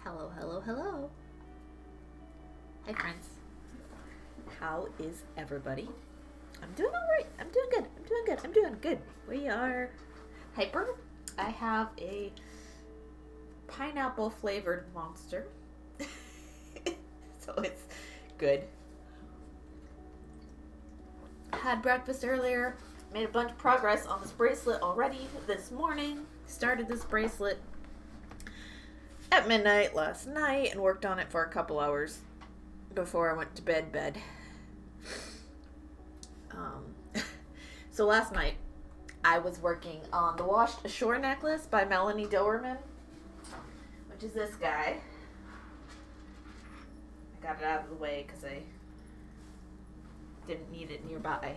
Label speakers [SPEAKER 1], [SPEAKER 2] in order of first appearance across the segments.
[SPEAKER 1] Hello, hello, hello. Hi, friends. How is everybody? I'm doing all right. I'm doing good. I'm doing good. We are hyper. I have a pineapple flavored monster. So it's good. Had breakfast earlier. Made a bunch of progress on this bracelet already this morning. Started this bracelet at midnight last night and worked on it for a couple hours before I went to bed. So last night I was working on the Washed Ashore necklace by Melanie Dowerman, which is this guy. I got it out of the way because I didn't need it nearby.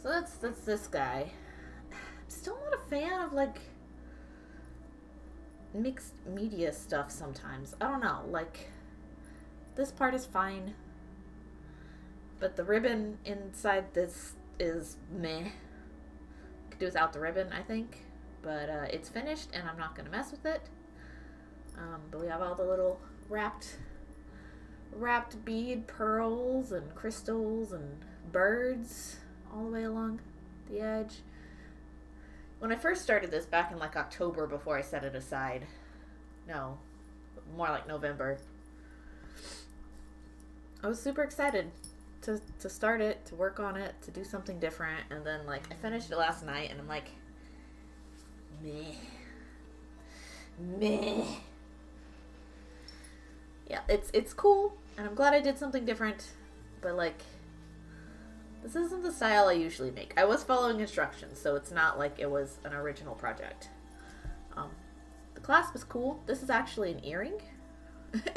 [SPEAKER 1] So that's this guy. I'm still not a fan of like mixed media stuff sometimes. I don't know, like this part is fine, but the ribbon inside this is meh. Could do without the ribbon, I think, but it's finished and I'm not gonna mess with it. But we have all the little wrapped bead pearls and crystals and birds all the way along the edge. When I first started this back in like October before I set it aside, no, more like November, I was super excited to start it, to work on it, to do something different, and then like I finished it last night and I'm like, meh. Yeah, it's cool and I'm glad I did something different, but like this isn't the style I usually make. I was following instructions, so it's not like it was an original project. The clasp is cool. This is actually an earring. It's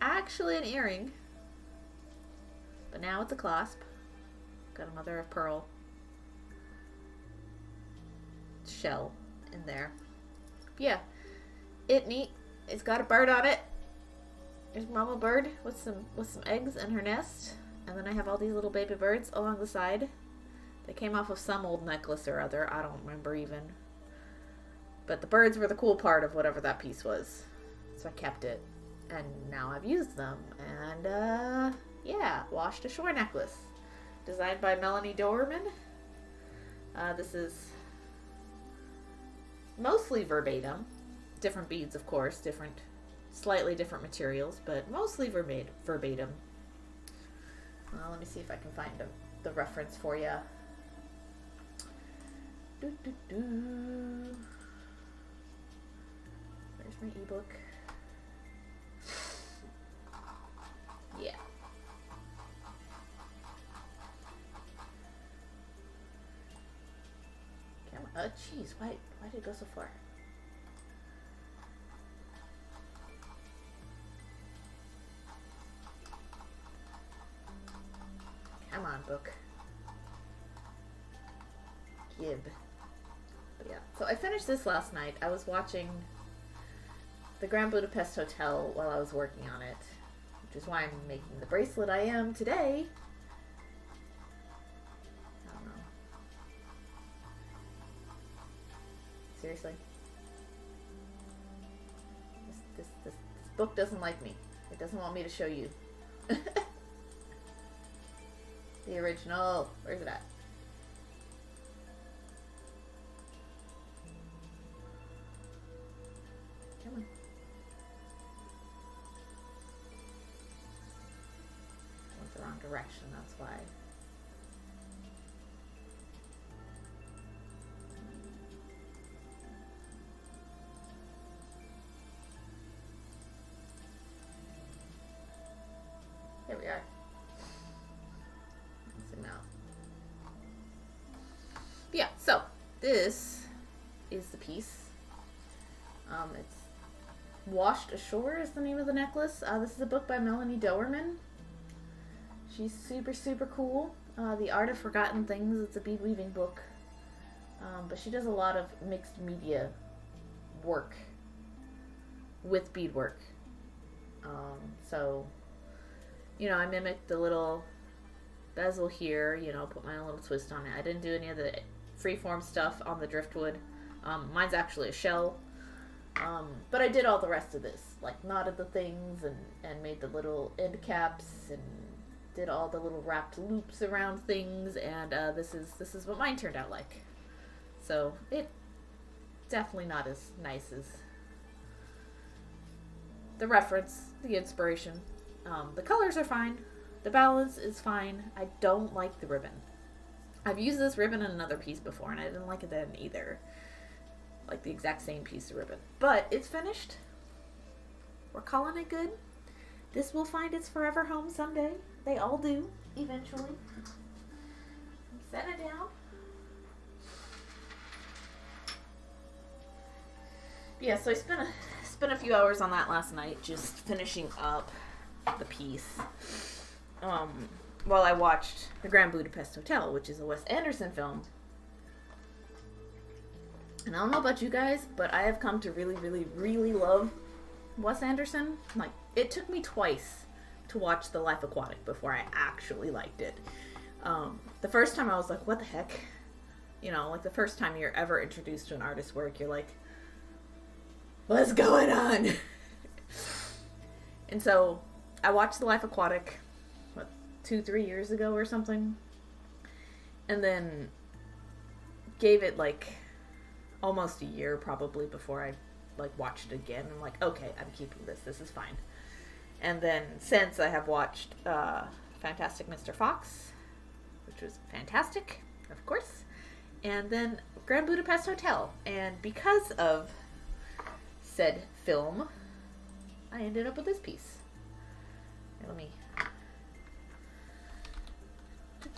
[SPEAKER 1] actually an earring. But now it's a clasp. Got a mother of pearl shell in there. Yeah, neat. It's got a bird on it. There's mama bird with some eggs in her nest. And then I have all these little baby birds along the side. They came off of some old necklace or other. I don't remember even. But the birds were the cool part of whatever that piece was. So I kept it. And now I've used them. And, yeah, Washed Ashore necklace. Designed by Melanie Dowerman. This is mostly verbatim. Different beads, of course. Slightly different materials. But mostly verbatim. Let me see if I can find the reference for you. Where's my ebook? Yeah. Jeez, why did it go so far? Come on, book. Gib. But yeah, so I finished this last night. I was watching the Grand Budapest Hotel while I was working on it, which is why I'm making the bracelet I am today. I don't know. Seriously? This book doesn't like me. It doesn't want me to show you. The original. Where's it at? Come on. Went the wrong direction, that's why. Here we are. Yeah, so this is the piece. It's Washed Ashore is the name of the necklace. This is a book by Melanie Dowerman. She's super cool. The Art of Forgotten Things. It's a bead weaving book. But she does a lot of mixed media work with beadwork. So, you know, I mimicked the little bezel here, you know, put my own little twist on it. I didn't do any of the freeform stuff on the driftwood. Mine's actually a shell. But I did all the rest of this, like knotted the things and made the little end caps and did all the little wrapped loops around things, and this is what mine turned out like. So it definitely not as nice as the reference, the inspiration. The colors are fine. The balance is fine. I don't like the ribbon. I've used this ribbon in another piece before, and I didn't like it then either. Like the exact same piece of ribbon. But it's finished. We're calling it good. This will find its forever home someday. They all do, eventually. Set it down. Yeah, so I spent a few hours on that last night, just finishing up the piece. While I watched The Grand Budapest Hotel, which is a Wes Anderson film. And I don't know about you guys, but I have come to really, really, really love Wes Anderson. Like, it took me twice to watch The Life Aquatic before I actually liked it. The first time I was like, what the heck? You know, like the first time you're ever introduced to an artist's work, you're like, what's going on? And so I watched The Life Aquatic, 2-3 years ago or something, and then gave it like almost a year probably before I like watched it again. I'm like, okay, I'm keeping this is fine. And then since I have watched Fantastic Mr. Fox, which was fantastic, of course, and then Grand Budapest Hotel, and because of said film, I ended up with this piece. Here, let me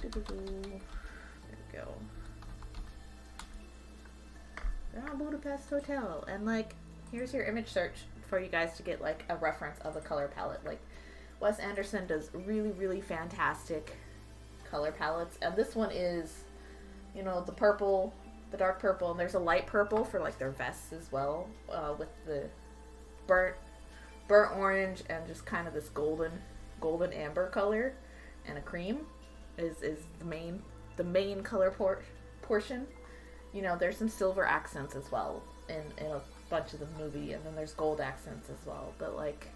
[SPEAKER 1] there we go. Grand Budapest Hotel. And like, here's your image search for you guys to get like a reference of a color palette. Like, Wes Anderson does really, really fantastic color palettes. And this one is, you know, the purple, the dark purple, and there's a light purple for like their vests as well, with the burnt orange and just kind of this golden amber color, and a cream is the main color portion. You know, there's some silver accents as well in a bunch of the movie, and then there's gold accents as well. But like,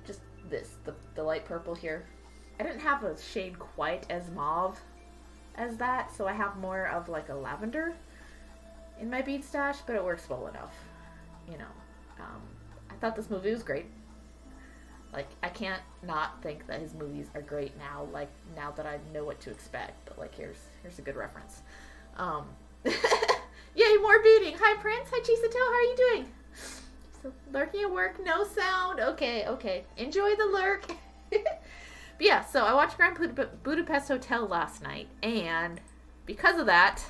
[SPEAKER 1] just the light purple here. I didn't have a shade quite as mauve as that, so I have more of like a lavender in my bead stash, but it works well enough. You know, I thought this movie was great. Like, I can't not think that his movies are great now, like, now that I know what to expect. But, like, here's a good reference. Yay, more beading! Hi, Prince! Hi, Chisato! How are you doing? So, lurking at work, no sound. Okay. Enjoy the lurk. But yeah, so I watched Grand Budapest Hotel last night, and because of that,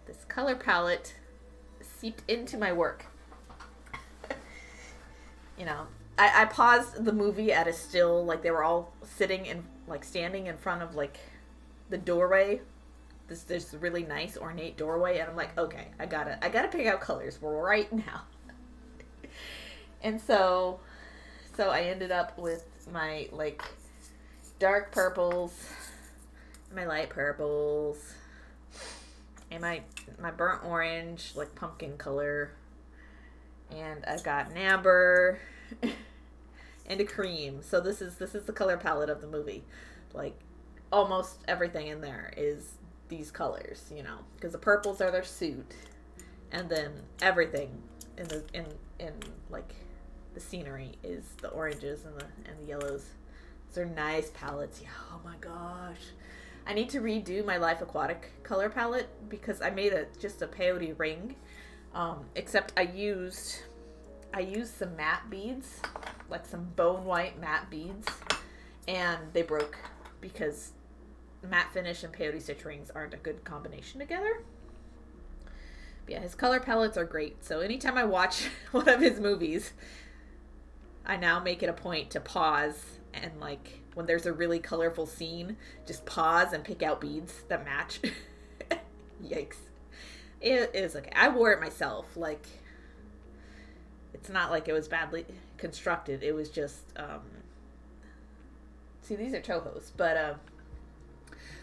[SPEAKER 1] this color palette seeped into my work. You know, I paused the movie at a still, like they were all sitting in, like standing in front of like the doorway, this really nice ornate doorway, and I'm like, okay, I gotta pick out colors right now. And so I ended up with my like dark purples, my light purples, and my burnt orange, like pumpkin color, and I've got an amber and a cream. So this is the color palette of the movie. Like, almost everything in there is these colors, you know, because the purples are their suit, and then everything in like the scenery is the oranges and the yellows. These are nice palettes. Yeah, oh my gosh. I need to redo my Life Aquatic color palette because I made just a peyote ring, except I used some matte beads, like some bone white matte beads, and they broke because matte finish and peyote stitch rings aren't a good combination together. But yeah, his color palettes are great. So anytime I watch one of his movies, I now make it a point to pause and, like, when there's a really colorful scene, just pause and pick out beads that match. Yikes. It is okay. I wore it myself. Like, it's not like it was badly constructed. It was just, see, these are Tohos, but,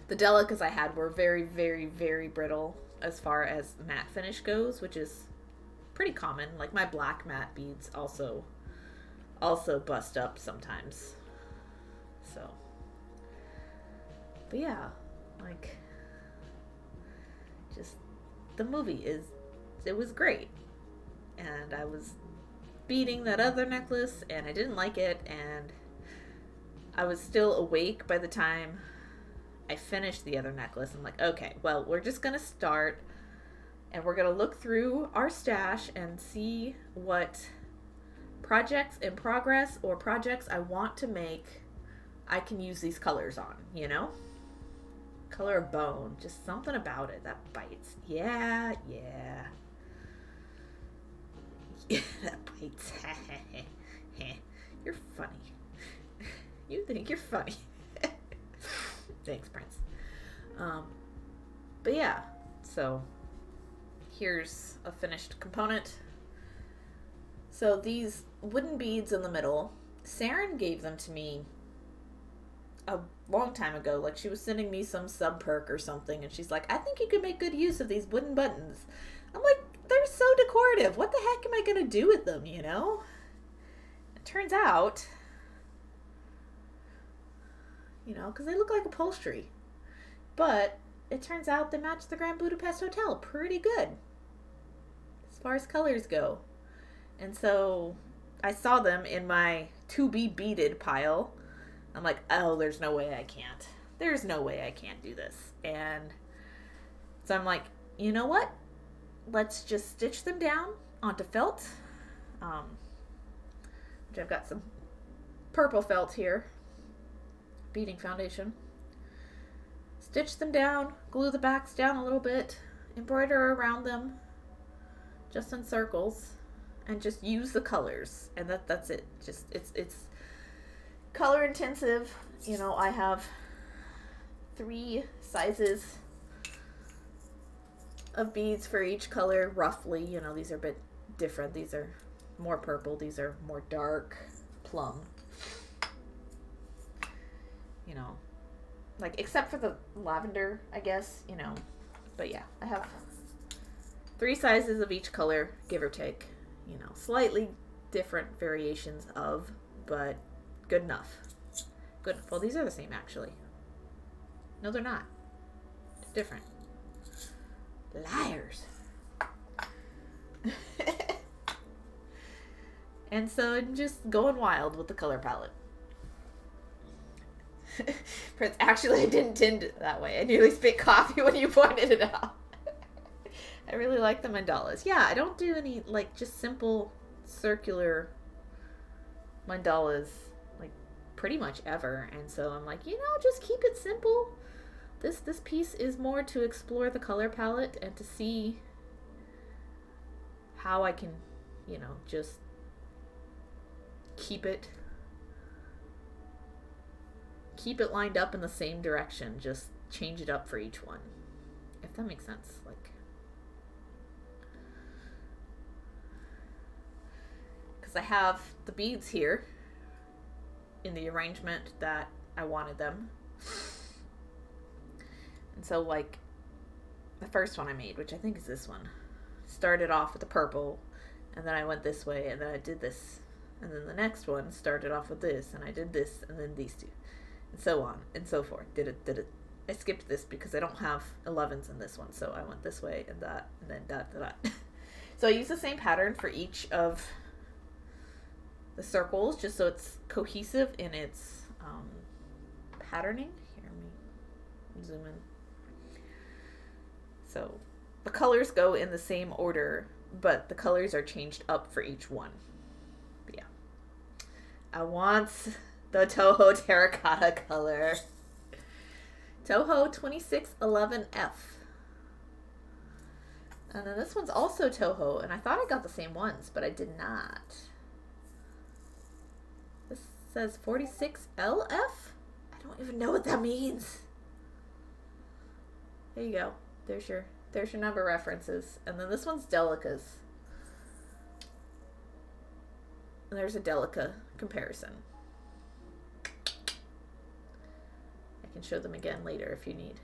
[SPEAKER 1] the Delicas I had were very, very, very brittle. as far as matte finish goes, which is pretty common. Like my black matte beads also bust up sometimes. So, but yeah, like, just the movie it was great. And I was beading that other necklace and I didn't like it, and I was still awake by the time I finished the other necklace. I'm like, okay, well, we're just gonna start and we're gonna look through our stash and see what projects in progress or projects I want to make I can use these colors on, you know? Color of bone, just something about it that bites. Yeah. Yeah, that bites. You're funny. You think you're funny. Thanks, Prince. But yeah, so here's a finished component. So these wooden beads in the middle, Saren gave them to me a long time ago. Like, she was sending me some sub perk or something, and she's like, I think you could make good use of these wooden buttons. I'm like, they're so decorative. What the heck am I going to do with them, you know? It turns out, you know, because they look like upholstery. But it turns out they match the Grand Budapest Hotel pretty good as far as colors go. And so I saw them in my to be beaded pile. I'm like, oh, there's no way I can't. There's no way I can't do this. And so I'm like, you know what? Let's just stitch them down onto felt. Which I've got some purple felt here. Beading foundation. Stitch them down, glue the backs down a little bit, embroider around them, just in circles, and just use the colors. And that's it. Just it's color intensive. You know, I have 3 sizes of beads for each color, roughly. You know, these are a bit different. These are more purple. These are more dark plum. You know, like, except for the lavender, I guess, you know. But yeah, I have 3 sizes of each color, give or take. You know, slightly different variations of, but good enough. Good. Well, these are the same, actually. No, they're not. They're different. Liars. And so I'm just going wild with the color palette. Prince, actually, I didn't intend it that way. I nearly spit coffee when you pointed it out. I really like the mandalas. Yeah, I don't do any, like, just simple circular mandalas, like, pretty much ever. And so I'm like, you know, just keep it simple. This piece is more to explore the color palette and to see how I can, you know, just keep it lined up in the same direction. Just change it up for each one, if that makes sense. Like, because I have the beads here in the arrangement that I wanted them. And so, like, the first one I made, which I think is this one, started off with the purple, and then I went this way, and then I did this. And then the next one started off with this, and I did this, and then these 2. And so on, and so forth. Did it. I skipped this because I don't have 11s in this one, so I went this way, and that, and then that. So I use the same pattern for each of the circles, just so it's cohesive in its patterning. Here, let me zoom in. So the colors go in the same order, but the colors are changed up for each one. But yeah. I want the Toho terracotta color. Toho 2611F. And then this one's also Toho, and I thought I got the same ones, but I did not. This says 46LF? I don't even know what that means. There you go. There's your number references. And then this one's Delicas. And there's a Delica comparison. I can show them again later if you need.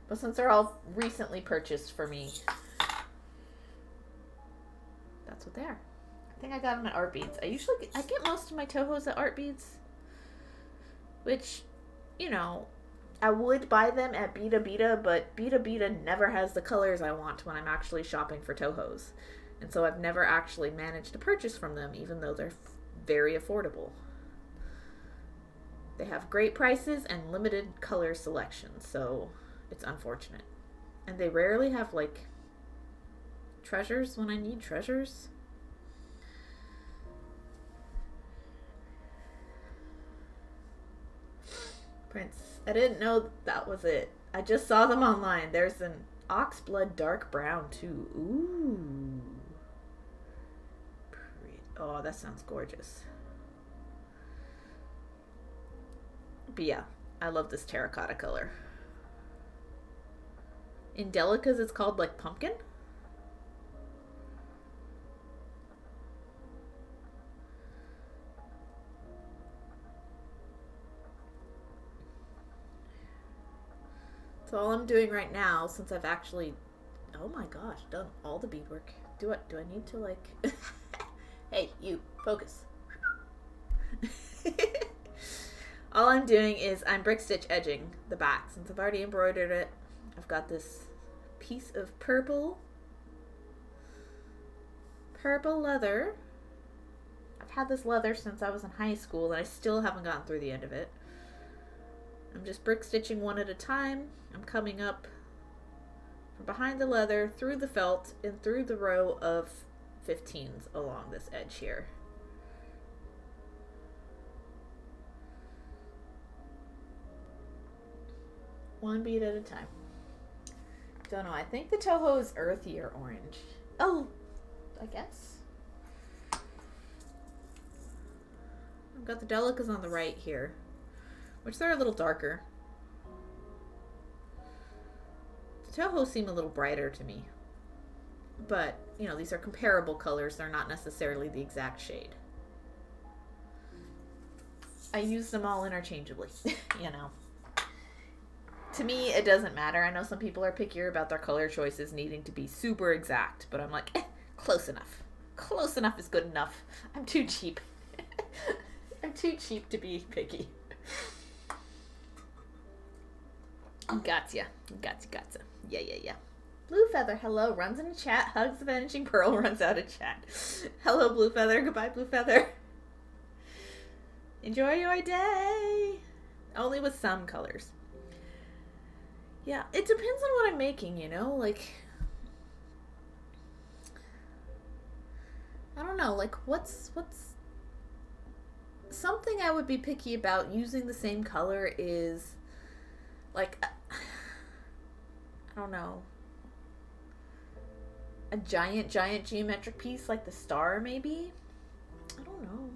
[SPEAKER 1] But since they're all recently purchased for me, that's what they are. I think I got them at Art Beads. I get most of my Tohos at Art Beads, which, you know, I would buy them at Bida, but Bida never has the colors I want when I'm actually shopping for Tohos. And so I've never actually managed to purchase from them, even though they're very affordable. They have great prices and limited color selection, so it's unfortunate. And they rarely have, like, treasures when I need treasures. Prince. I didn't know that was it. I just saw them online. There's an oxblood dark brown, too. Ooh. Oh, that sounds gorgeous. But yeah, I love this terracotta color. In Delicas, it's called, like, pumpkin. So all I'm doing right now, since I've actually, oh my gosh, done all the beadwork. Do I need to, like, hey, you, focus. All I'm doing is I'm brick stitch edging the back. Since I've already embroidered it, I've got this piece of purple leather. I've had this leather since I was in high school, and I still haven't gotten through the end of it. I'm just brick stitching one at a time. I'm coming up from behind the leather, through the felt, and through the row of 15s along this edge here. One bead at a time. Don't know. I think the Toho is earthier orange. Oh, I guess. I've got the Delicas on the right here, which they're a little darker. The Toho seem a little brighter to me. But, you know, these are comparable colors. They're not necessarily the exact shade. I use them all interchangeably, you know. To me, it doesn't matter. I know some people are pickier about their color choices needing to be super exact, but I'm like, close enough. Close enough is good enough. I'm too cheap. I'm too cheap to be picky. Gotcha. Yeah. Blue Feather, hello. Runs in the chat. Hugs the Vanishing Pearl. Runs out of chat. Hello, Blue Feather. Goodbye, Blue Feather. Enjoy your day. Only with some colors. Yeah, it depends on what I'm making, you know? Like, I don't know. Like, what's something I would be picky about using the same color is, like, I don't know, a giant geometric piece like the star, maybe? I don't know.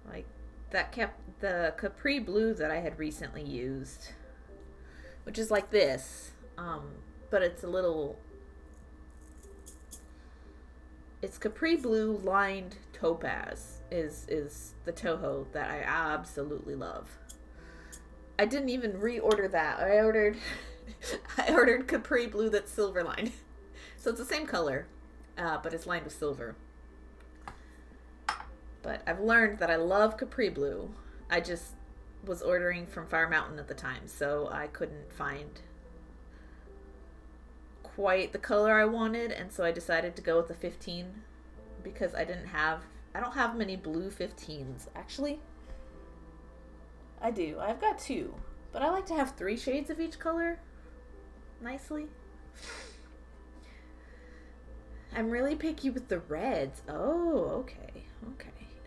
[SPEAKER 1] Like, that kept the Capri Blue that I had recently used, which is like this, but it's a little, it's Capri Blue lined topaz is the Toho that I absolutely love. I didn't even reorder that. I ordered Capri Blue that's silver lined. So it's the same color, but it's lined with silver. But I've learned that I love Capri Blue. I just was ordering from Fire Mountain at the time, so I couldn't find quite the color I wanted, and so I decided to go with the 15 because I don't have many blue 15s. Actually, I do. I've got 2, but I like to have 3 shades of each color nicely. I'm really picky with the reds. Oh, okay.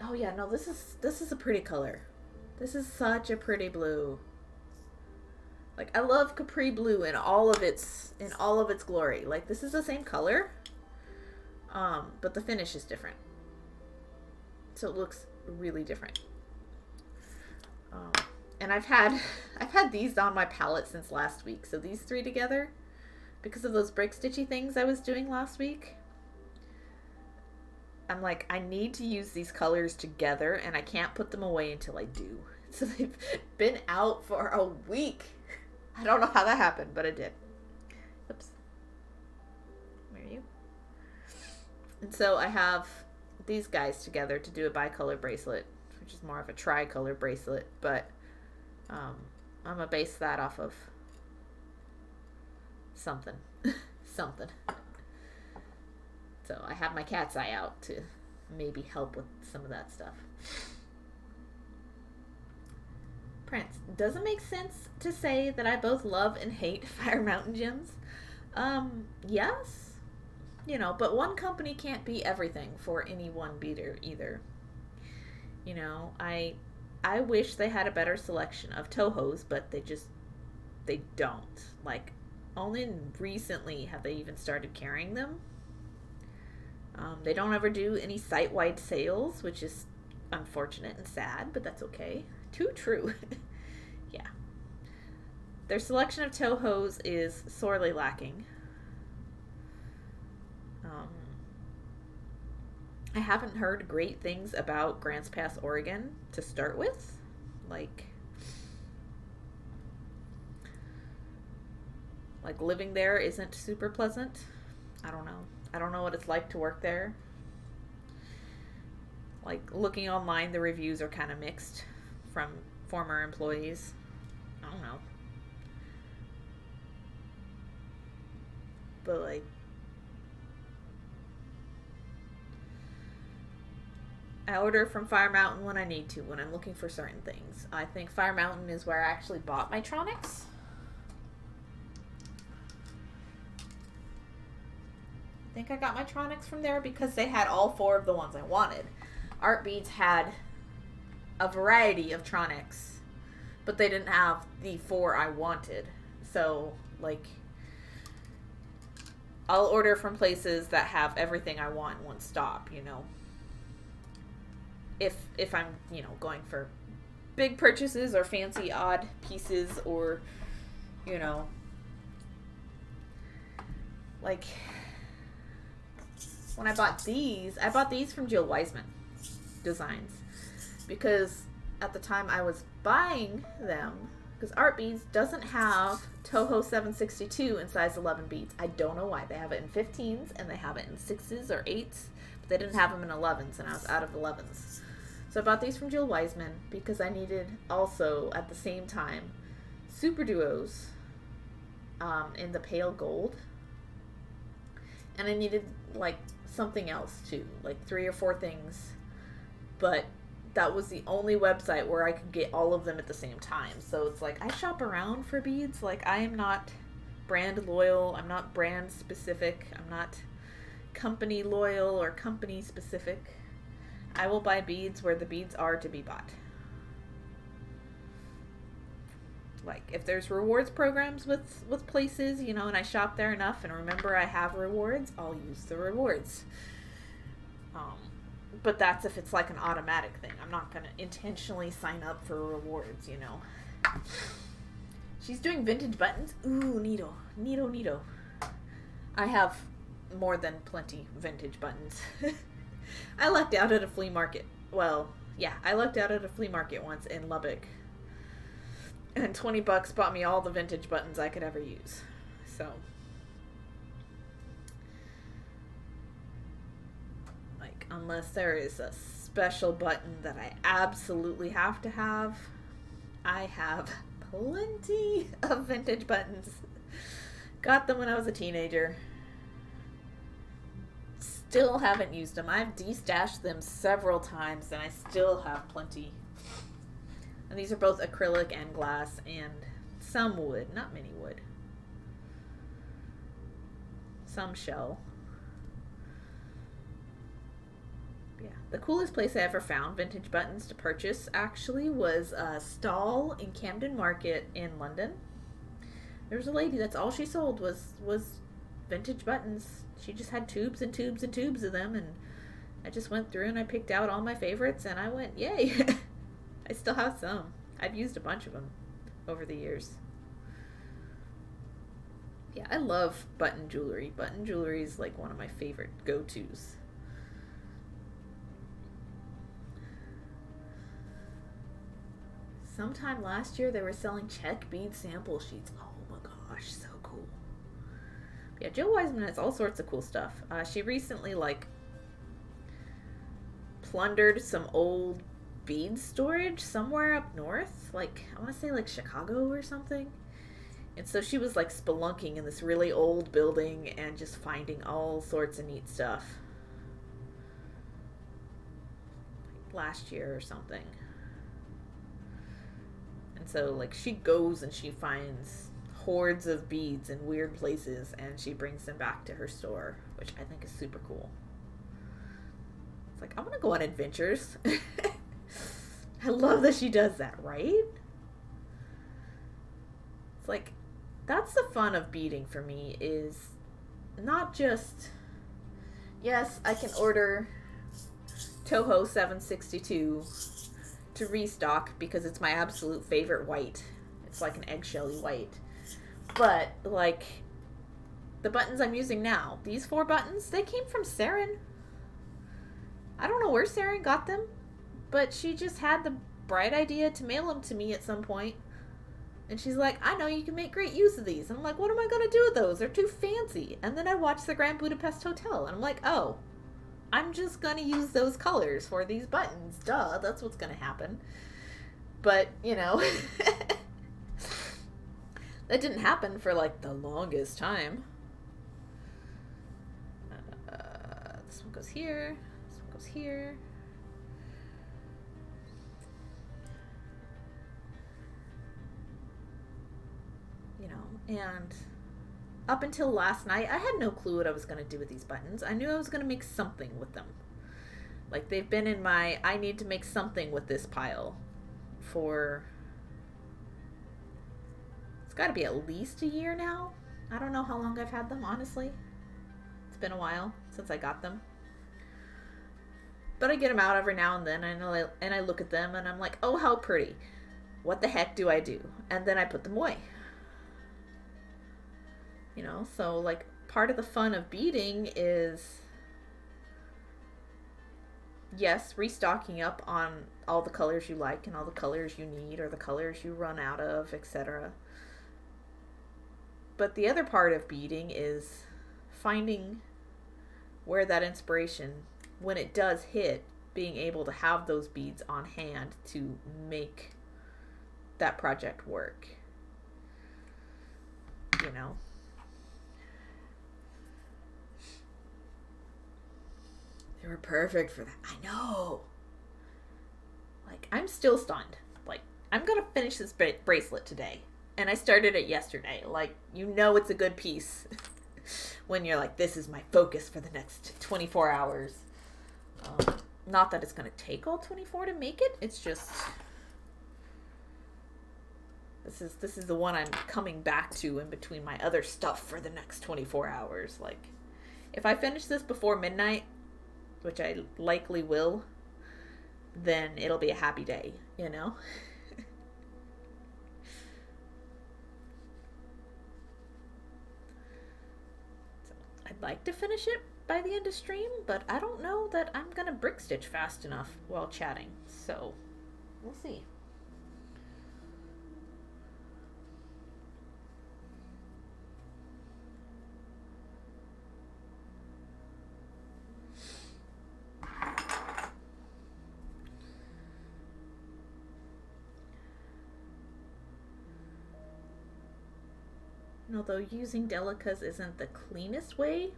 [SPEAKER 1] Oh yeah, no, this is a pretty color. This is such a pretty blue. Like, I love Capri Blue in all of its glory. Like, this is the same color, but the finish is different. So it looks really different. And I've had these on my palette since last week. So these 3 together, because of those break stitchy things I was doing last week, I'm like, I need to use these colors together, and I can't put them away until I do. So they've been out for a week. I don't know how that happened, but it did. Oops. Where are you? And so I have these guys together to do a bicolor bracelet, which is more of a tricolor bracelet, but I'm going to base that off of something. Something. So I have my cat's eye out to maybe help with some of that stuff. Prince, does it make sense to say that I both love and hate Fire Mountain gems? Yes. You know, but one company can't be everything for any one beater either. You know, I wish they had a better selection of Tohos, but they don't. Like, only recently have they even started carrying them. They don't ever do any site-wide sales, which is unfortunate and sad, but that's okay. Too true. Yeah. Their selection of Tohos is sorely lacking. I haven't heard great things about Grants Pass, Oregon to start with. Like living there isn't super pleasant. I don't know. I don't know what it's like to work there. Like, looking online, the reviews are kind of mixed from former employees. I don't know. But, like, I order from Fire Mountain when I need to, when I'm looking for certain things. I think Fire Mountain is where I actually bought my Tronics. I think I got my Tronics from there because they had all 4 of the ones I wanted. Art Beads had a variety of Tronics, but they didn't have the 4 I wanted. So, like, I'll order from places that have everything I want in one stop, you know. If I'm, you know, going for big purchases or fancy odd pieces, or, you know, like, when I bought these from Jill Wiseman Designs, because at the time I was buying them, because Art Beads doesn't have Toho 762 in size 11 beads. I don't know why. They have it in 15s and they have it in 6s or 8s, but they didn't have them in 11s, and I was out of 11s. So I bought these from Jill Wiseman because I needed also, at the same time, Super Duos in the pale gold. And I needed, like, something else too, like 3 or 4 things, but that was the only website where I could get all of them at the same time. So it's like, I shop around for beads. Like, I am not brand loyal, I'm not brand specific, I'm not company loyal or company specific. I will buy beads where the beads are to be bought. Like, if there's rewards programs with places, you know, and I shop there enough and remember I have rewards, I'll use the rewards. But that's if it's like an automatic thing. I'm not going to intentionally sign up for rewards, you know. She's doing vintage buttons. Ooh, neato. Neato, neato. I have more than plenty vintage buttons. I lucked out at a flea market. Well, yeah, I lucked out at a flea market once in Lubbock. And $20 bought me all the vintage buttons I could ever use. So, like, unless there is a special button that I absolutely have to have, I have plenty of vintage buttons. Got them when I was a teenager. Still haven't used them. I've destashed them several times and I still have plenty. And these are both acrylic and glass and some wood, not many wood. Some shell. Yeah, the coolest place I ever found vintage buttons to purchase actually was a stall in Camden Market in London. There was a lady, that's all she sold was vintage buttons. She just had tubes and tubes and tubes of them, and I just went through and I picked out all my favorites and I went, yay! I still have some. I've used a bunch of them over the years. Yeah, I love button jewelry. Button jewelry is like one of my favorite go-tos. sometime last year they were selling check bead sample sheets. Oh my gosh, so cool. Yeah, Jill Wiseman has all sorts of cool stuff. She recently like plundered some old bead storage somewhere up north, like I want to say like Chicago or something. And so she was like spelunking in this really old building and just finding all sorts of neat stuff. Like last year or something. And so like she goes and she finds hordes of beads in weird places and she brings them back to her store, which I think is super cool. It's like, I want to go on adventures. I love that she does that, right? It's like, that's the fun of beading for me, is not just, yes, I can order Toho 762 to restock because it's my absolute favorite white. It's like an eggshelly white. But, like, the buttons I'm using now, these 4 buttons, they came from Saren. I don't know where Saren got them, but she just had the bright idea to mail them to me at some point. And she's like, I know you can make great use of these. And I'm like, what am I going to do with those? They're too fancy. And then I watched the Grand Budapest Hotel, and I'm like, oh, I'm just going to use those colors for these buttons. Duh, that's what's going to happen. But, you know, that didn't happen for, like, the longest time. This one goes here. This one goes here. You know, and up until last night, I had no clue what I was going to do with these buttons. I knew I was going to make something with them. Like, they've been in my, I need to make something with this pile for, it's got to be at least a year now. I don't know how long I've had them, honestly. It's been a while since I got them. But I get them out every now and then, and I look at them, and I'm like, oh, how pretty. What the heck do I do? And then I put them away. You know, so, like, part of the fun of beading is, yes, restocking up on all the colors you like and all the colors you need or the colors you run out of, etc. But the other part of beading is finding where that inspiration, when it does hit, being able to have those beads on hand to make that project work. You know? They were perfect for that. I know. Like, I'm still stunned. Like, I'm going to finish this bracelet today. And I started it yesterday. Like, you know it's a good piece when you're like, this is my focus for the next 24 hours. Not that it's going to take all 24 to make it. It's just, this is the one I'm coming back to in between my other stuff for the next 24 hours. Like, if I finish this before midnight, which I likely will, then it'll be a happy day, you know? So I'd like to finish it by the end of stream, but I don't know that I'm gonna brick stitch fast enough while chatting, so we'll see. And although using delicas isn't the cleanest way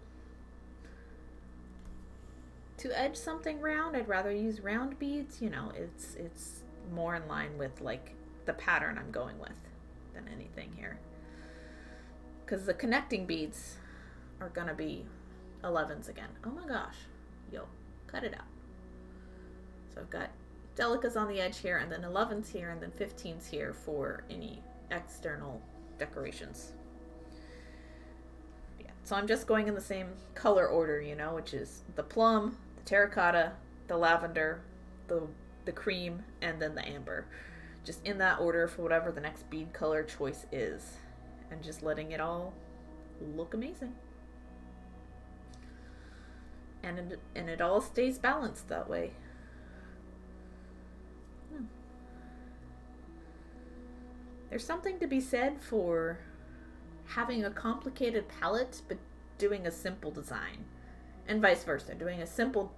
[SPEAKER 1] to edge something round, I'd rather use round beads. You know, it's more in line with like the pattern I'm going with than anything here. Because the connecting beads are gonna be 11s again. Oh my gosh. Yo, cut it out. So I've got delicas on the edge here, and then 11s here, and then 15s here for any external decorations. Yeah, so I'm just going in the same color order, you know, which is the plum, the terracotta, the lavender, the cream, and then the amber. Just in that order for whatever the next bead color choice is. And just letting it all look amazing. And it all stays balanced that way. There's something to be said for having a complicated palette but doing a simple design. And vice versa, doing a simple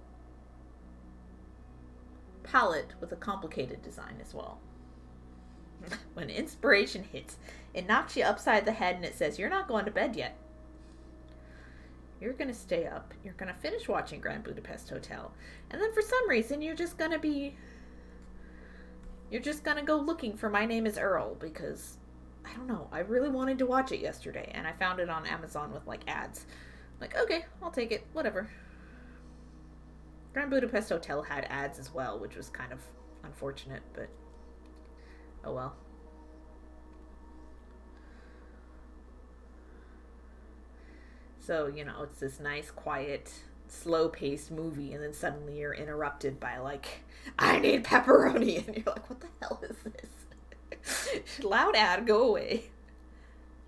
[SPEAKER 1] palette with a complicated design as well. When inspiration hits, it knocks you upside the head and it says, you're not going to bed yet. You're going to stay up. You're going to finish watching Grand Budapest Hotel. And then for some reason, you're just going to go looking for My Name is Earl because, I don't know, I really wanted to watch it yesterday. And I found it on Amazon with, like, ads. Like, okay, I'll take it. Whatever. Grand Budapest Hotel had ads as well, which was kind of unfortunate, but oh well. So, you know, it's this nice, quiet, slow-paced movie, and then suddenly you're interrupted by, like, I need pepperoni, and you're like, what the hell is this? Loud ad, go away.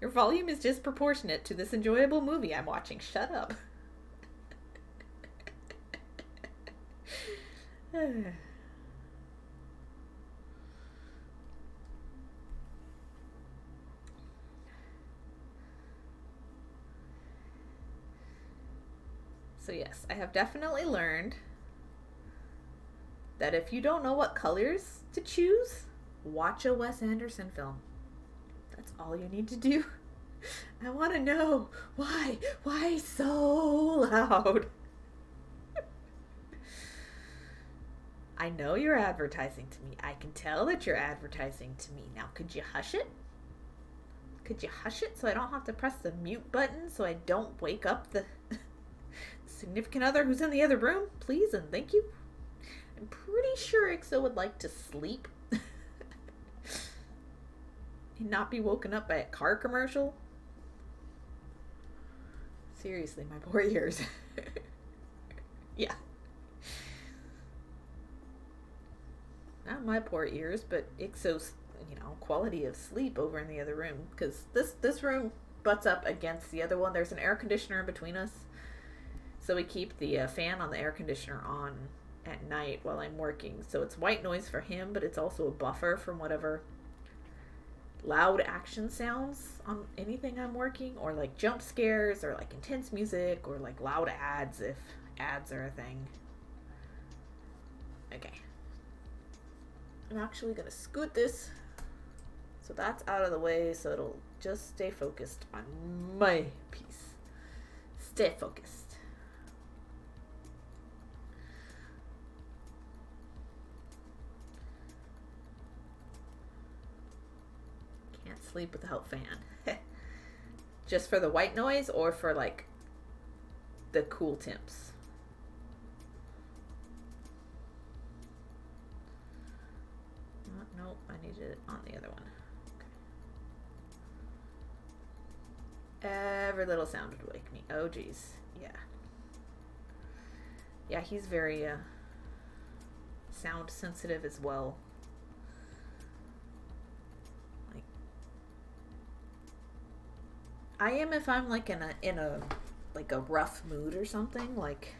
[SPEAKER 1] Your volume is disproportionate to this enjoyable movie I'm watching. Shut up. So yes, I have definitely learned that if you don't know what colors to choose, watch a Wes Anderson film. That's all you need to do. I want to know why so loud? I know you're advertising to me. I can tell that you're advertising to me. Now, could you hush it? Could you hush it so I don't have to press the mute button so I don't wake up the significant other who's in the other room? Please and thank you. I'm pretty sure Ixo would like to sleep and not be woken up by a car commercial. Seriously, my poor ears. Yeah. Not my poor ears, but Ixo's, you know, quality of sleep over in the other room. Because this room butts up against the other one. There's an air conditioner in between us. So we keep the fan on the air conditioner on at night while I'm working. So it's white noise for him, but it's also a buffer from whatever loud action sounds on anything I'm working. Or like jump scares, or like intense music, or like loud ads if ads are a thing. Okay. I'm actually going to scoot this so that's out of the way so it'll just stay focused on my piece. Stay focused. Can't sleep without fan. Just for the white noise or for like the cool temps? Nope, I needed it on the other one. Okay. Every little sound would wake me. Oh, geez. Yeah. Yeah, he's very sound sensitive as well. Like, I am if I'm like in a like a rough mood or something. Like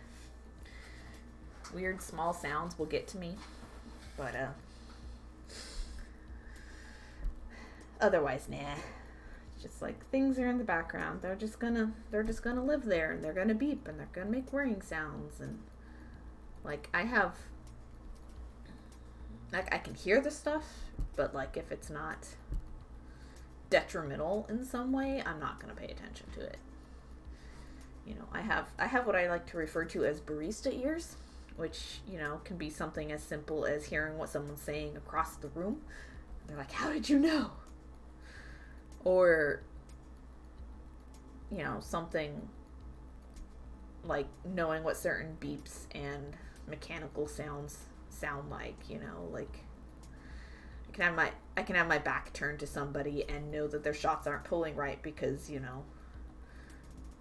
[SPEAKER 1] weird small sounds will get to me, but otherwise, nah. It's just like things are in the background. They're just gonna live there, and they're gonna beep, and they're gonna make whirring sounds, and like I can hear the stuff, but like if it's not detrimental in some way, I'm not gonna pay attention to it. You know, I have what I like to refer to as barista ears, which, you know, can be something as simple as hearing what someone's saying across the room. They're like, how did you know? Or, you know, something like knowing what certain beeps and mechanical sounds sound like, you know, like I can have my back turned to somebody and know that their shots aren't pulling right because, you know,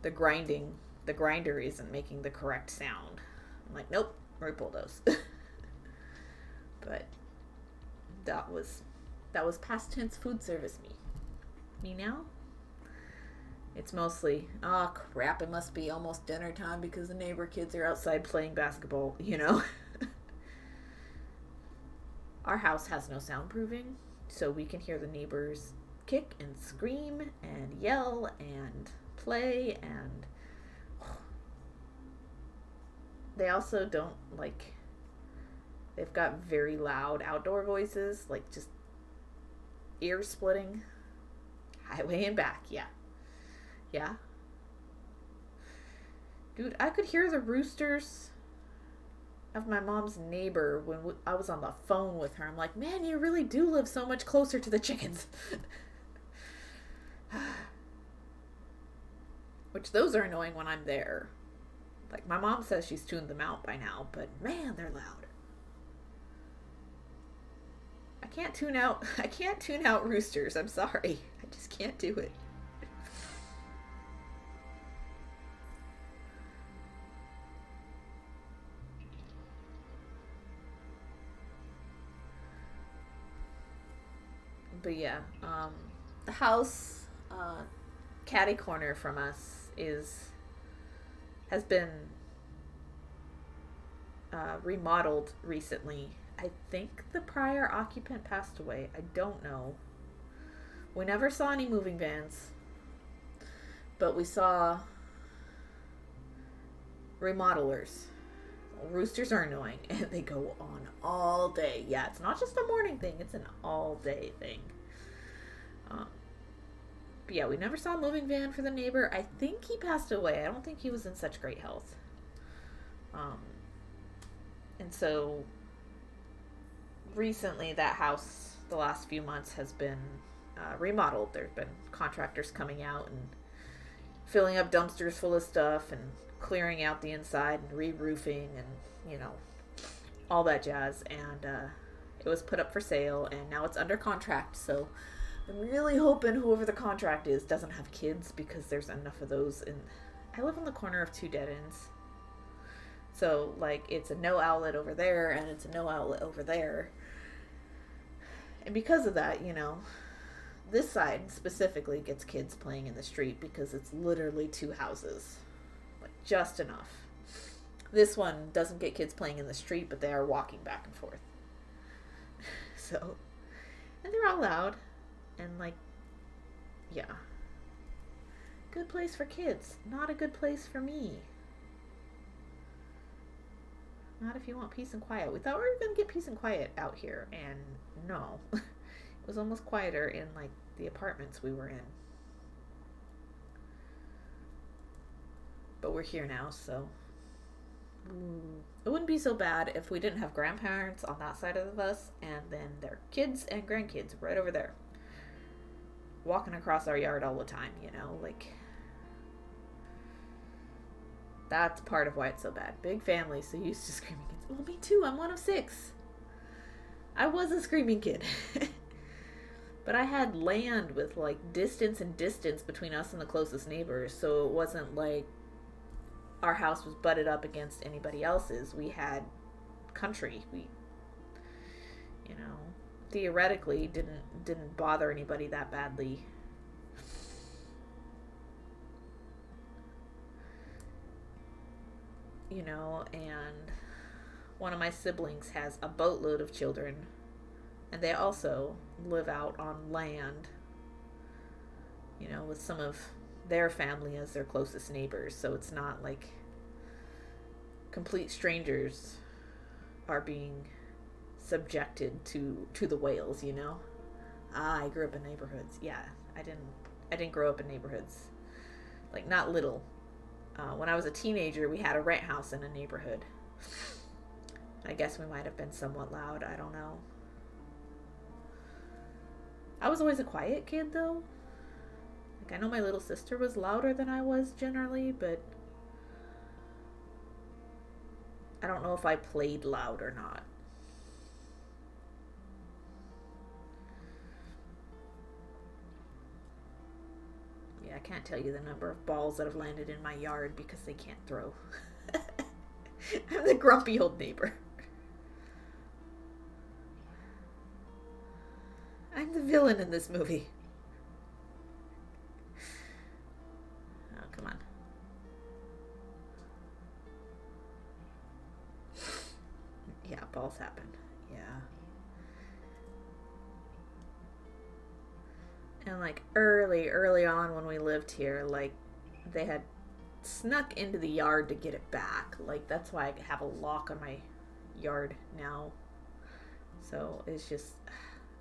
[SPEAKER 1] the grinder isn't making the correct sound. I'm like, nope, repull those. But that was past tense food service me. Me now, it's mostly, oh crap, it must be almost dinner time because the neighbor kids are outside playing basketball, you know. Our house has no soundproofing, so we can hear the neighbors kick and scream and yell and play, and they also don't like, they've got very loud outdoor voices, like just ear splitting. Highway and back, yeah. Yeah. Dude, I could hear the roosters of my mom's neighbor when I was on the phone with her. I'm like, man, you really do live so much closer to the chickens. Which those are annoying when I'm there. Like, my mom says she's tuned them out by now, but man, they're loud. I can't tune out roosters. I'm sorry. I just can't do it. But yeah, the house, catty corner from us has been remodeled recently. I think the prior occupant passed away. I don't know. We never saw any moving vans, but we saw remodelers. Roosters are annoying, and they go on all day. Yeah, it's not just a morning thing, it's an all day thing. But yeah, we never saw a moving van for the neighbor. I think he passed away. I don't think he was in such great health. And so recently that house, the last few months, has been remodeled. There's been contractors coming out and filling up dumpsters full of stuff and clearing out the inside and re-roofing and, you know, all that jazz. And it was put up for sale, and now it's under contract. So I'm really hoping whoever the contract is doesn't have kids, because there's enough of those. And I live on the corner of two dead ends. So, like, it's a no outlet over there, and it's a no outlet over there. And because of that, you know, this side specifically gets kids playing in the street because it's literally two houses. Like, just enough. This one doesn't get kids playing in the street, but they are walking back and forth. So, and they're all loud. And, like, yeah. Good place for kids. Not a good place for me. Not if you want peace and quiet. We thought we were going to get peace and quiet out here, and no. It was almost quieter in, like, the apartments we were in. But we're here now, so it wouldn't be so bad if we didn't have grandparents on that side of us, and then their kids and grandkids right over there, walking across our yard all the time, you know, like, that's part of why it's so bad. Big family, so used to screaming kids. Well, me too, I'm one of 6. I was a screaming kid. But I had land with, like, distance between us and the closest neighbors, so it wasn't like our house was butted up against anybody else's. We had country. We, you know, theoretically didn't bother anybody that badly. You know, and one of my siblings has a boatload of children, and they also live out on land, you know, with some of their family as their closest neighbors. So it's not like complete strangers are being subjected to the whales, you know. I grew up in neighborhoods. Yeah, I didn't grow up in neighborhoods, like, not little. When I was a teenager, we had a rent house in a neighborhood. I guess we might have been somewhat loud. I don't know. I was always a quiet kid, though. Like, I know my little sister was louder than I was generally, but I don't know if I played loud or not. I can't tell you the number of balls that have landed in my yard because they can't throw. I'm the grumpy old neighbor. I'm the villain in this movie. Oh, come on. Yeah, balls happen. Yeah. And like early on when we lived here, like they had snuck into the yard to get it back. Like that's why I have a lock on my yard now. So it's just,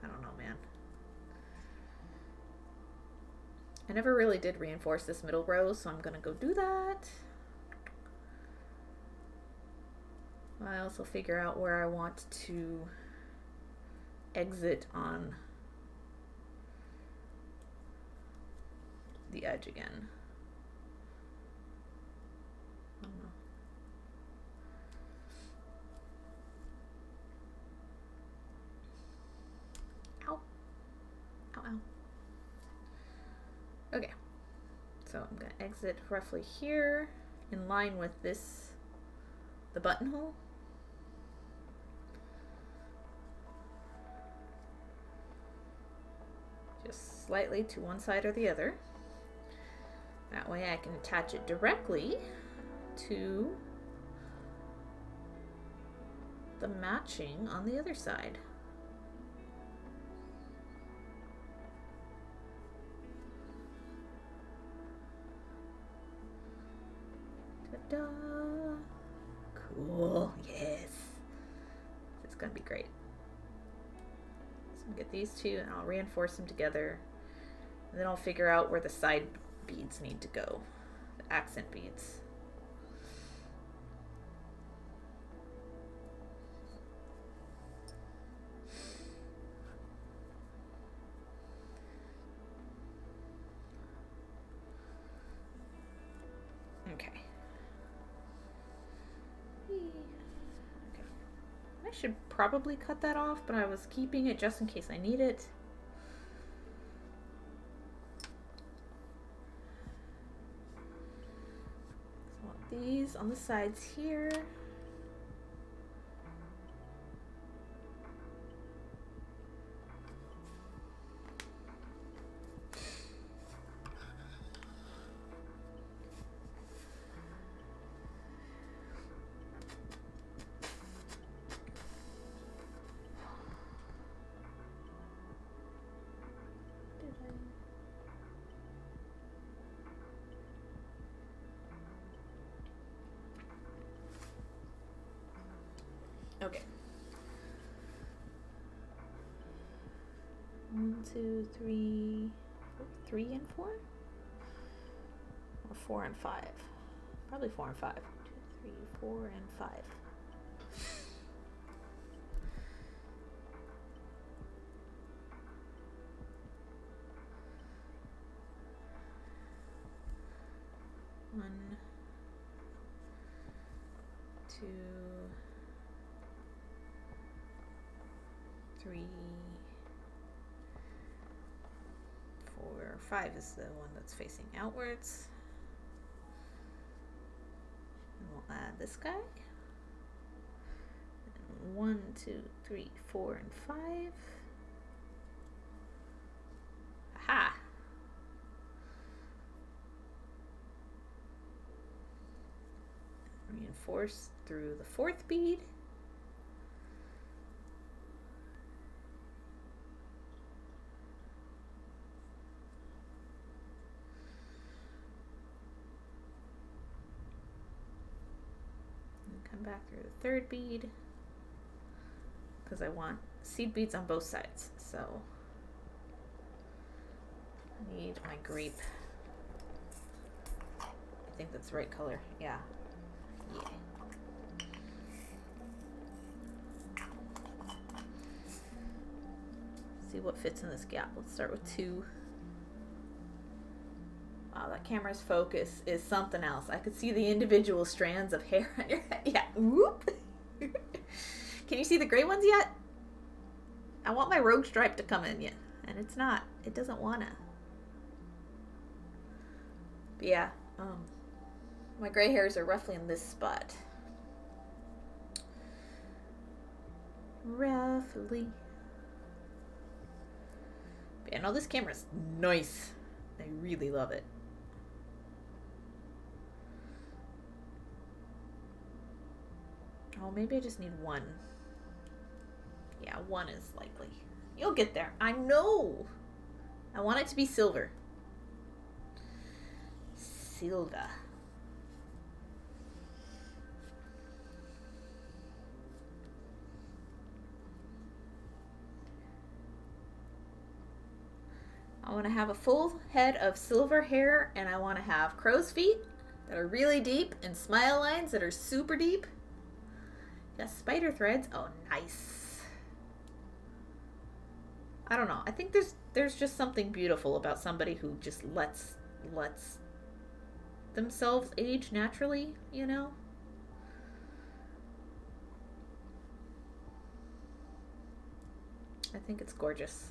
[SPEAKER 1] I don't know, man. I never really did reinforce this middle row, so I'm gonna go do that. I also figure out where I want to exit on the edge again. I don't know. Ow. Ow, ow. Okay. So I'm going to exit roughly here in line with this, the buttonhole. Just slightly to one side or the other. That way I can attach it directly to the matching on the other side. Ta-da! Cool, yes. It's gonna be great. So I'll get these two and I'll reinforce them together. And then I'll figure out where the side beads need to go, the accent beads. Okay. I should probably cut that off, but I was keeping it just in case I need it. These on the sides here. Okay. 1, 2, 3, 3 and 4? Or 4 and 5? Probably 4 and 5. 2, 3, 4 and 5. One, 2, 3, 4, 5 is the one that's facing outwards. And we'll add this guy. And 1, 2, 3, 4, and 5. Aha! Reinforce through the 4th bead. Come back through the 3rd bead because I want seed beads on both sides. So I need my grape. I think that's the right color. Yeah. Yeah. See what fits in this gap. Let's start with 2. Wow, that camera's focus is something else. I could see the individual strands of hair on your head. Yeah. Whoop. Can you see the gray ones yet? I want my rogue stripe to come in yet. And it's not. It doesn't wanna. But yeah. My gray hairs are roughly in this spot. Roughly. But yeah, no, this camera's nice. I really love it. Oh, maybe I just need 1. Yeah, 1 is likely. You'll get there. I know. I want it to be silver. Silver. I want to have a full head of silver hair, and I want to have crow's feet that are really deep and smile lines that are super deep. Got spider threads. Oh, nice. I don't know. I think there's just something beautiful about somebody who just lets themselves age naturally, you know? I think it's gorgeous.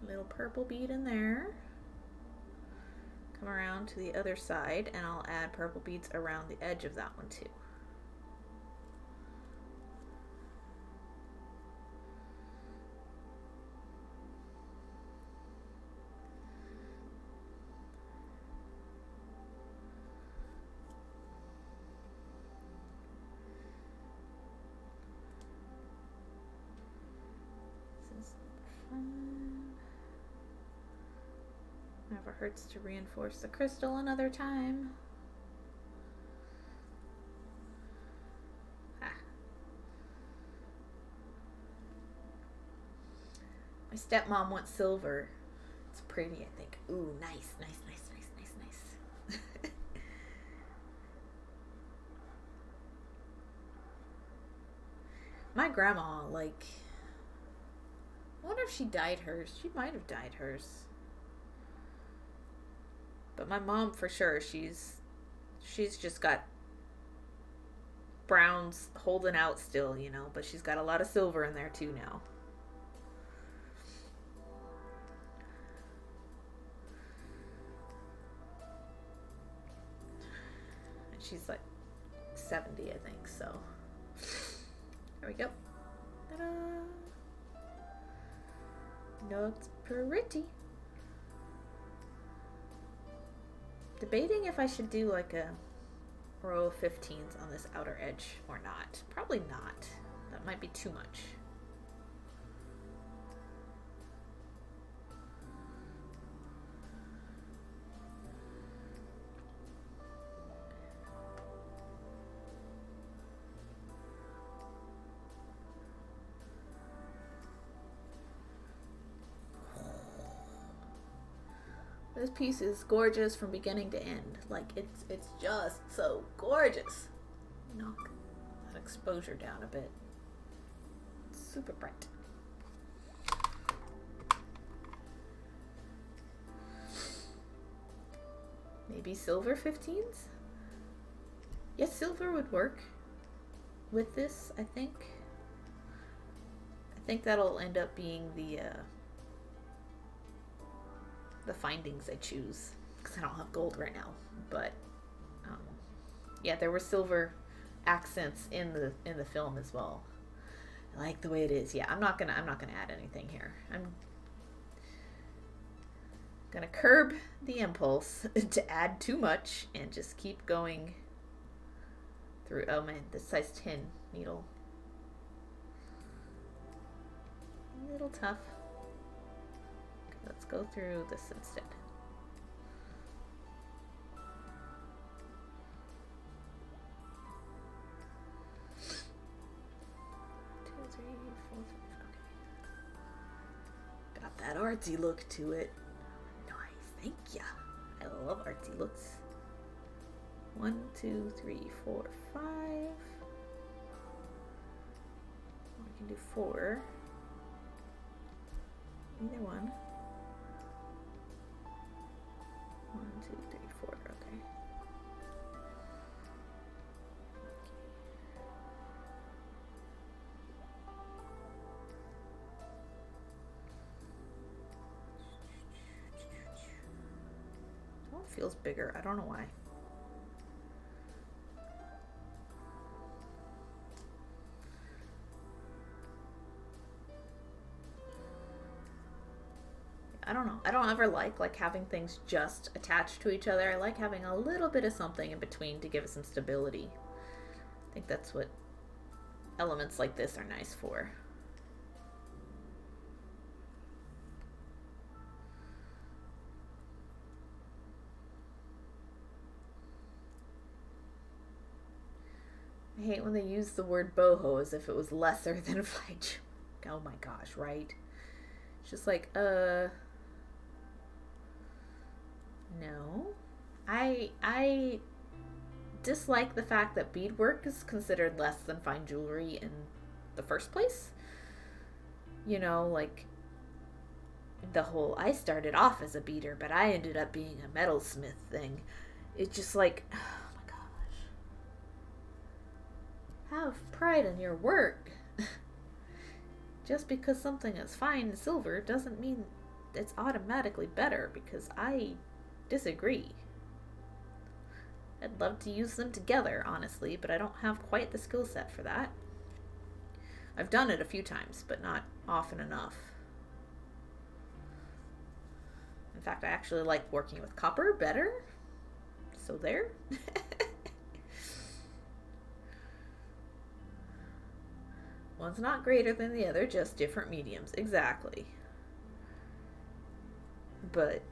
[SPEAKER 1] Little purple bead in there. Come around to the other side and I'll add purple beads around the edge of that one too. This is fun. Never hurts to reinforce the crystal another time. Ah. My stepmom wants silver. It's pretty, I think. Ooh, nice, nice, nice, nice, nice, nice. My grandma, like, I wonder if she dyed hers. She might have dyed hers. But my mom, for sure, she's just got browns holding out still, you know, but she's got a lot of silver in there too now. And she's like 70, I think, so. There we go. Ta-da! Looks pretty. Debating if I should do like a row of 15s on this outer edge or not. Probably not. That might be too much. This piece is gorgeous from beginning to end. Like, it's just so gorgeous. Knock that exposure down a bit. It's super bright. Maybe silver 15s? Yes, silver would work with this, I think. I think that'll end up being the findings I choose, because I don't have gold right now. But yeah, there were silver accents in the film as well. I like the way it is. Yeah, I'm not gonna add anything here. I'm gonna curb the impulse to add too much and just keep going through. Oh man, this size 10 needle, a little tough. Let's go through this instead. Two, three, four, five. Okay. Got that artsy look to it. Nice, thank ya. I love artsy looks. 1, 2, 3, 4, 5. We can do 4. Either one. 1, 2, 3, 4. Okay. That one feels bigger. I don't know why. I don't know. I don't ever like having things just attached to each other. I like having a little bit of something in between to give it some stability. think that's what elements like this are nice for. I hate when they use the word boho as if it was lesser than fly jewelry. Oh my gosh, right? It's just like, no. I dislike the fact that beadwork is considered less than fine jewelry in the first place. You know, like the whole I started off as a beader, but I ended up being a metalsmith thing. It's just like, oh my gosh. Have pride in your work. Just because something is fine silver doesn't mean it's automatically better, because I disagree. I'd love to use them together, honestly, but I don't have quite the skill set for that. I've done it a few times, but not often enough. In fact, I actually like working with copper better. So there. One's not greater than the other, just different mediums. Exactly. But,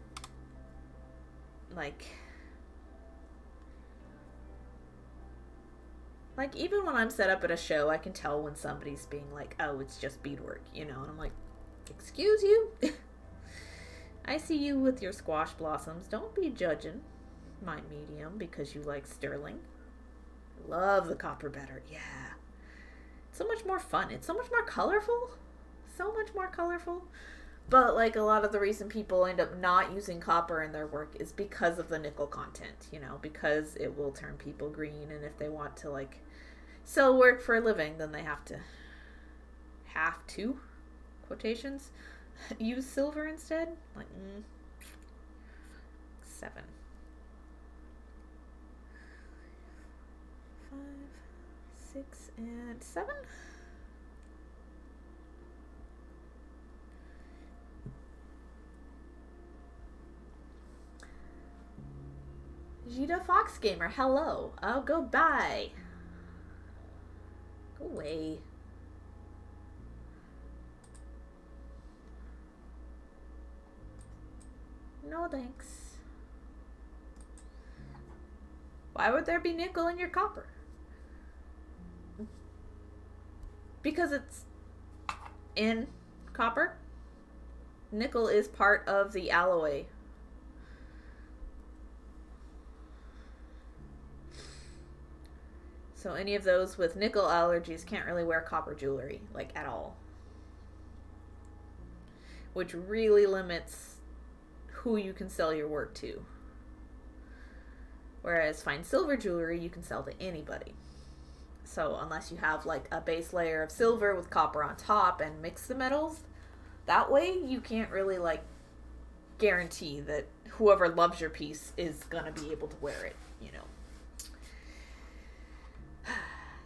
[SPEAKER 1] like even when I'm set up at a show, I can tell when somebody's being like, oh, it's just beadwork, you know? And I'm like, excuse you? I see you with your squash blossoms. Don't be judging my medium because you like sterling. Love the copper better. Yeah. So much more fun. It's so much more colorful. So much more colorful. But like a lot of the reason people end up not using copper in their work is because of the nickel content, you know, because it will turn people green, and if they want to like sell work for a living, then they have to quotations use silver instead. Like 7, 5, 6, and 7. Gita Fox Gamer, hello. Oh, go bye. Go away. No thanks. Why would there be nickel in your copper? Because it's in copper. Nickel is part of the alloy. So any of those with nickel allergies can't really wear copper jewelry, like at all. Which really limits who you can sell your work to. Whereas fine silver jewelry, you can sell to anybody. So unless you have like a base layer of silver with copper on top and mix the metals, that way you can't really like guarantee that whoever loves your piece is gonna be able to wear it, you know.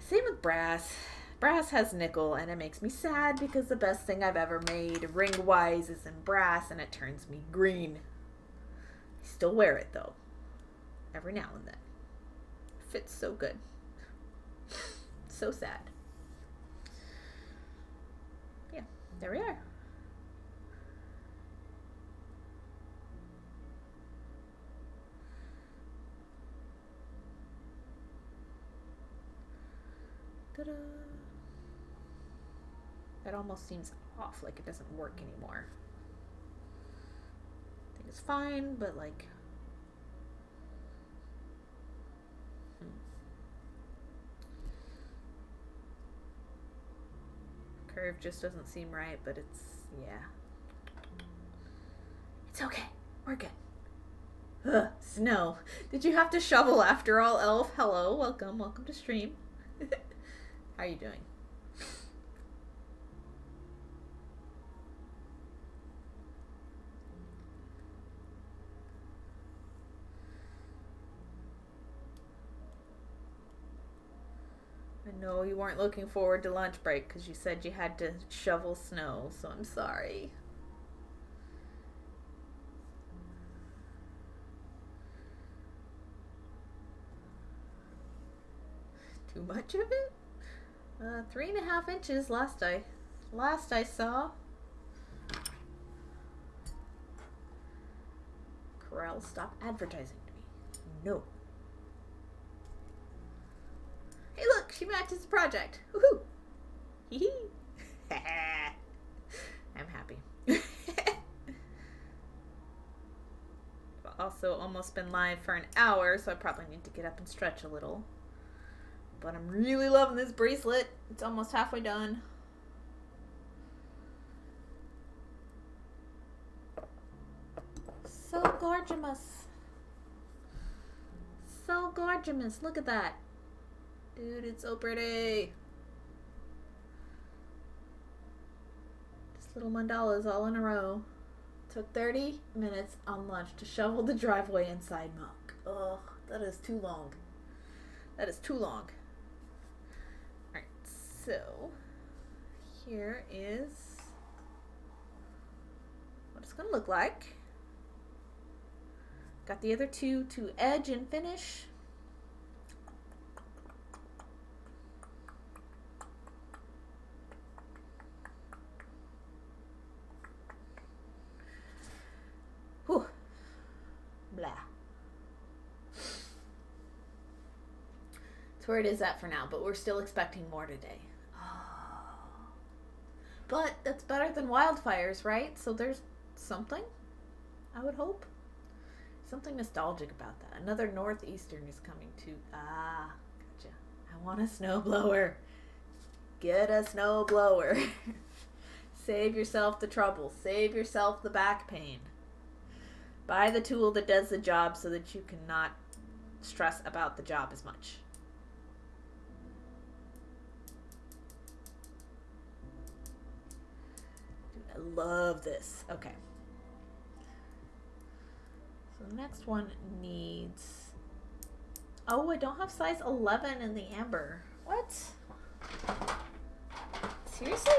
[SPEAKER 1] Same with brass. Brass has nickel, and it makes me sad because the best thing I've ever made ring-wise is in brass, and it turns me green. I still wear it, though. Every now and then. It fits so good. So sad. Yeah, there we are. Ta-da. That almost seems off, like it doesn't work anymore. I think it's fine, but like... Curve just doesn't seem right, but it's... yeah. It's okay. We're good. Ugh, snow. Did you have to shovel after all, Elf? Hello, welcome. Welcome to stream. How are you doing? I know you weren't looking forward to lunch break because you said you had to shovel snow, so I'm sorry. too much of it. 3.5 inches last I saw. Corel, stop advertising to me. No. Hey look, she matches the project. Woohoo! Hee hee. I'm happy. I've also almost been live for an hour, so I probably need to get up and stretch a little. But I'm really loving this bracelet. It's almost halfway done. So gorgeous. So gorgeous. Look at that. Dude, it's so pretty. Just little mandalas all in a row. Took 30 minutes on lunch to shovel the driveway inside muck. Ugh, that is too long. That is too long. Alright, so here is what it's going to look like. Got the other two to edge and finish. Whew. Blah. That's where it is at for now, but we're still expecting more today. Oh. But that's better than wildfires, right? So there's something, I would hope. Something nostalgic about that. Another northeastern is coming too. Ah, gotcha. I want a snowblower. Get a snowblower. Save yourself the trouble. Save yourself the back pain. Buy the tool that does the job so that you cannot stress about the job as much. Dude, I love this. Okay. So the next one needs... Oh, I don't have size 11 in the amber. What? Seriously?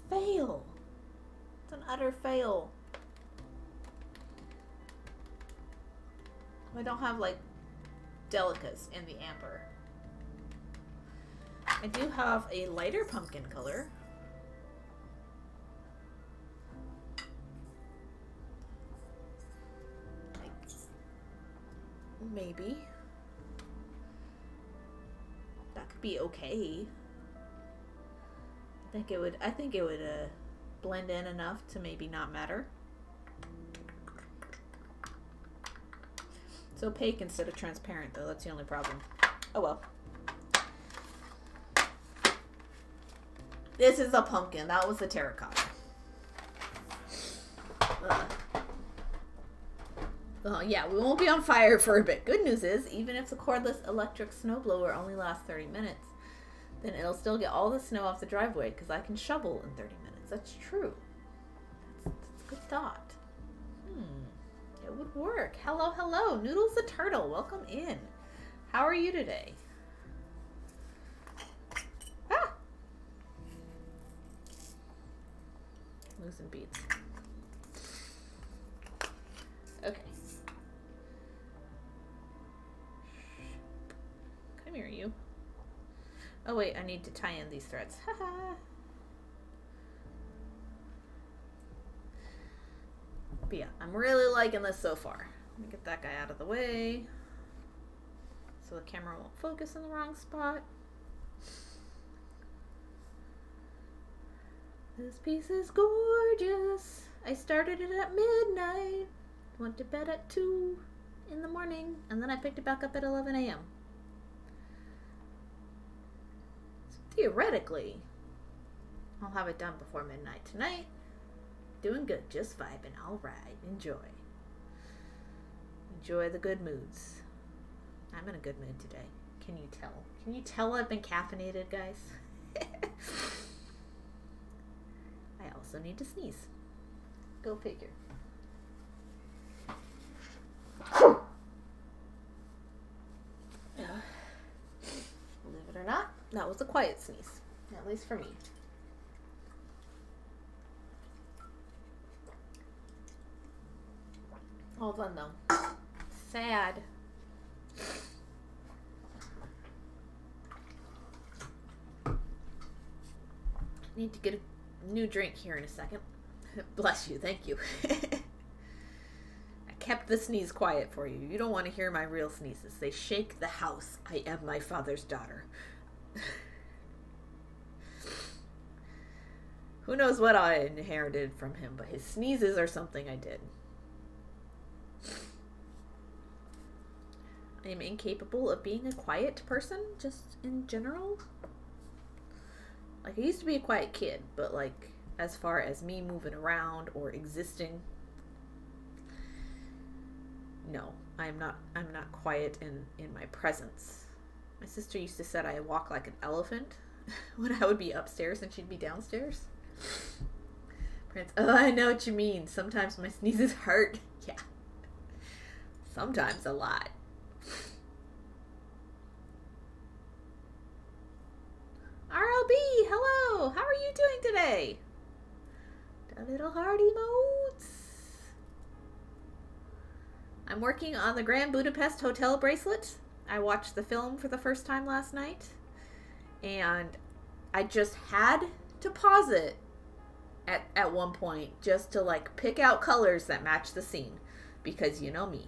[SPEAKER 1] Fail. It's an utter fail. I don't have, like, delicas in the amber. I do have a lighter pumpkin color. Like, maybe. That could be okay. I think it would blend in enough to maybe not matter. It's opaque instead of transparent, though. That's the only problem. Oh well. This is a pumpkin. That was the terracotta. Yeah, we won't be on fire for a bit. Good news is, even if the cordless electric snowblower only lasts 30 minutes, then it'll still get all the snow off the driveway because I can shovel in 30 minutes. That's true. That's a good thought. It would work. Hello, hello. Noodles the turtle. Welcome in. How are you today? Ah! Losing beads. Okay. Come here, you. Oh wait, I need to tie in these threads. Haha. But yeah, I'm really liking this so far. Let me get that guy out of the way so the camera won't focus in the wrong spot. This piece is gorgeous. I started it at midnight, went to bed at 2 in the morning, and then I picked it back up at 11 a.m. So theoretically, I'll have it done before midnight tonight. Doing good, just vibing. All right, enjoy. Enjoy the good moods. I'm in a good mood today. Can you tell? Can you tell I've been caffeinated, guys? I also need to sneeze. Go figure. Believe it or not, that was a quiet sneeze. At least for me. All done though. Sad. Need to get a new drink here in a second. Bless you, thank you. I kept the sneeze quiet for you. You don't want to hear my real sneezes. They shake the house. I am my father's daughter. Who knows what I inherited from him, but his sneezes are something I did. I am incapable of being a quiet person, just in general. Like, I used to be a quiet kid, but like, as far as me moving around or existing, no, I'm not quiet in my presence. My sister used to say I walk like an elephant when I would be upstairs and she'd be downstairs. Prince, oh, I know what you mean. Sometimes my sneezes hurt. Yeah. Sometimes a lot. RLB, hello. How are you doing today? The little heart emotes. I'm working on the Grand Budapest Hotel bracelet. I watched the film for the first time last night, and I just had to pause it at one point just to like pick out colors that match the scene, because you know me.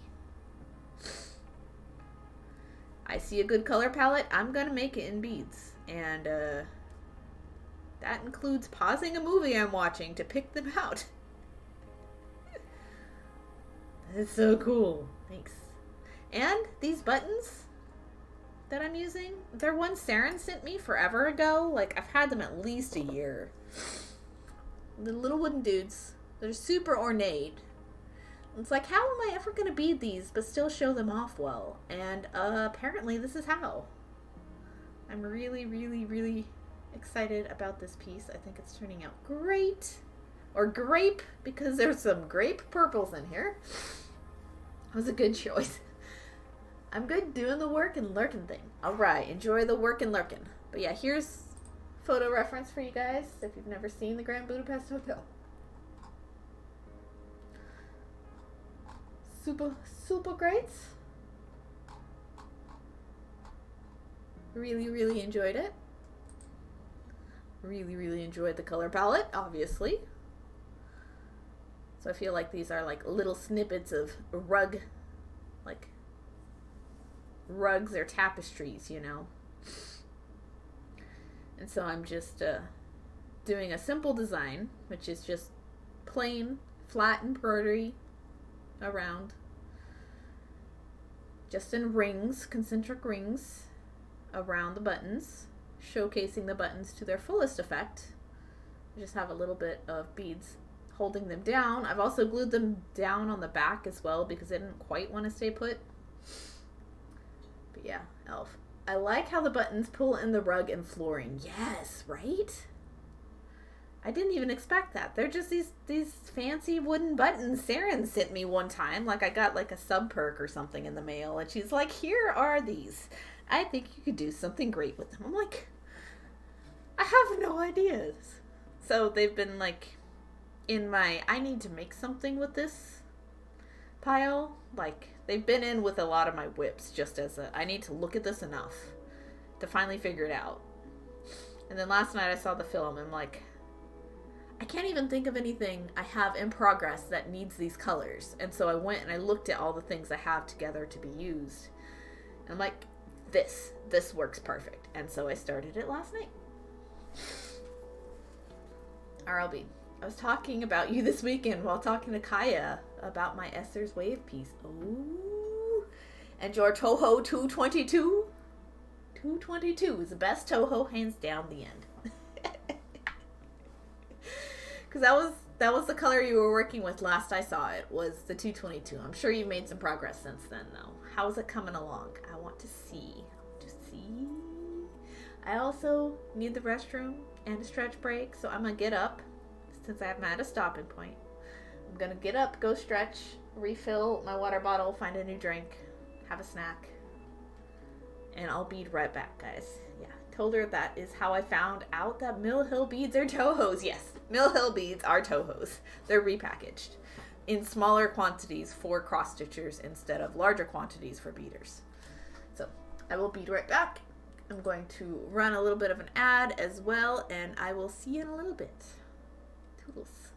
[SPEAKER 1] I see a good color palette, I'm gonna make it in beads, and that includes pausing a movie I'm watching to pick them out. That's so cool. Thanks. And these buttons that I'm using, they're ones Saren sent me forever ago. Like, I've had them at least a year. The little wooden dudes. They're super ornate. It's like, how am I ever going to bead these but still show them off well? And apparently this is how. I'm really, really, really excited about this piece. I think it's turning out great. Or grape, because there's some grape purples in here. That was a good choice. I'm good doing the work and lurking thing. Alright, enjoy the work and lurking. But yeah, here's photo reference for you guys if you've never seen the Grand Budapest Hotel. Super, super great. Really, really enjoyed it. Really, really enjoyed the color palette, obviously. So I feel like these are like little snippets of rugs or tapestries, you know. And so I'm just doing a simple design, which is just plain, flat embroidery around, just in rings, concentric rings around the buttons, showcasing the buttons to their fullest effect. I just have a little bit of beads holding them down. I've also glued them down on the back as well because I didn't quite want to stay put. But yeah, elf. I like how the buttons pull in the rug and flooring. Yes, right? I didn't even expect that. They're just these fancy wooden buttons Saren sent me one time. Like, I got like a sub perk or something in the mail, and she's like, here are these. I think you could do something great with them. I'm like, I have no ideas. So they've been like in my I need to make something with this pile. Like, they've been in with a lot of my whips just as I need to look at this enough to finally figure it out. And then last night I saw the film and I'm like, I can't even think of anything I have in progress that needs these colors. And so I went and I looked at all the things I have together to be used. And I'm like, this works perfect. And so I started it last night. RLB. I was talking about you this weekend while talking to Kaya about my Esther's Wave piece. Ooh. And your Toho 222. 222 is the best Toho, hands down, the end. Because that was the color you were working with last I saw it, was the 222. I'm sure you've made some progress since then, though. How's it coming along? I want to see. I also need the restroom and a stretch break, so I'm going to get up, since I'm at a stopping point. I'm going to get up, go stretch, refill my water bottle, find a new drink, have a snack, and I'll bead right back, guys. Yeah, told her that is how I found out that Mill Hill beads are Tohos. Yes, Mill Hill beads are Tohos. They're repackaged. in smaller quantities for cross stitchers instead of larger quantities for beaders. So I will be right back. I'm going to run a little bit of an ad as well, and I will see you in a little bit. Toodles.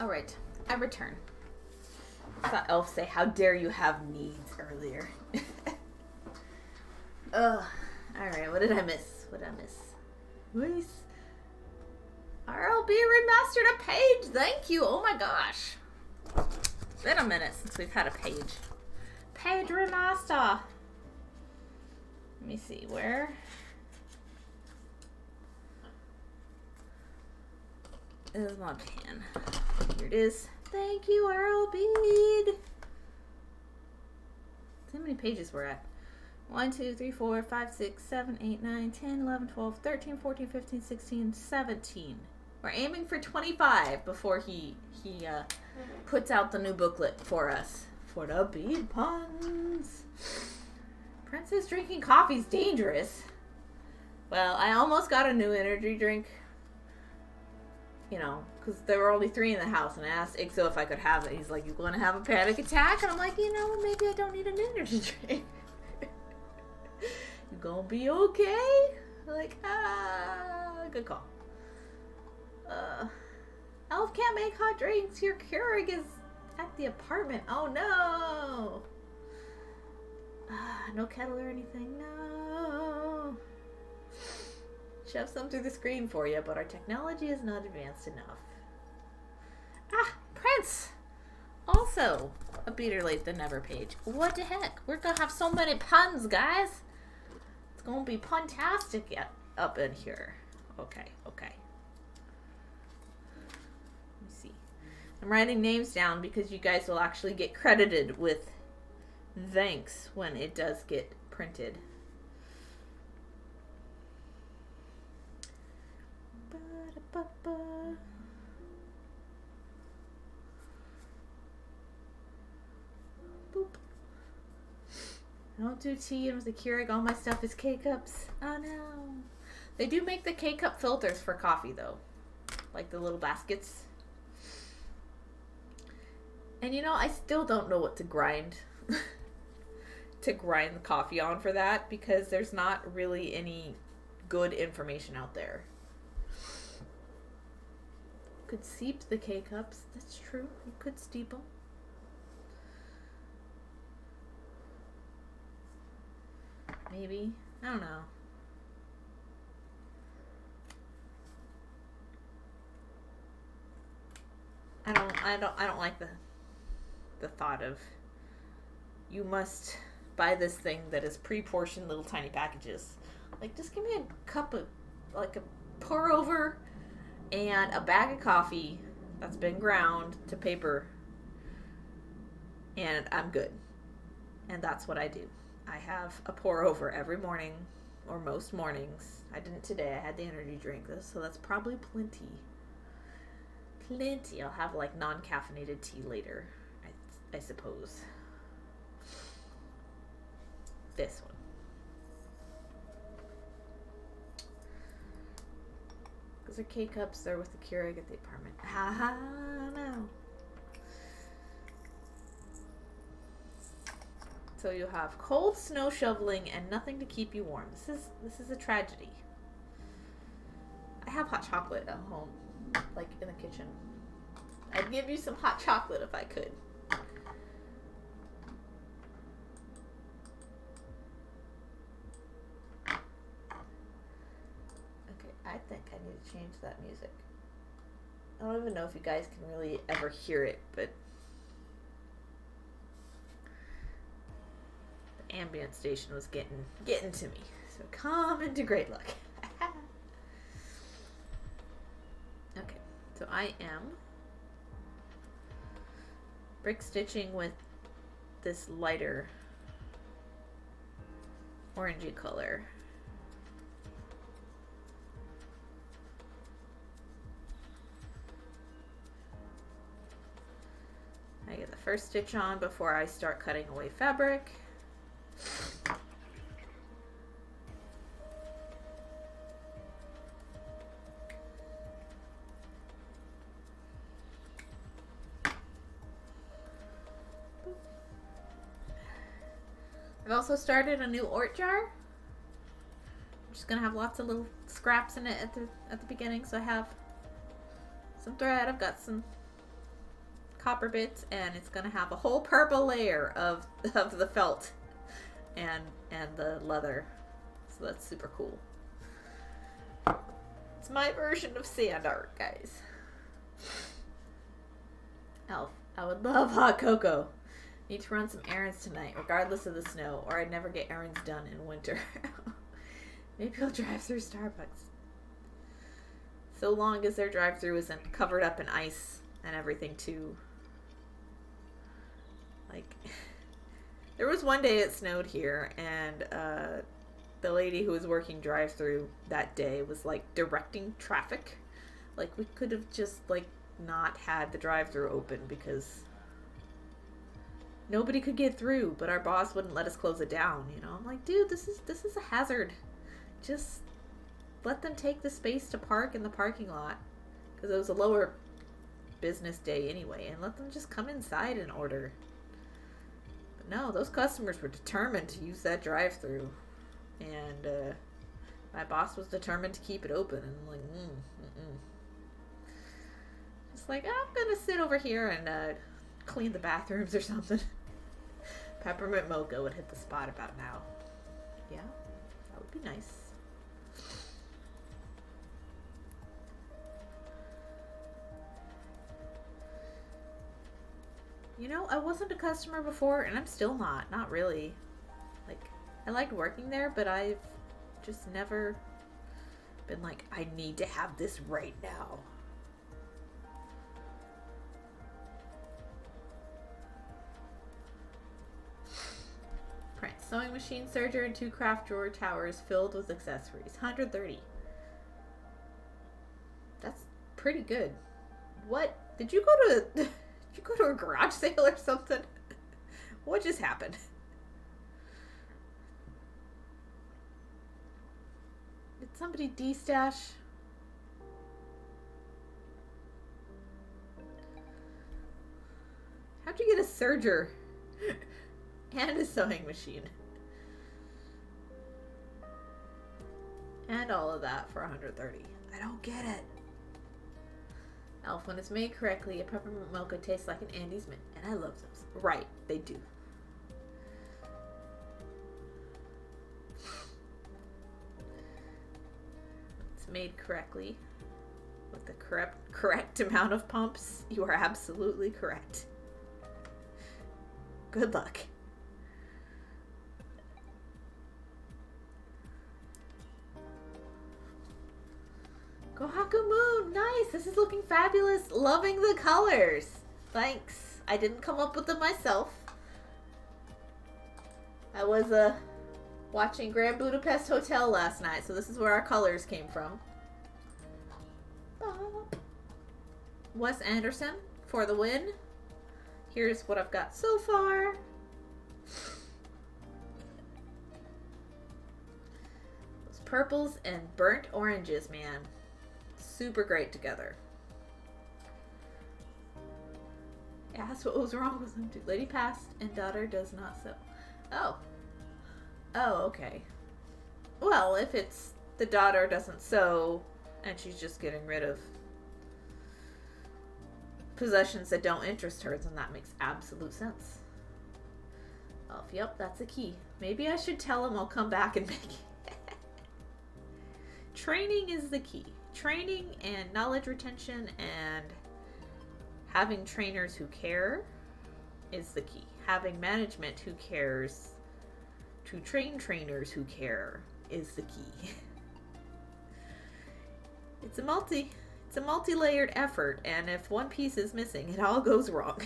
[SPEAKER 1] Alright, I return. I thought Elf say, how dare you have needs earlier. Ugh. Alright, what did I miss? What did I miss? Nice. RLB remastered a page. Thank you. Oh my gosh. It's been a minute since we've had a page. Page remaster. Let me see. Where? Is my pen. Here it is. Thank you, RLB. See how many pages we're at. 1, 2, 3, 4, 5, 6, 7, 8, 9, 10, 11, 12, 13, 14, 15, 16, 17. We're aiming for 25 before he puts out the new booklet for us. For the bead puns. Princess drinking coffee's dangerous. Well, I almost got a new energy drink. You know, because there were only 3 in the house, and I asked Ixo if I could have it. He's like, you going to have a panic attack? And I'm like, you know, maybe I don't need an energy drink. You gonna be okay? Like, good call. Elf can't make hot drinks. Your Keurig is at the apartment. Oh no. No kettle or anything. No. Shove some through the screen for you, but our technology is not advanced enough. Ah, Prince. Also, a beater late than never page. What the heck? We're gonna have so many puns, guys. It's gonna be puntastic up in here. Okay. Let me see. I'm writing names down because you guys will actually get credited with thanks when it does get printed. Boop. I don't do tea and with the Keurig. All my stuff is K-cups. Oh no. They do make the K-cup filters for coffee though. Like the little baskets. And you know, I still don't know what to grind. To grind the coffee on for that, because there's not really any good information out there. Could steep the K-cups. That's true. You could steep them. Maybe. I don't know. I don't like the thought of you must buy this thing that is pre-portioned little tiny packages. Like, just give me a cup of, like, a pour over and a bag of coffee that's been ground to paper, and I'm good. And that's what I do. I have a pour over every morning, or most mornings. I didn't today. I had the energy drink, so that's probably plenty. Plenty. I'll have like non-caffeinated tea later, I suppose. This one. Those are K-cups. They're with the Keurig at the apartment. Ha ha, no. So you have cold snow shoveling and nothing to keep you warm. This is a tragedy. I have hot chocolate at home, like in the kitchen. I'd give you some hot chocolate if I could. Okay, I think I need to change that music. I don't even know if you guys can really ever hear it, but the ambient station was getting to me. So come into great luck. Okay, so I am brick stitching with this lighter orangey color. I get the first stitch on before I start cutting away fabric. I've also started a new ort jar. I'm just gonna have lots of little scraps in it at the beginning, so I have some thread. I've got some copper bits, and it's gonna have a whole purple layer of the felt and the leather. So that's super cool. It's my version of sand art, guys. Elf, I would love hot cocoa. Need to run some errands tonight, regardless of the snow, or I'd never get errands done in winter. Maybe I'll drive through Starbucks. So long as their drive-thru isn't covered up in ice and everything too. Like, there was one day it snowed here, and the lady who was working drive-thru that day was like directing traffic. Like, we could have just like not had the drive-thru open because nobody could get through, but our boss wouldn't let us close it down, you know? I'm like, dude, this is a hazard. Just let them take the space to park in the parking lot, because it was a lower business day anyway, and let them just come inside and order. But no, those customers were determined to use that drive-thru, and my boss was determined to keep it open, and I'm like, It's like, I'm gonna sit over here and clean the bathrooms or something. Peppermint mocha would hit the spot about now. Yeah, that would be nice. You know, I wasn't a customer before, and I'm still not really. Like, I liked working there, but I've just never been like, I need to have this right now. Print. Sewing machine, serger, and 2 craft drawer towers filled with accessories. 130. That's pretty good. What? Did you go to... Did you go to a garage sale or something? What just happened? Did somebody de-stash? How'd you get a serger and a sewing machine? And all of that for 130. I don't get it. Elf, when it's made correctly, a peppermint mocha tastes like an Andes mint, and I love those. Right, they do. It's made correctly with the correct amount of pumps. You are absolutely correct. Good luck. Kohaku Moon, nice. This is looking fabulous. Loving the colors. Thanks. I didn't come up with them myself. I was watching Grand Budapest Hotel last night, so this is where our colors came from. Wes Anderson for the win. Here's what I've got so far. Those purples and burnt oranges, man. Super great together. Asked what was wrong with them. Lady passed and daughter does not sew. Oh. Oh, okay. Well, if it's the daughter doesn't sew and she's just getting rid of possessions that don't interest her, then that makes absolute sense. Oh, yep, that's a key. Maybe I should tell him I'll come back and make it. Training is the key. Training and knowledge retention and having trainers who care is the key. Having management who cares to train trainers who care is the key. It's a multi-layered effort, and if one piece is missing, it all goes wrong.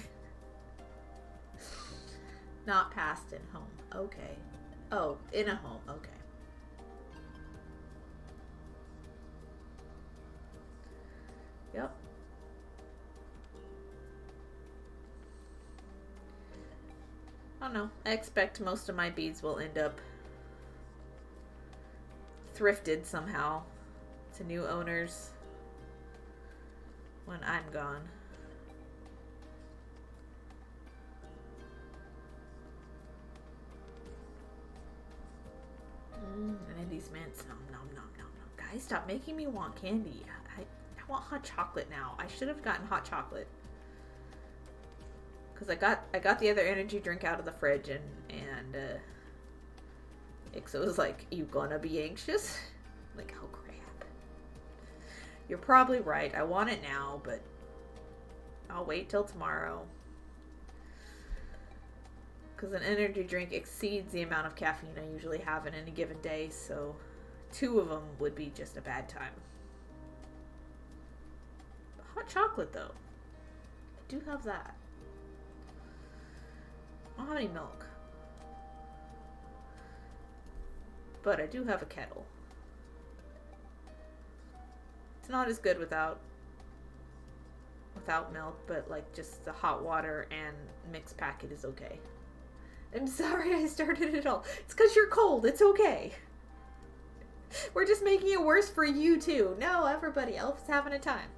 [SPEAKER 1] Not passed in home. Okay. Oh, in a home. Okay. Yep. I don't know. I expect most of my beads will end up thrifted somehow to new owners when I'm gone. Andes mints. Nom nom nom nom nom. Guys, stop making me want candy. I want hot chocolate now. I should have gotten hot chocolate. Because I got the other energy drink out of the fridge, and Ixo was like, "You gonna be anxious?" I'm like, oh crap. You're probably right. I want it now, but I'll wait till tomorrow. Because an energy drink exceeds the amount of caffeine I usually have in any given day, so 2 of them would be just a bad time. Hot chocolate, though. I do have that. I don't have any milk. But I do have a kettle. It's not as good without milk, but like just the hot water and mixed packet is okay. I'm sorry I started it all. It's because you're cold. It's okay. We're just making it worse for you too. No, everybody else is having a time.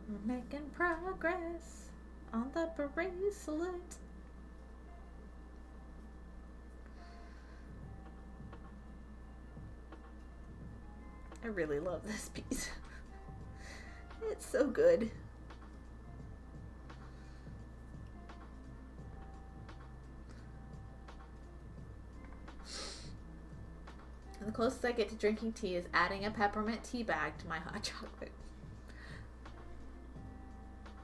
[SPEAKER 1] We're making progress on the bracelet. I really love this piece. It's so good. And the closest I get to drinking tea is adding a peppermint tea bag to my hot chocolate.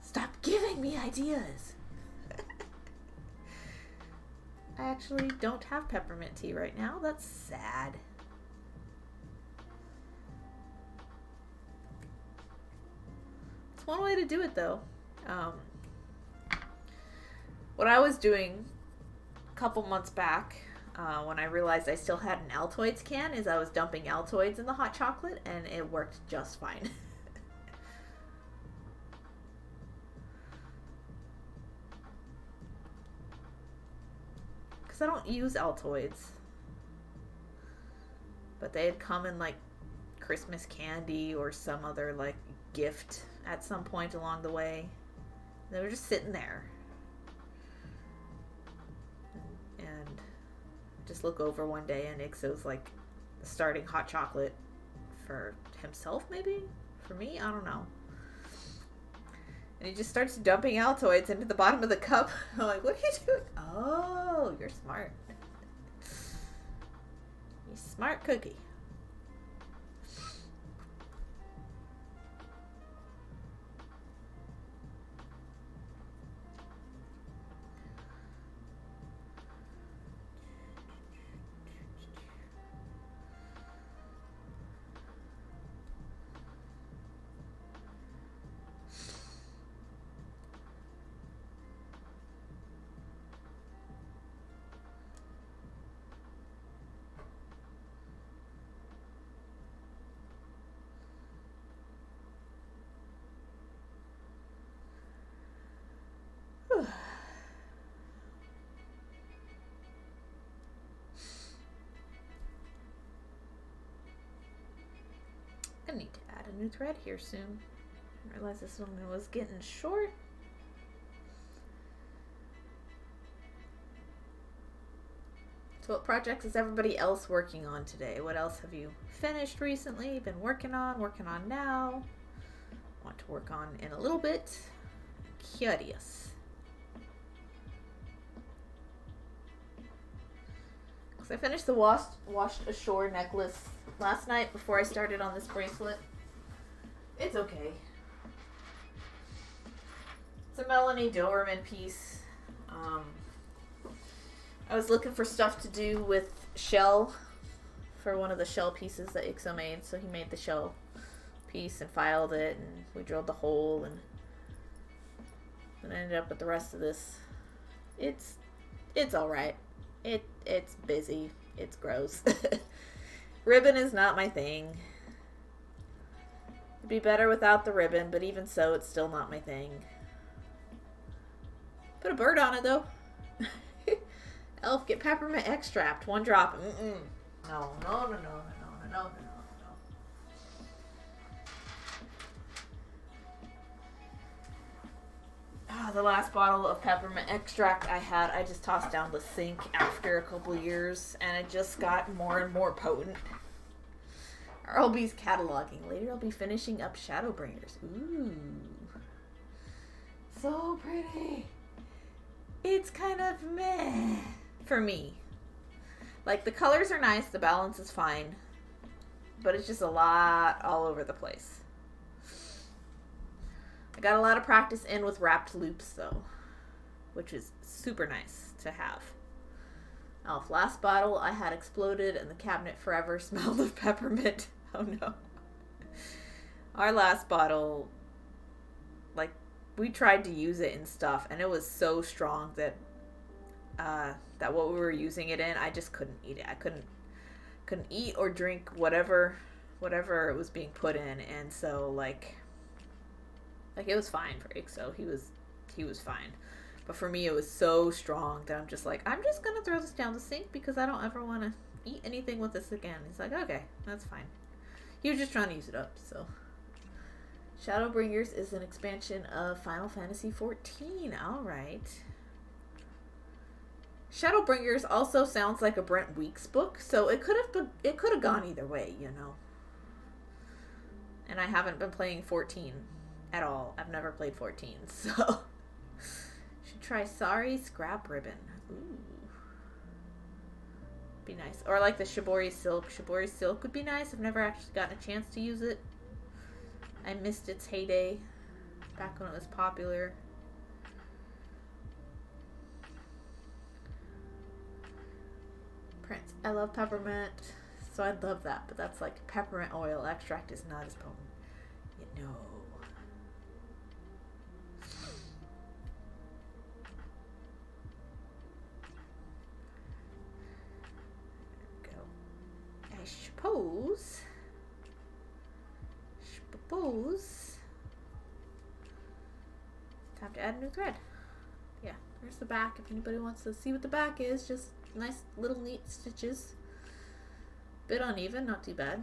[SPEAKER 1] Stop giving me ideas! I actually don't have peppermint tea right now. That's sad. It's one way to do it, though. What I was doing a couple months back, when I realized I still had an Altoids can, is I was dumping Altoids in the hot chocolate, and it worked just fine. Because I don't use Altoids. But they had come in like Christmas candy or some other like gift at some point along the way. They were just sitting there. And just look over one day and Ixo's like starting hot chocolate for himself, maybe? For me? I don't know. And he just starts dumping Altoids into the bottom of the cup. I'm like, what are you doing? Oh, you're smart. You smart cookie. I need to add a new thread here soon. I realized this one was getting short. So what projects is everybody else working on today? What else have you finished recently, been working on now? Want to work on in a little bit? Curious. Because I finished the washed ashore necklace last night before I started on this bracelet. It's okay. It's a Melanie Doberman piece. I was looking for stuff to do with shell for one of the shell pieces that Ixo made, so he made the shell piece and filed it, and we drilled the hole, and then I ended up with the rest of this. It's alright. It's busy. It's gross. Ribbon is not my thing. It'd be better without the ribbon, but even so, it's still not my thing. Put a bird on it, though. Elf, get peppermint extract. 1 drop. Mm-mm. No, no, no, no, no, no, no, no, no, no. Ah, the last bottle of peppermint extract I had, I just tossed down the sink after a couple years, and it just got more and more potent. RLB's cataloging. Later I'll be finishing up Shadowbringers. Ooh. So pretty. It's kind of meh for me. Like, the colors are nice, the balance is fine, but it's just a lot all over the place. I got a lot of practice in with wrapped loops, though, which is super nice to have. Elf, last bottle I had exploded and the cabinet forever smelled of peppermint. Oh no. Our last bottle, like, we tried to use it in stuff and it was so strong that that what we were using it in, I just couldn't eat it. I couldn't eat or drink whatever it was being put in, and so like it was fine for Ixo. He was fine. But for me, it was so strong that I'm just like, I'm just going to throw this down the sink because I don't ever want to eat anything with this again. He's like, okay, that's fine. He was just trying to use it up, so. Shadowbringers is an expansion of Final Fantasy XIV. All right. Shadowbringers also sounds like a Brent Weeks book, so it could have gone either way, you know. And I haven't been playing 14 at all. I've never played 14, so. Should try Sari Scrap Ribbon. Ooh. Be nice. Or like the Shibori Silk. Shibori Silk would be nice. I've never actually gotten a chance to use it. I missed its heyday back when it was popular. Prince. I love peppermint, so I'd love that, but that's like peppermint oil extract is not as potent. You know. I suppose. Time to add a new thread. Yeah, there's the back. If anybody wants to see what the back is, just nice little neat stitches. Bit uneven, not too bad.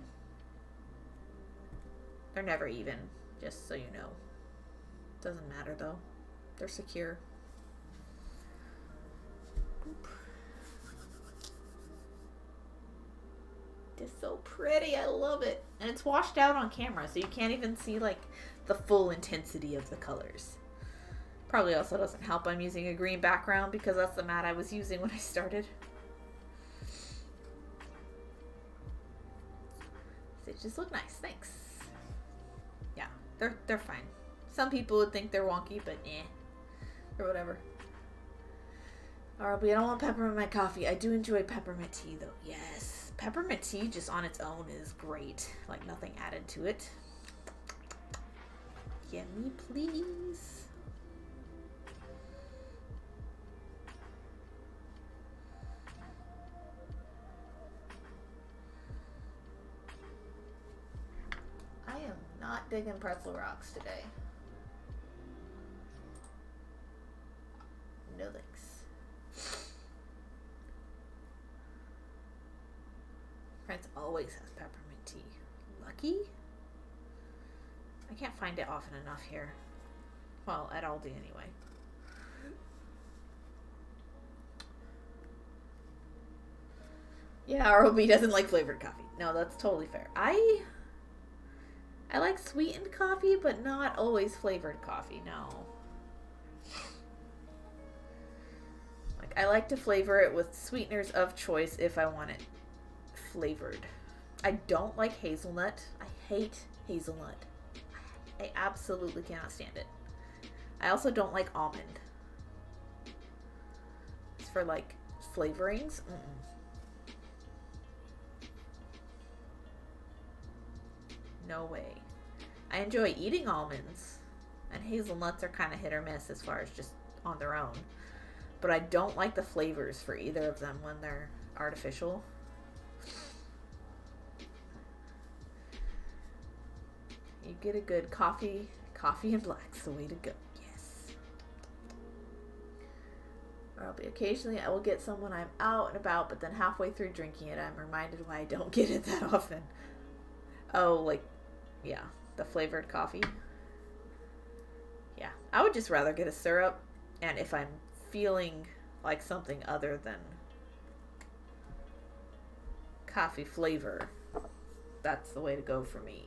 [SPEAKER 1] They're never even, just so you know. Doesn't matter though. They're secure. Oop. It's so pretty. I love it. And it's washed out on camera, so you can't even see like the full intensity of the colors. Probably also doesn't help I'm using a green background because that's the mat I was using when I started. Stitches look nice. Thanks. Yeah, they're fine. Some people would think they're wonky, but eh. Or whatever. RLB, I don't want peppermint in my coffee. I do enjoy peppermint tea though. Yes. Peppermint tea just on its own is great. Like nothing added to it. Give me, please. I am not digging pretzel rocks today. No thanks. Prince always has peppermint tea. Lucky? I can't find it often enough here. Well, at Aldi anyway. Yeah, ROB doesn't like flavored coffee. No, that's totally fair. I like sweetened coffee, but not always flavored coffee. No. Like, I like to flavor it with sweeteners of choice if I want it flavored. I don't like hazelnut. I hate hazelnut. I absolutely cannot stand it. I also don't like almond. It's for like flavorings. No way. I enjoy eating almonds, and hazelnuts are kind of hit or miss as far as just on their own. But I don't like the flavors for either of them when they're artificial. You get a good coffee and black's the way to go. Yes. Or I'll be occasionally, I will get some when I'm out and about, but then halfway through drinking it, I'm reminded why I don't get it that often. Oh, like, yeah, the flavored coffee. Yeah, I would just rather get a syrup, and if I'm feeling like something other than coffee flavor, that's the way to go for me.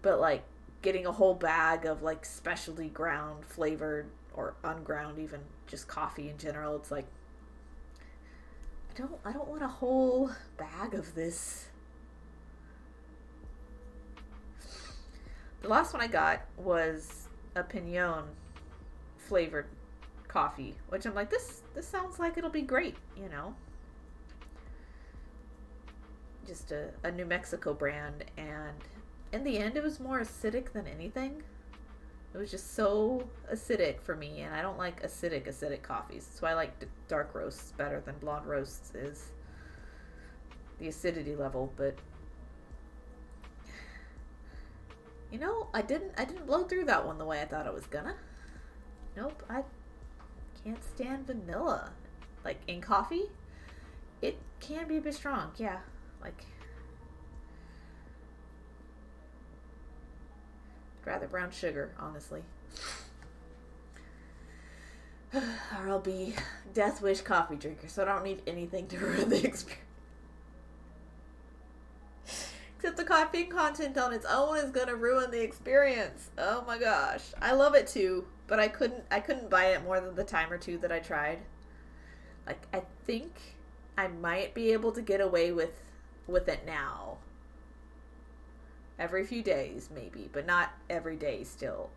[SPEAKER 1] But like getting a whole bag of like specialty ground flavored or unground, even just coffee in general, it's like I don't want a whole bag of this. The last one I got was a pinon flavored coffee, which I'm like, this sounds like it'll be great, you know. Just a New Mexico brand, and in the end it was more acidic than anything. It was just so acidic for me, and I don't like acidic coffees. So I like dark roasts better than blonde roasts is the acidity level, but you know, I didn't blow through that one the way I thought I was gonna. Nope, I can't stand vanilla. Like in coffee, it can be a bit strong, yeah. Like, I'd rather brown sugar, honestly. Or I'll be Death Wish coffee drinker, so I don't need anything to ruin the experience. Except the caffeine content on its own is gonna ruin the experience. Oh my gosh. I love it too, but I couldn't buy it more than the time or two that I tried. Like, I think I might be able to get away with it now. Every few days, maybe, but not every day still.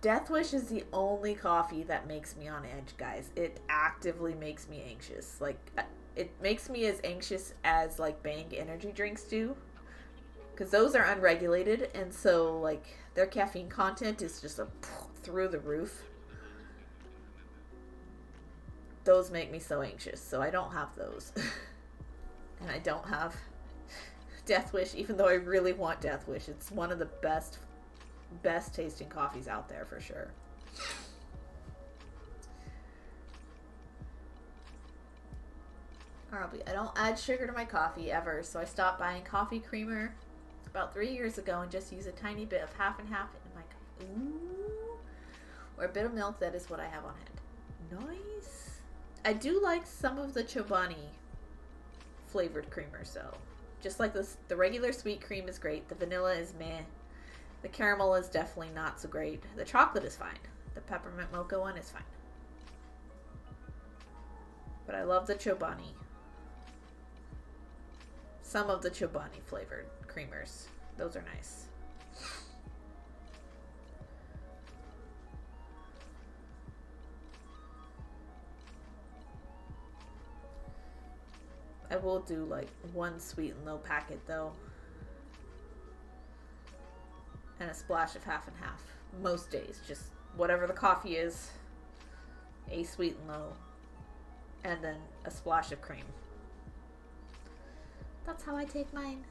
[SPEAKER 1] Death Wish is the only coffee that makes me on edge, guys. It actively makes me anxious. Like, it makes me as anxious as, like, Bang energy drinks do. Because those are unregulated, and so, like, their caffeine content is just through the roof. Those make me so anxious, so I don't have those. And I don't have Death Wish, even though I really want Death Wish. It's one of the best tasting coffees out there for sure. I don't add sugar to my coffee ever, so I stopped buying coffee creamer about 3 years ago and just use a tiny bit of half and half in my coffee. Ooh. Or a bit of milk. That is what I have on hand. Nice. I do like some of the Chobani flavored creamers though. Just like this, the regular sweet cream is great. The vanilla is meh. The caramel is definitely not so great. The chocolate is fine. The peppermint mocha one is fine. But I love the Chobani. Some of the Chobani flavored creamers. Those are nice. I will do like one sweet and low packet though. And a splash of half and half. Most days. Just whatever the coffee is. A sweet and low. And then a splash of cream. That's how I take mine.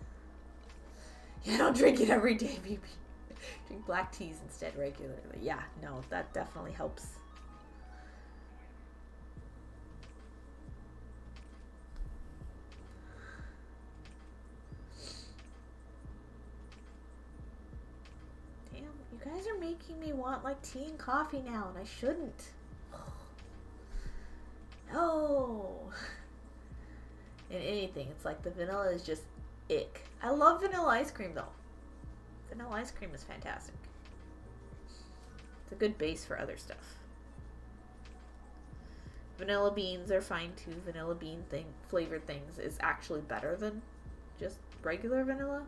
[SPEAKER 1] Yeah, I don't drink it every day, baby. Drink black teas instead regularly. Yeah, no, that definitely helps. Damn, you guys are making me want like tea and coffee now, and I shouldn't. No. In anything, it's like the vanilla is just ick. I love vanilla ice cream though. Vanilla ice cream is fantastic. It's a good base for other stuff. Vanilla beans are fine too. Vanilla bean flavored things is actually better than just regular vanilla.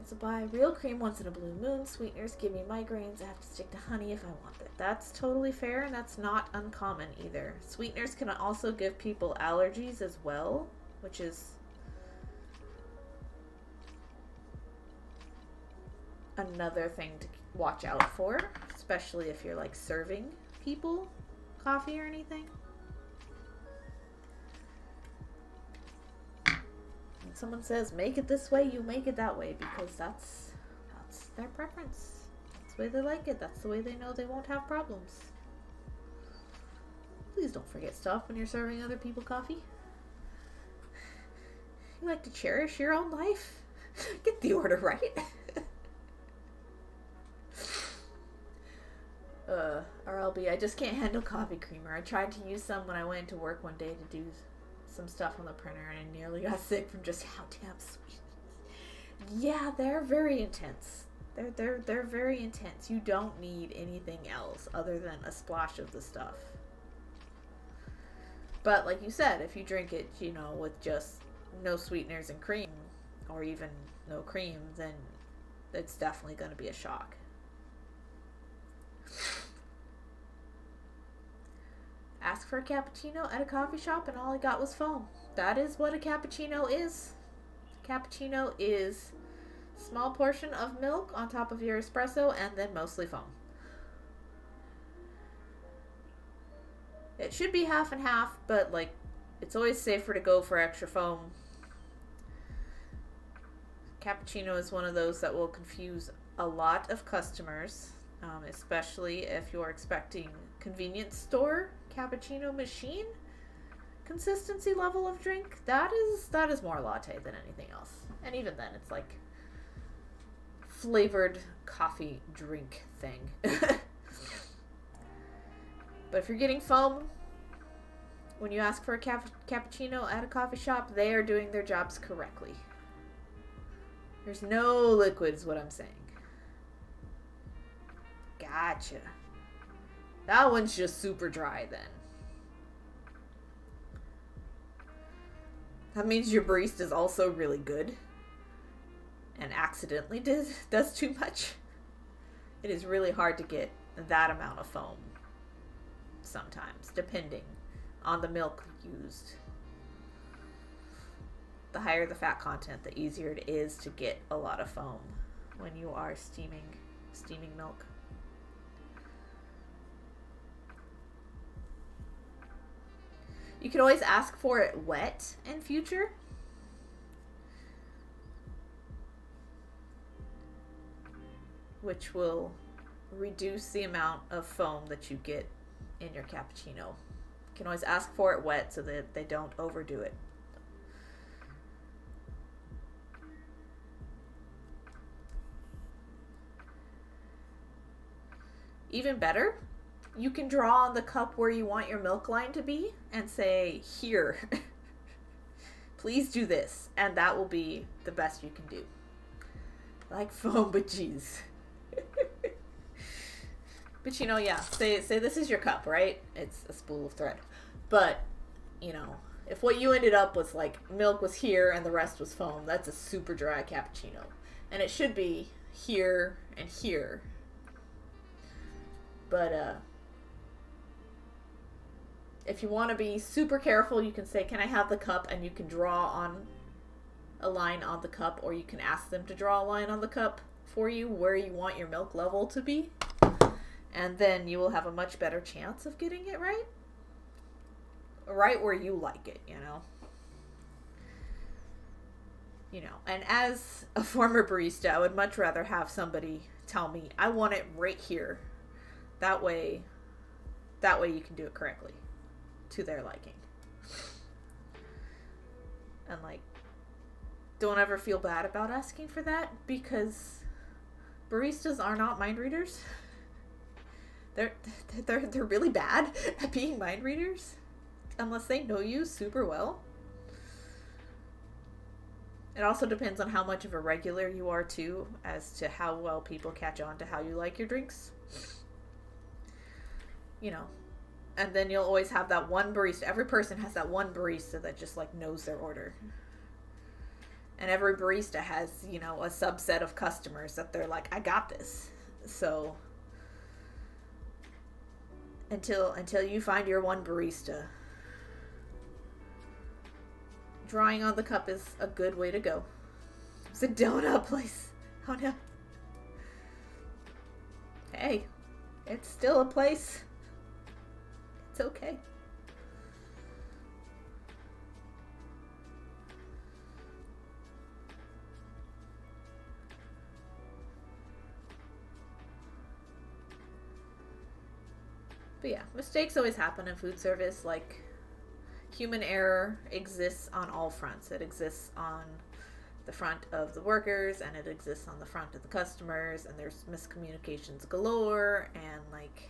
[SPEAKER 1] So buy real cream once in a blue moon. Sweeteners give me migraines. I have to stick to honey if I want it. That's totally fair, and that's not uncommon either. Sweeteners can also give people allergies as well, which is another thing to watch out for, especially if you're like serving people coffee or anything. someone says make it this way, you make it that way, because that's their preference. That's the way they like it. That's the way they know they won't have problems. Please don't forget stuff when you're serving other people coffee. You like to cherish your own life? Get the order right. RLB, I just can't handle coffee creamer. I tried to use some when I went into work one day to do some stuff on the printer, and I nearly got sick from just how damn sweet. Yeah, they're very intense. They're very intense. You don't need anything else other than a splash of the stuff. But like you said, if you drink it, you know, with just no sweeteners and cream, or even no cream, then it's definitely going to be a shock. Ask for a cappuccino at a coffee shop and all I got was foam. That is what a cappuccino is. Cappuccino is a small portion of milk on top of your espresso and then mostly foam. It should be half and half, but like it's always safer to go for extra foam. Cappuccino is one of those that will confuse a lot of customers, especially if you're expecting convenience store cappuccino machine consistency level of drink. That is more latte than anything else. And even then, it's like flavored coffee drink thing. But if you're getting foam, when you ask for a cappuccino at a coffee shop, they are doing their jobs correctly. There's no liquids, what I'm saying. Gotcha. That one's just super dry then. That means your barista is also really good and accidentally does too much. It is really hard to get that amount of foam sometimes, depending on the milk used. The higher the fat content, the easier it is to get a lot of foam when you are steaming milk. You can always ask for it wet in future. Which will reduce the amount of foam that you get in your cappuccino. You can always ask for it wet so that they don't overdo it. Even better, you can draw on the cup where you want your milk line to be and say, here, please do this. And that will be the best you can do. Like foam, but geez. But you know, yeah, say this is your cup, right? It's a spool of thread. But, you know, if what you ended up was like milk was here and the rest was foam, that's a super dry cappuccino. And it should be here and here. But, if you want to be super careful, you can say, can I have the cup? And you can draw on a line on the cup, or you can ask them to draw a line on the cup for you where you want your milk level to be. And then you will have a much better chance of getting it right. Right where you like it, you know. You know, and as a former barista, I would much rather have somebody tell me, I want it right here. That way you can do it correctly to their liking. And like, don't ever feel bad about asking for that, because baristas are not mind readers. They're really bad at being mind readers unless they know you super well. It also depends on how much of a regular you are too, as to how well people catch on to how you like your drinks. You know, and then you'll always have that one barista. Every person has that one barista that just like knows their order. And every barista has, you know, a subset of customers that they're like, I got this. So until you find your one barista, drawing on the cup is a good way to go. It's a donut place. Oh no. Hey, it's still a place. It's okay. But yeah, mistakes always happen in food service. Like, human error exists on all fronts. It exists on the front of the workers, and it exists on the front of the customers, and there's miscommunications galore, and like,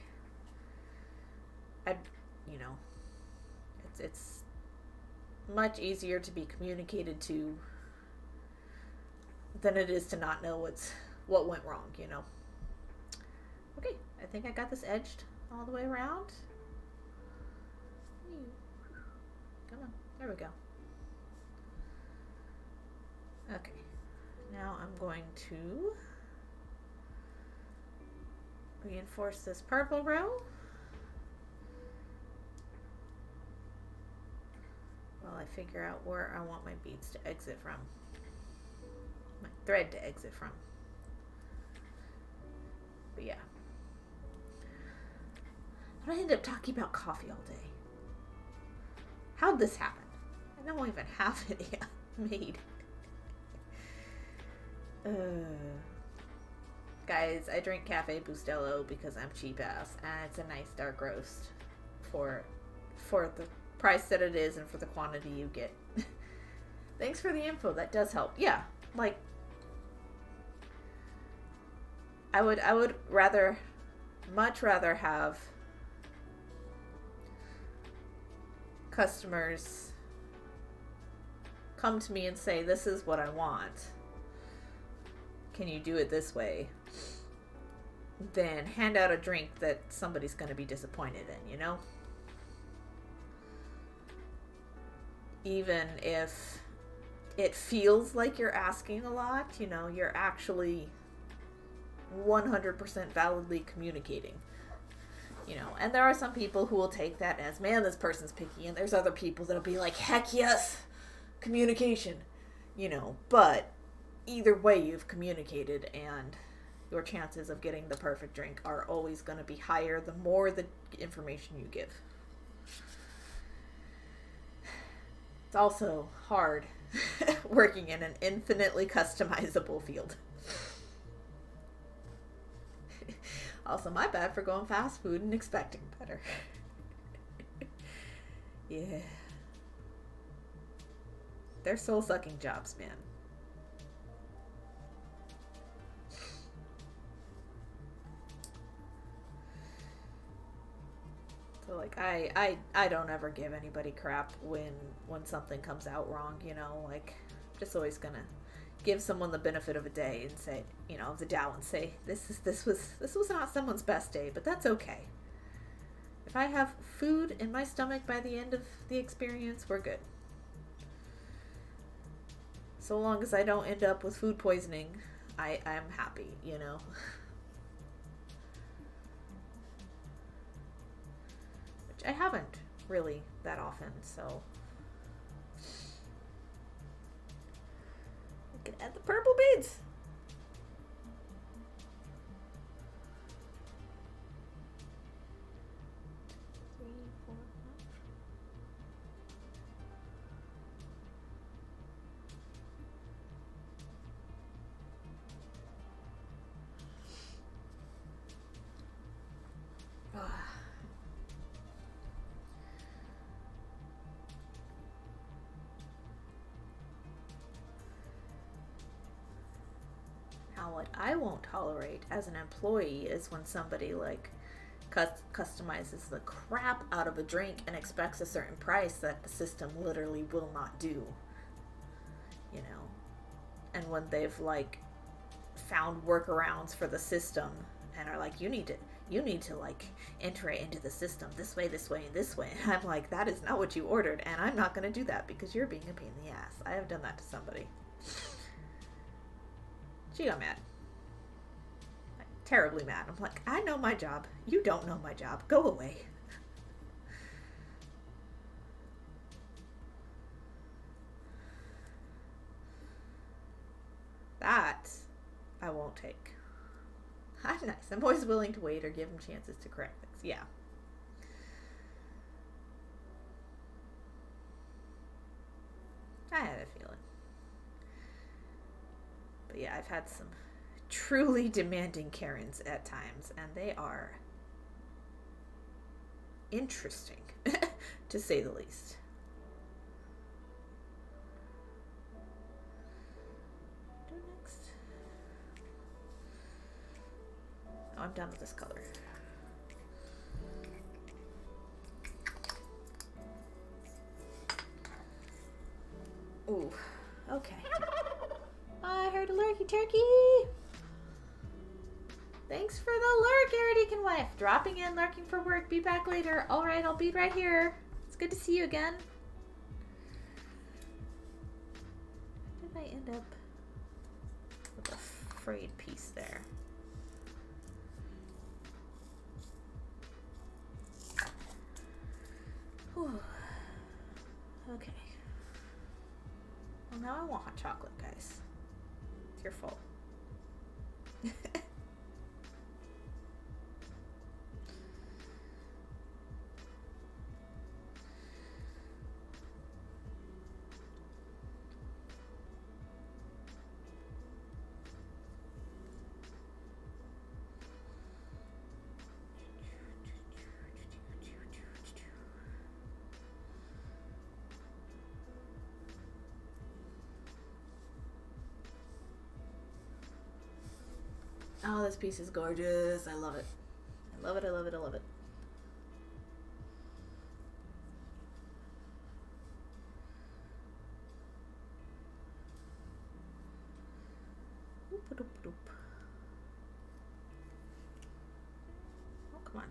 [SPEAKER 1] you know, it's much easier to be communicated to than it is to not know what went wrong, you know. Okay, I think I got this edged all the way around. Come on, there we go. Okay, now I'm going to reinforce this purple row while I figure out where I want my beads to exit from, my thread to exit from. But yeah, I end up talking about coffee all day. How'd this happen? I don't even have it yet made. Guys, I drink Cafe Bustelo because I'm cheap ass, and it's a nice dark roast for the price that it is and for the quantity you get. Thanks for the info. That does help. Yeah, like, I would much rather have customers come to me and say, this is what I want, can you do it this way, than hand out a drink that somebody's going to be disappointed in, you know? Even if it feels like you're asking a lot, you know, you're actually 100% validly communicating. You know, and there are some people who will take that as, man, this person's picky, and there's other people that'll be like, heck yes, communication, you know, but either way you've communicated, and your chances of getting the perfect drink are always going to be higher the more the information you give. It's also hard working in an infinitely customizable field. Also, my bad for going fast food and expecting better. Yeah. They're soul-sucking jobs, man. So, like, I don't ever give anybody crap when something comes out wrong, you know? Like, I'm just always gonna give someone the benefit of a day and say, you know, the Dow, and say, this was not someone's best day, but that's okay. If I have food in my stomach by the end of the experience, we're good. So long as I don't end up with food poisoning, I'm happy, you know. Which I haven't really that often, so I can add the purple beads. Now, what I won't tolerate as an employee is when somebody like customizes the crap out of a drink and expects a certain price that the system literally will not do. You know, and when they've like found workarounds for the system and are like, you need to like enter it into the system this way, this way, and this way. And I'm like, that is not what you ordered, and I'm not going to do that because you're being a pain in the ass. I have done that to somebody. She got mad. Like, terribly mad. I'm like, I know my job. You don't know my job. Go away. That I won't take. I'm nice. I'm always willing to wait or give them chances to correct things. Yeah. I had a feeling. But yeah, I've had some truly demanding Karens at times, and they are interesting, to say the least. Do next. Oh, I'm done with this color. Ooh, okay. I heard a lurky turkey. Thanks for the lurk, Eridican wife. Dropping in, lurking for work. Be back later. All right, I'll be right here. It's good to see you again. How did I end up with a frayed piece there? Whew. Okay. Well, now I want hot chocolate, guys. It's your fault. Oh, this piece is gorgeous. I love it. I love it, I love it, I love it. Oop-a-doop-a-doop. Oh, come on.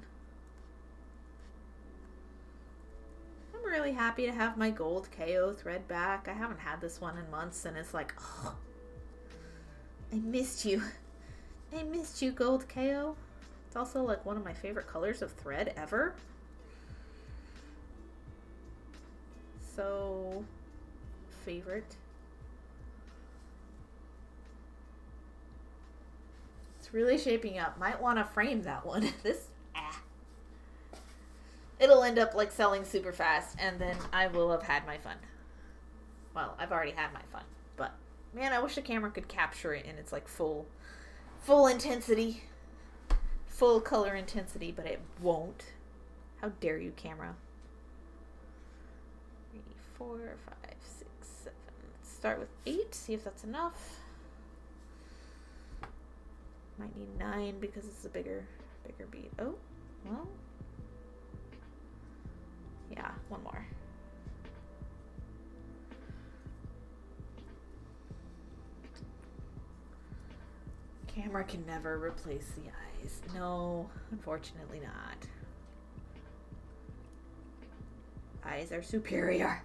[SPEAKER 1] I'm really happy to have my gold KO thread back. I haven't had this one in months, and it's like, oh, I missed you. I missed you, gold KO. It's also like one of my favorite colors of thread ever. So favorite. It's really shaping up. Might want to frame that one. It'll end up like selling super fast, and then I will have had my fun. Well, I've already had my fun, but man, I wish the camera could capture it in its like full intensity, full color intensity, but it won't. How dare you, camera? 3, 4, 5, 6, 7. Let's start with 8, see if that's enough. Might need 9 because it's a bigger bead. Oh, well. Yeah, one more. Camera can never replace the eyes. No, unfortunately not. Eyes are superior.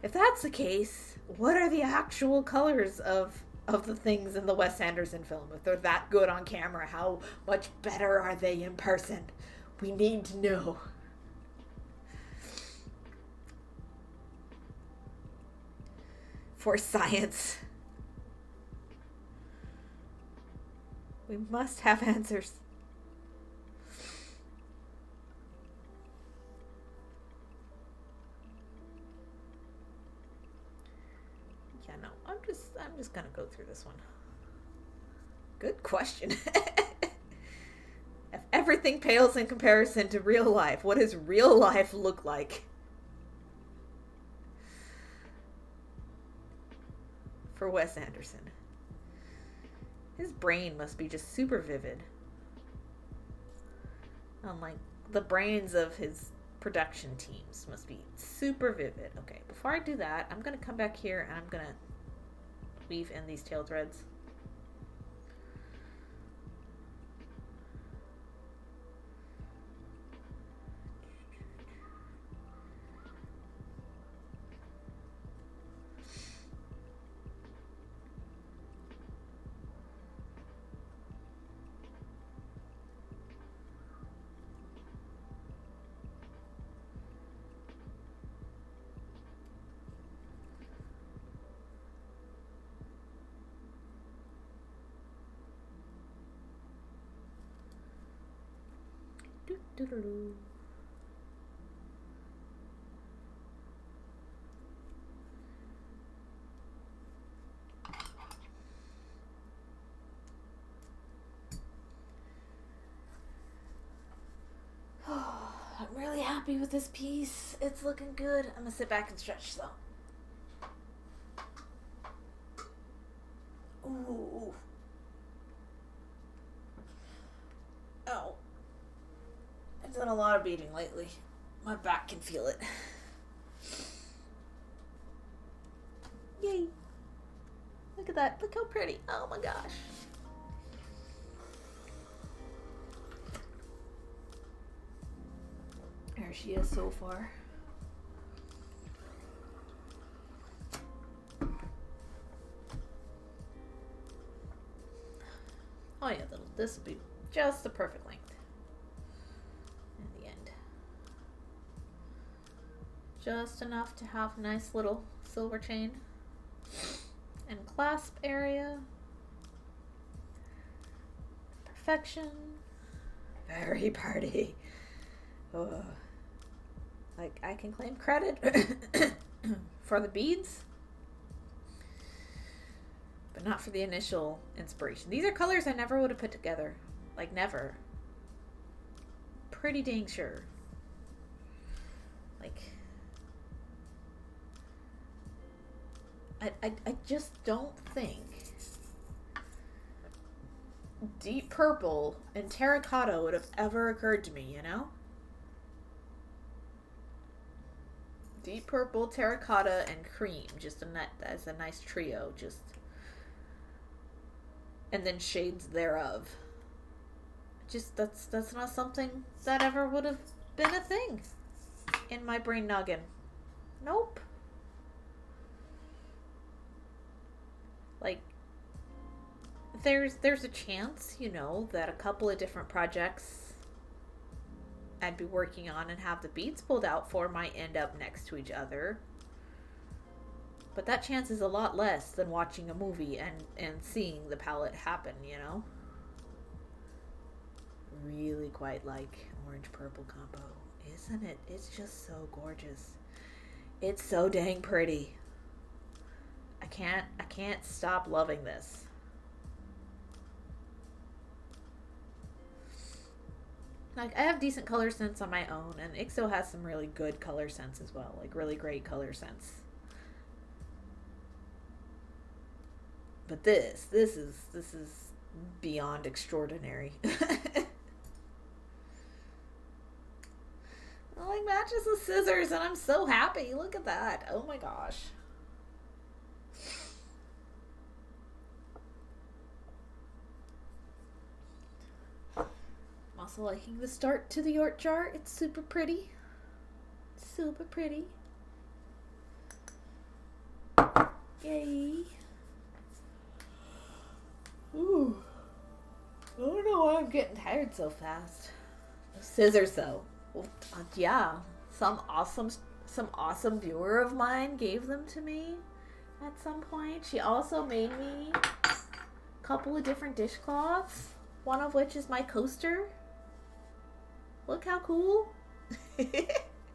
[SPEAKER 1] If that's the case, what are the actual colors of the things in the Wes Anderson film? If they're that good on camera, how much better are they in person? We need to know. For science. We must have answers. Yeah, no, I'm just gonna go through this one. Good question. If everything pales in comparison to real life, what does real life look like? For Wes Anderson. His brain must be just super vivid. Unlike the brains of his production teams must be super vivid. Okay, before I do that, I'm going to come back here and I'm going to weave in these tail threads. Doo-doo-doo. happy with this piece. It's looking good. I'm gonna sit back and stretch though. Ooh. Oh. I've done a lot of beading lately. My back can feel it. Yay. Look at that. Look how pretty. Oh my gosh. There she is so far. Oh yeah, this will be just the perfect length in the end. Just enough to have a nice little silver chain and clasp area. Perfection. Very pretty. Oh. Like, I can claim credit for the beads, but not for the initial inspiration. These are colors I never would have put together. Like, never. Pretty dang sure. Like, I just don't think deep purple and terracotta would have ever occurred to me, you know? Deep purple, terracotta, and cream. Just as a nice trio. Just, and then shades thereof. Just, that's not something that ever would have been a thing in my brain noggin. Nope. Like, there's a chance, you know, that a couple of different projects I'd be working on and have the beads pulled out for might end up next to each other. But that chance is a lot less than watching a movie and seeing the palette happen, you know? Really quite like orange purple combo, isn't it? It's just so gorgeous. It's so dang pretty. I can't stop loving this. Like, I have decent color sense on my own, and IXO has some really good color sense as well. Like, really great color sense. But this is beyond extraordinary. Well, like, matches the scissors, and I'm so happy. Look at that. Oh my gosh. Also liking the start to the York jar. It's super pretty. Super pretty. Yay. Ooh. I don't know why I'm getting tired so fast. Those scissors though. Well, yeah. Some awesome viewer of mine gave them to me at some point. She also made me a couple of different dishcloths. One of which is my coaster. Look how cool.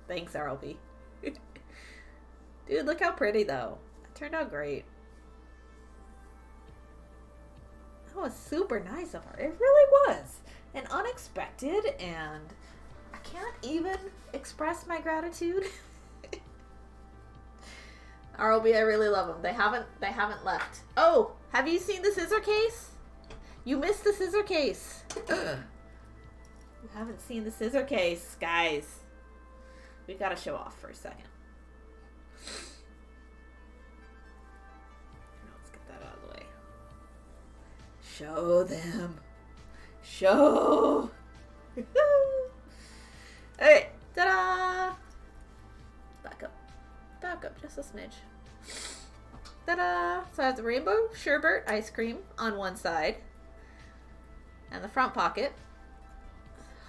[SPEAKER 1] Thanks, RLB. Dude, look how pretty, though. It turned out great. That was super nice of her. It really was. And unexpected, and I can't even express my gratitude. RLB, I really love them. They haven't left. Oh, have you seen the scissor case? You missed the scissor case. You haven't seen the scissor case, guys. We gotta show off for a second. Let's get that out of the way. Show them. Show. Hey, ta-da! Back up. Back up just a smidge. Ta-da! So I have the rainbow sherbet ice cream on one side. And the front pocket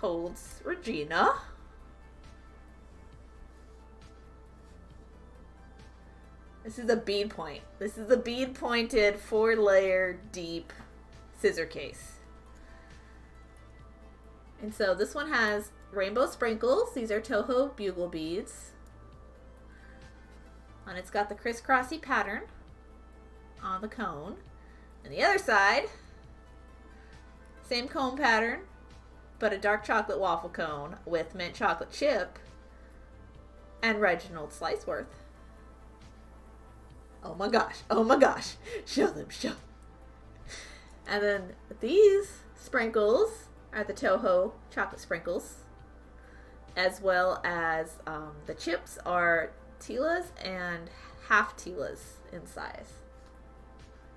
[SPEAKER 1] holds Regina. This is a bead point. This is a bead pointed 4-layer deep scissor case. And so this one has rainbow sprinkles. These are Toho bugle beads. And it's got the crisscrossy pattern on the cone. And the other side, same cone pattern, but a dark chocolate waffle cone with mint chocolate chip and Reginald Sliceworth. Oh my gosh. Oh my gosh. Show them. Show them. And then these sprinkles are the Toho chocolate sprinkles. As well as the chips are Tila's and half Tila's in size.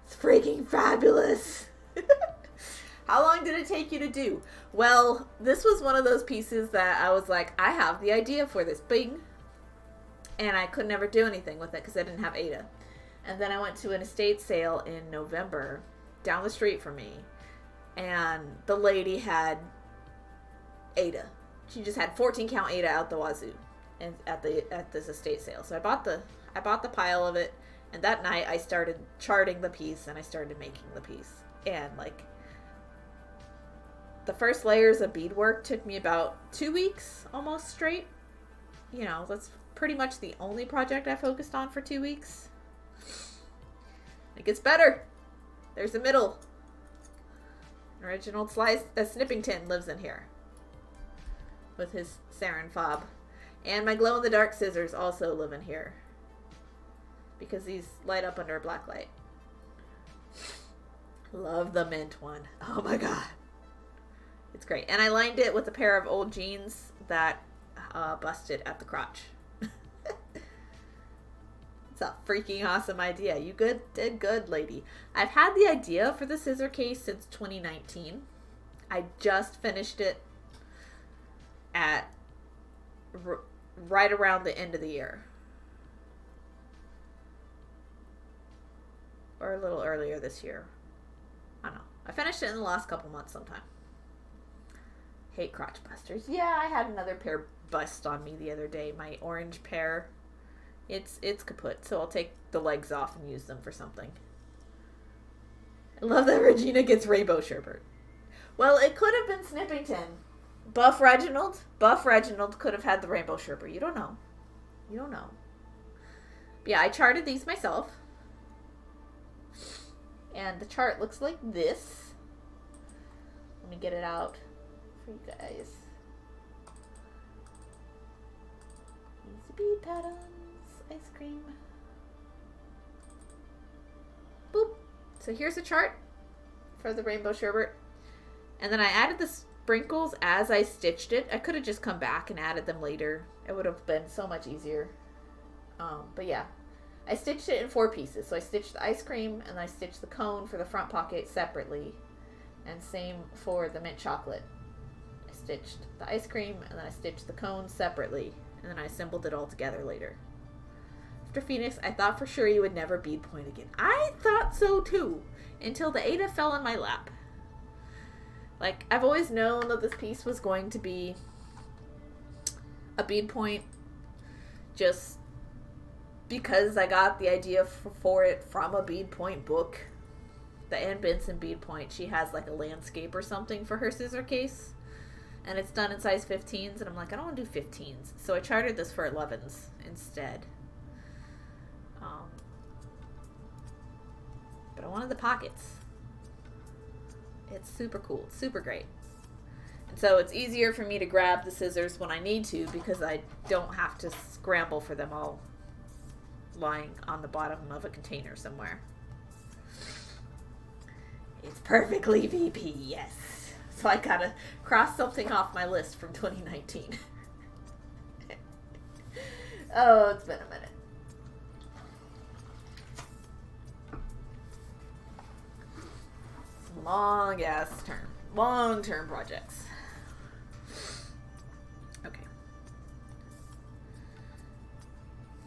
[SPEAKER 1] It's freaking fabulous. How long did it take you to do? Well, this was one of those pieces that I was like, I have the idea for this. Bing. And I could never do anything with it because I didn't have Ada. And then I went to an estate sale in November down the street from me. And the lady had Ada. She just had 14 count Ada out the wazoo and at this estate sale. So I bought the pile of it. And that night I started charting the piece and I started making the piece. And like, the first layers of beadwork took me about 2 weeks almost straight. You know, that's pretty much the only project I focused on for 2 weeks. It gets better. There's the middle. Reginald Snippington lives in here with his sarin fob. And my glow-in-the-dark scissors also live in here because these light up under a black light. Love the mint one. Oh my god. It's great. And I lined it with a pair of old jeans that busted at the crotch. It's a freaking awesome idea. You did good, lady. I've had the idea for the scissor case since 2019. I just finished it at right around the end of the year. Or a little earlier this year. I don't know. I finished it in the last couple months sometime. Hate crotch busters. Yeah, I had another pair bust on me the other day. My orange pair. It's kaput, so I'll take the legs off and use them for something. I love that Regina gets rainbow sherbet. Well, it could have been Snippington. Buff Reginald could have had the rainbow sherbet. You don't know. You don't know. But yeah, I charted these myself. And the chart looks like this. Let me get it out for you guys. Easy bead patterns. Ice cream. Boop. So here's a chart for the rainbow sherbet. And then I added the sprinkles as I stitched it. I could have just come back and added them later. It would have been so much easier. But yeah. I stitched it in 4 pieces. So I stitched the ice cream and I stitched the cone for the front pocket separately. And same for the mint chocolate. I stitched the ice cream and then I stitched the cone separately. And then I assembled it all together later. After Phoenix, I thought for sure you would never bead point again. I thought so too. Until the Ada fell in my lap. Like, I've always known that this piece was going to be a bead point. Just because I got the idea for it from a bead point book. The Ann Benson bead point. She has like a landscape or something for her scissor case. And it's done in size 15s. And I'm like, I don't want to do 15s. So I charted this for 11s instead. But I wanted the pockets. It's super cool. Super great. And so it's easier for me to grab the scissors when I need to because I don't have to scramble for them all lying on the bottom of a container somewhere. It's perfectly VP, yes. So I gotta cross something off my list from 2019. Oh, it's been a minute. Long-term projects. Okay.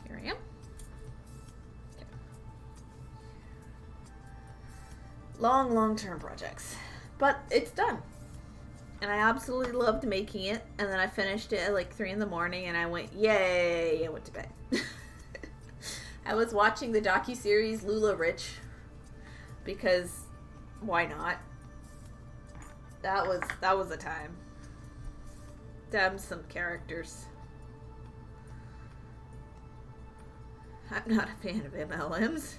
[SPEAKER 1] Here I am. Okay. Long-term projects. But it's done. And I absolutely loved making it. And then I finished it at like 3 in the morning and I went, yay, I went to bed. I was watching the docuseries Lula Rich because why not? That was a time. Damn some characters. I'm not a fan of MLMs.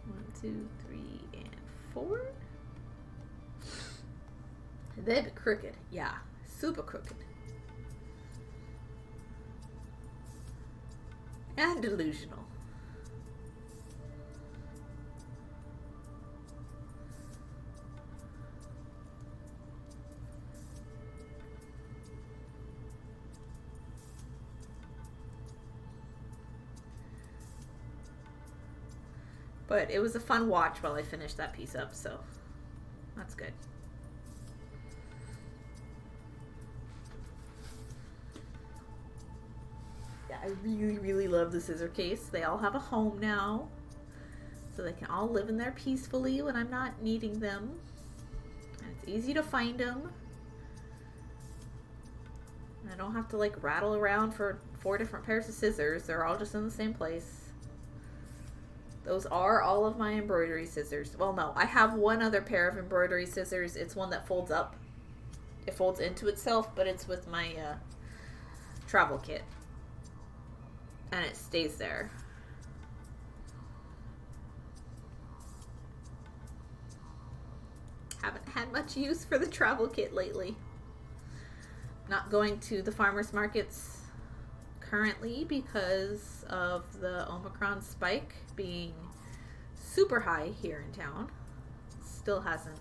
[SPEAKER 1] 1, 2, 3, and 4. They'd be crooked. Yeah, super crooked. And delusional. But it was a fun watch while I finished that piece up, so that's good. Yeah, I really, really love the scissor case. They all have a home now, so they can all live in there peacefully when I'm not needing them. And it's easy to find them. I don't have to like rattle around for 4 different pairs of scissors. They're all just in the same place. Those are all of my embroidery scissors. Well, no, I have one other pair of embroidery scissors. It's one that folds up. It folds into itself, but it's with my travel kit. And it stays there. Haven't had much use for the travel kit lately. Not going to the farmers markets currently because of the Omicron spike being super high here in town. Still hasn't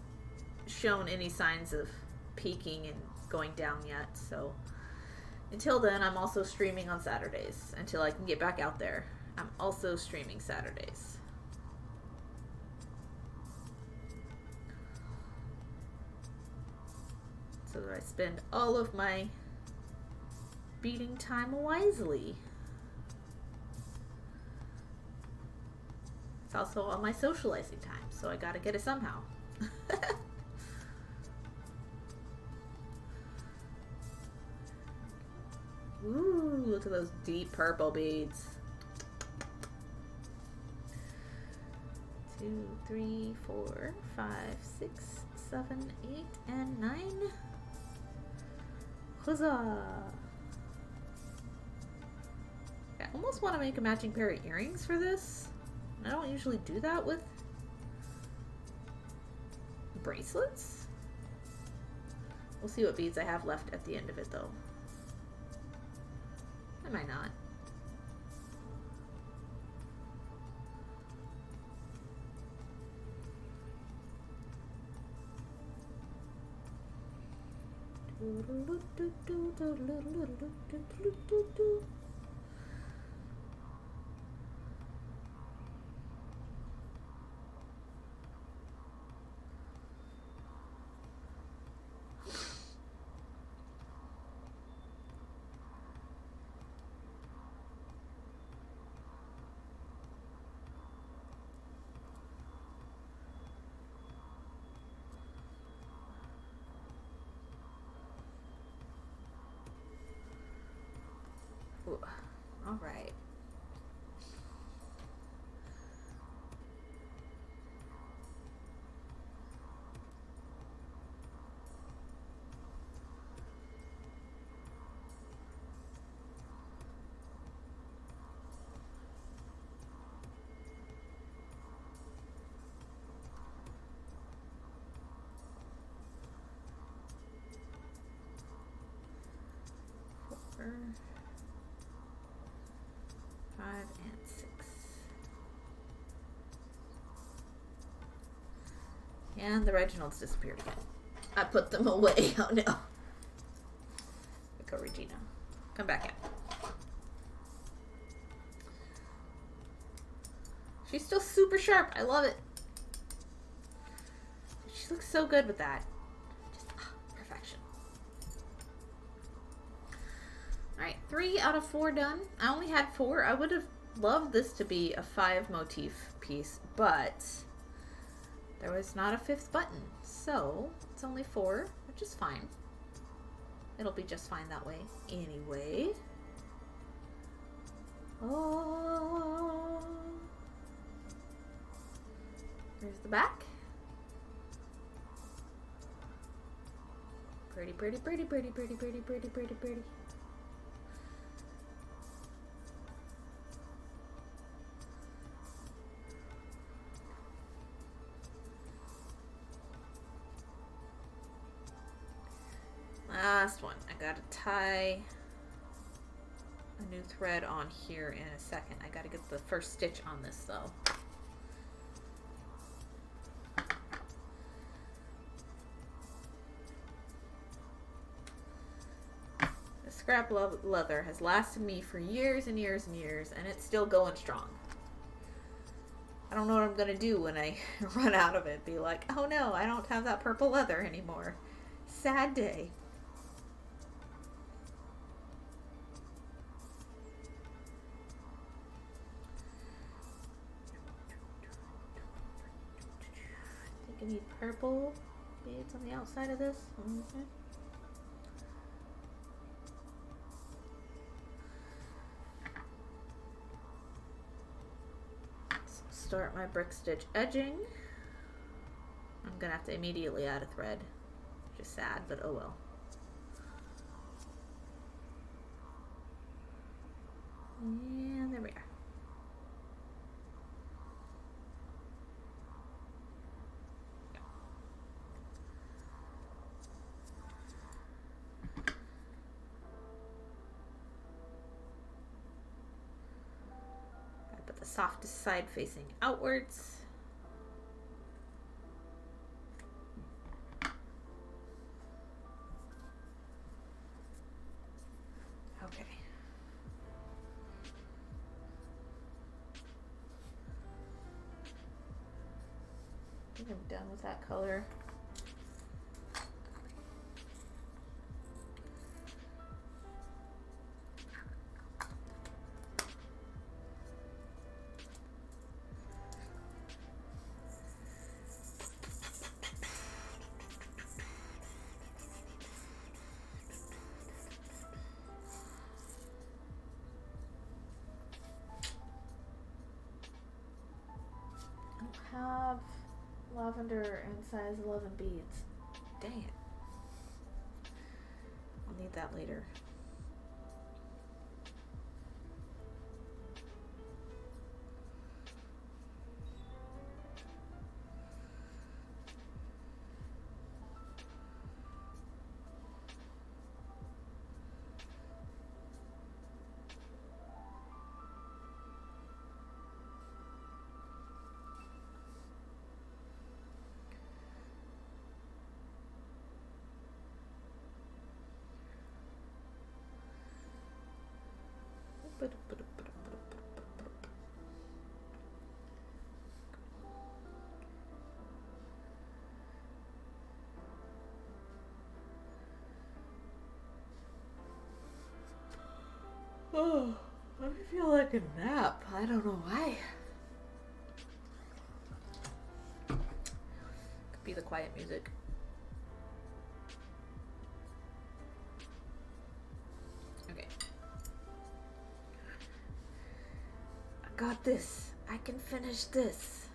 [SPEAKER 1] shown any signs of peaking and going down yet. So until then, I'm also streaming on Saturdays. Until I can get back out there, I'm also streaming Saturdays. So that I spend all of my beading time wisely. It's also on my socializing time, so I gotta get it somehow. Ooh, look at those deep purple beads. 2, 3, 4, 5, 6, 7, 8, and 9. Huzzah! I almost want to make a matching pair of earrings for this. I don't usually do that with bracelets. We'll see what beads I have left at the end of it, though. I might not. All right. Four, 5, and 6. And the Reginalds disappeared again. I put them away. Oh no. Go, Regina. Come back in. She's still super sharp. I love it. She looks so good with that. Just perfection. Alright, 3 out of 4 done. I only had 4. I would have loved this to be a 5 motif piece, but there was not a 5th button. So, it's only 4, which is fine. It'll be just fine that way anyway. Oh. There's the back. Pretty, pretty, pretty, pretty, pretty, pretty, pretty, pretty, pretty. Last one. I gotta tie new thread on here in a second. I gotta get the first stitch on this though. The scrap leather has lasted me for years and years and years, and it's still going strong. I don't know what I'm gonna do when I run out of it. Be like, oh no, I don't have that purple leather anymore. Sad day. I think I need purple beads on the outside of this. Okay. Start my brick stitch edging. I'm gonna have to immediately add a thread, which is sad, but oh well. And there we are. The softest side facing outwards. Okay. I think I'm done with that color. Have lavender and size 11 beads. Dang it. I'll need that later. Oh, I feel like a nap. I don't know why. Could be the quiet music. Okay. I got this. I can finish this.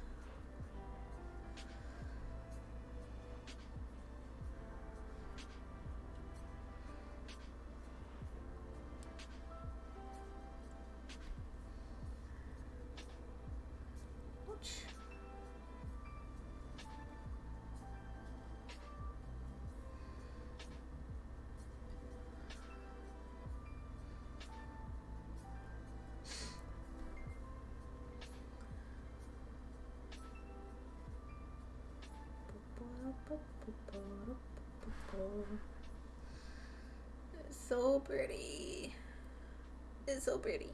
[SPEAKER 1] It's so pretty. It's so pretty.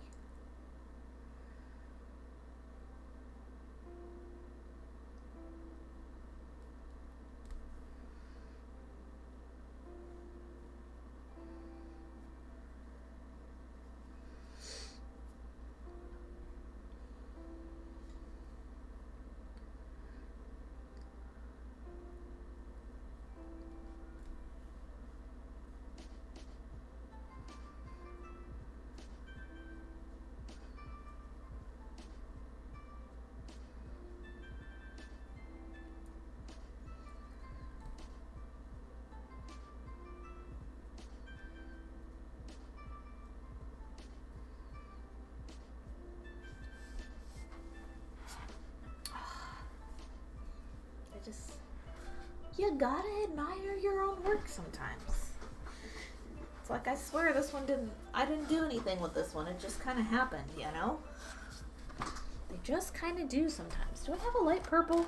[SPEAKER 1] You gotta admire your own work sometimes. It's It's like, I swear this one I didn't do anything with this one. It just kind of happened, you know? They just kind of do sometimes. Do I have a light purple?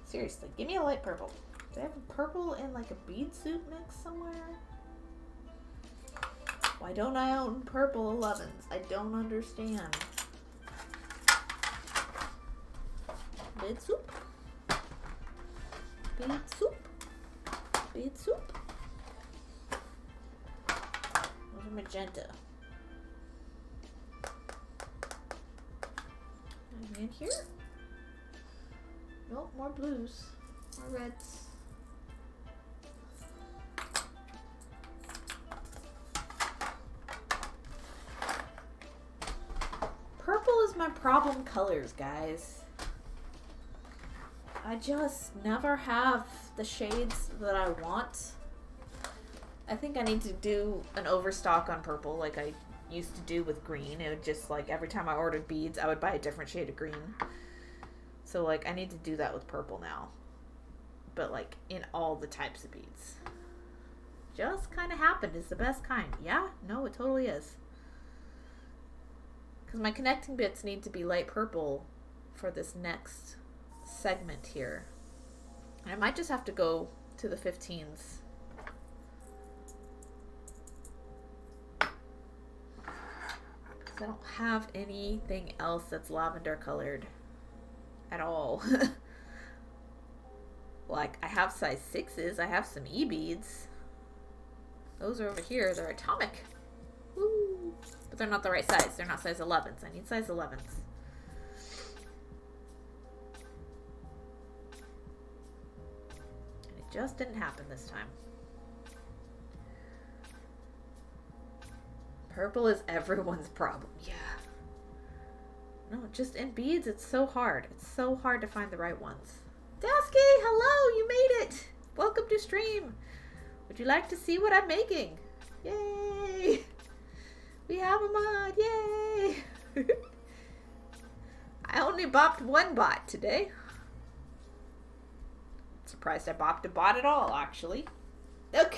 [SPEAKER 1] Seriously, give me a light purple. Do I have a purple in like a bead suit mix somewhere? Why don't I own purple 11s? I don't understand. Bead soup? Bead soup? Bead soup? There's a magenta. Anything in here? Nope, more blues. More reds. Purple is my problem colors, guys. I just never have the shades that I want. I think I need to do an overstock on purple like I used to do with green. It would just like every time I ordered beads, I would buy a different shade of green. So like I need to do that with purple now. But like in all the types of beads. Just kind of happened. It's the best kind. Yeah? No, it totally is. Because my connecting bits need to be light purple for this next segment here. And I might just have to go to the 15s. Because I don't have anything else that's lavender colored at all. Like, I have size 6s. I have some E-beads. Those are over here. They're atomic. Woo! But they're not the right size. They're not size 11s. I need size 11s. And it just didn't happen this time. Purple is everyone's problem. Yeah. No, just in beads, it's so hard. It's so hard to find the right ones. Dasky, hello, you made it. Welcome to stream. Would you like to see what I'm making? Yay. We have a mod, yay. I only bopped one bot today. Surprised I bopped a bot at all, actually. Look.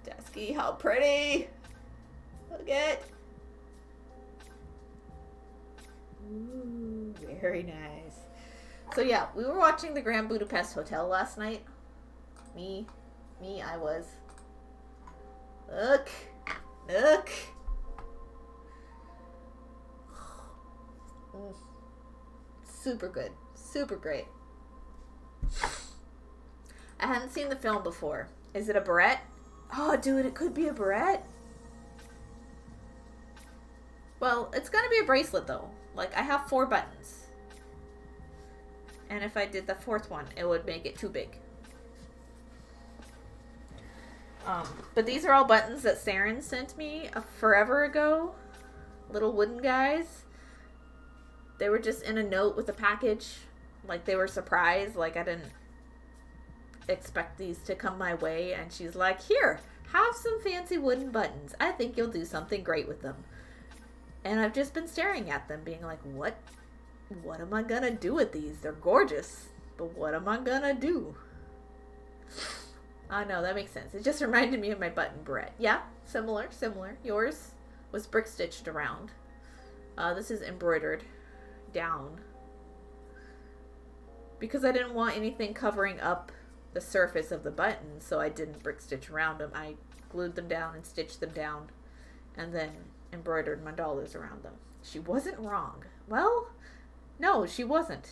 [SPEAKER 1] Dasky, how pretty. Look at. Ooh, very nice. So yeah, we were watching the Grand Budapest Hotel last night. I was. Look. Look. Super good. Super great. I hadn't seen the film before. Is it a barrette? Oh, dude, it could be a barrette. Well, it's gonna be a bracelet, though. Like, I have 4 buttons. And if I did the 4th one, it would make it too big. But these are all buttons that Saren sent me forever ago. Little wooden guys. They were just in a note with a package. Like, they were surprised. Like, I didn't expect these to come my way. And she's like, here, have some fancy wooden buttons. I think you'll do something great with them. And I've just been staring at them, being like, what am I gonna do with these? They're gorgeous, but what am I gonna do? Oh, no, that makes sense. It just reminded me of my button barrette. Yeah, similar. Yours was brick stitched around. This is embroidered down. Because I didn't want anything covering up the surface of the buttons, so I didn't brick stitch around them. I glued them down and stitched them down, and then embroidered mandalas around them. She wasn't wrong. Well, no, she wasn't.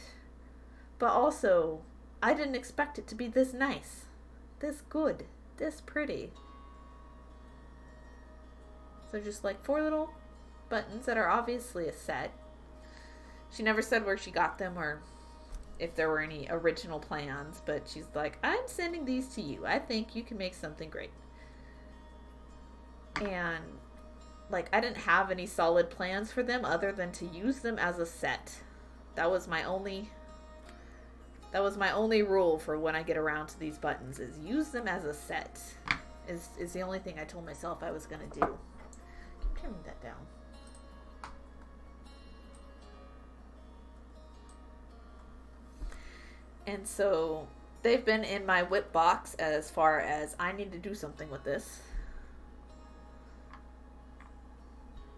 [SPEAKER 1] But also, I didn't expect it to be this nice, this good, this pretty. So just like 4 little buttons that are obviously a set. She never said where she got them or if there were any original plans, but she's like, I'm sending these to you. I think you can make something great. And like, I didn't have any solid plans for them other than to use them as a set. That was my only rule for when I get around to these buttons, is use them as a set. Is the only thing I told myself I was going to do. Keep trimming that down. And so they've been in my whip box as far as I need to do something with this.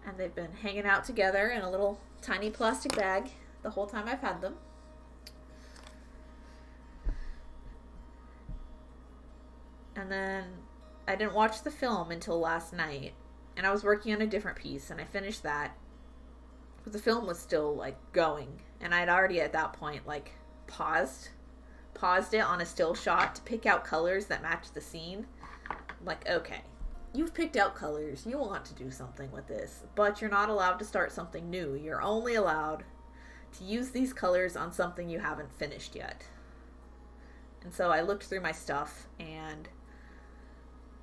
[SPEAKER 1] And they've been hanging out together in a little tiny plastic bag the whole time I've had them. And then I didn't watch the film until last night. And I was working on a different piece, and I finished that. But the film was still, like, going. And I'd already, at that point, like, paused it on a still shot to pick out colors that matched the scene. I'm like, okay, you've picked out colors. You want to do something with this. But you're not allowed to start something new. You're only allowed to use these colors on something you haven't finished yet. And so I looked through my stuff, and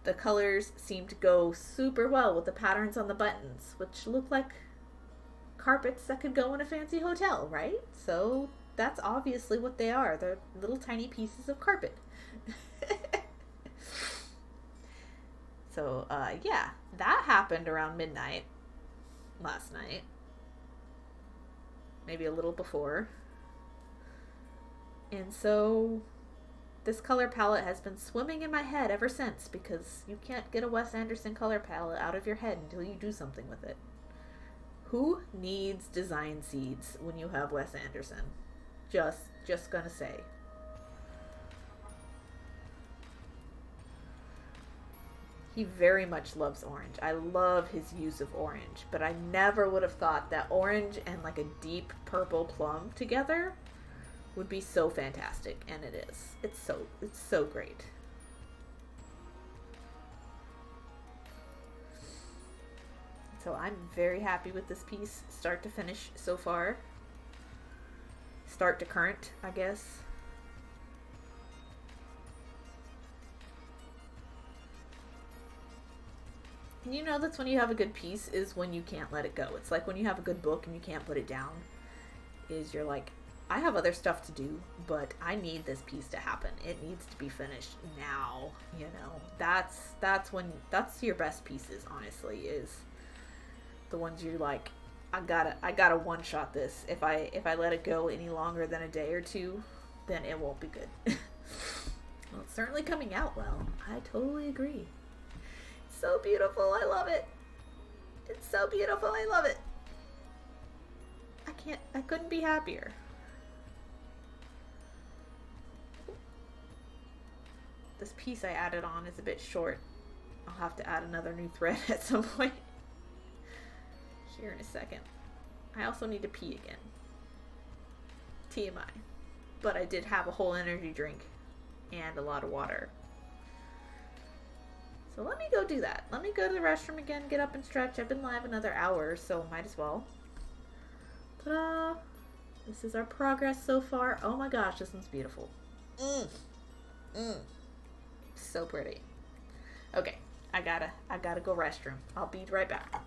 [SPEAKER 1] the colors seemed to go super well with the patterns on the buttons, which look like carpets that could go in a fancy hotel, right? So that's obviously what they are. They're little tiny pieces of carpet. So, yeah, that happened around midnight last night. Maybe a little before. And so this color palette has been swimming in my head ever since, because you can't get a Wes Anderson color palette out of your head until you do something with it. Who needs design seeds when you have Wes Anderson? Just gonna say. He very much loves orange. I love his use of orange, but I never would have thought that orange and like a deep purple plum together would be so fantastic, and it is. It's so great. So I'm very happy with this piece, start to finish so far. Start to current, I guess. And you know that's when you have a good piece is when you can't let it go. It's like when you have a good book and you can't put it down. Is you're like, I have other stuff to do, but I need this piece to happen. It needs to be finished now, you know. That's when your best pieces, honestly, is the ones you're like, I gotta one shot this. If I let it go any longer than a day or two, then it won't be good. Well, it's certainly coming out well. I totally agree. It's so beautiful. I love it. It's so beautiful. I love it. I couldn't be happier. This piece I added on is a bit short. I'll have to add another new thread at some point. Here in a second. I also need to pee again. TMI. But I did have a whole energy drink and a lot of water. So let me go do that. Let me go to the restroom again, get up and stretch. I've been live another hour, so might as well. Ta-da! This is our progress so far. Oh my gosh, this one's beautiful. So pretty. Okay, I gotta go restroom. I'll be right back.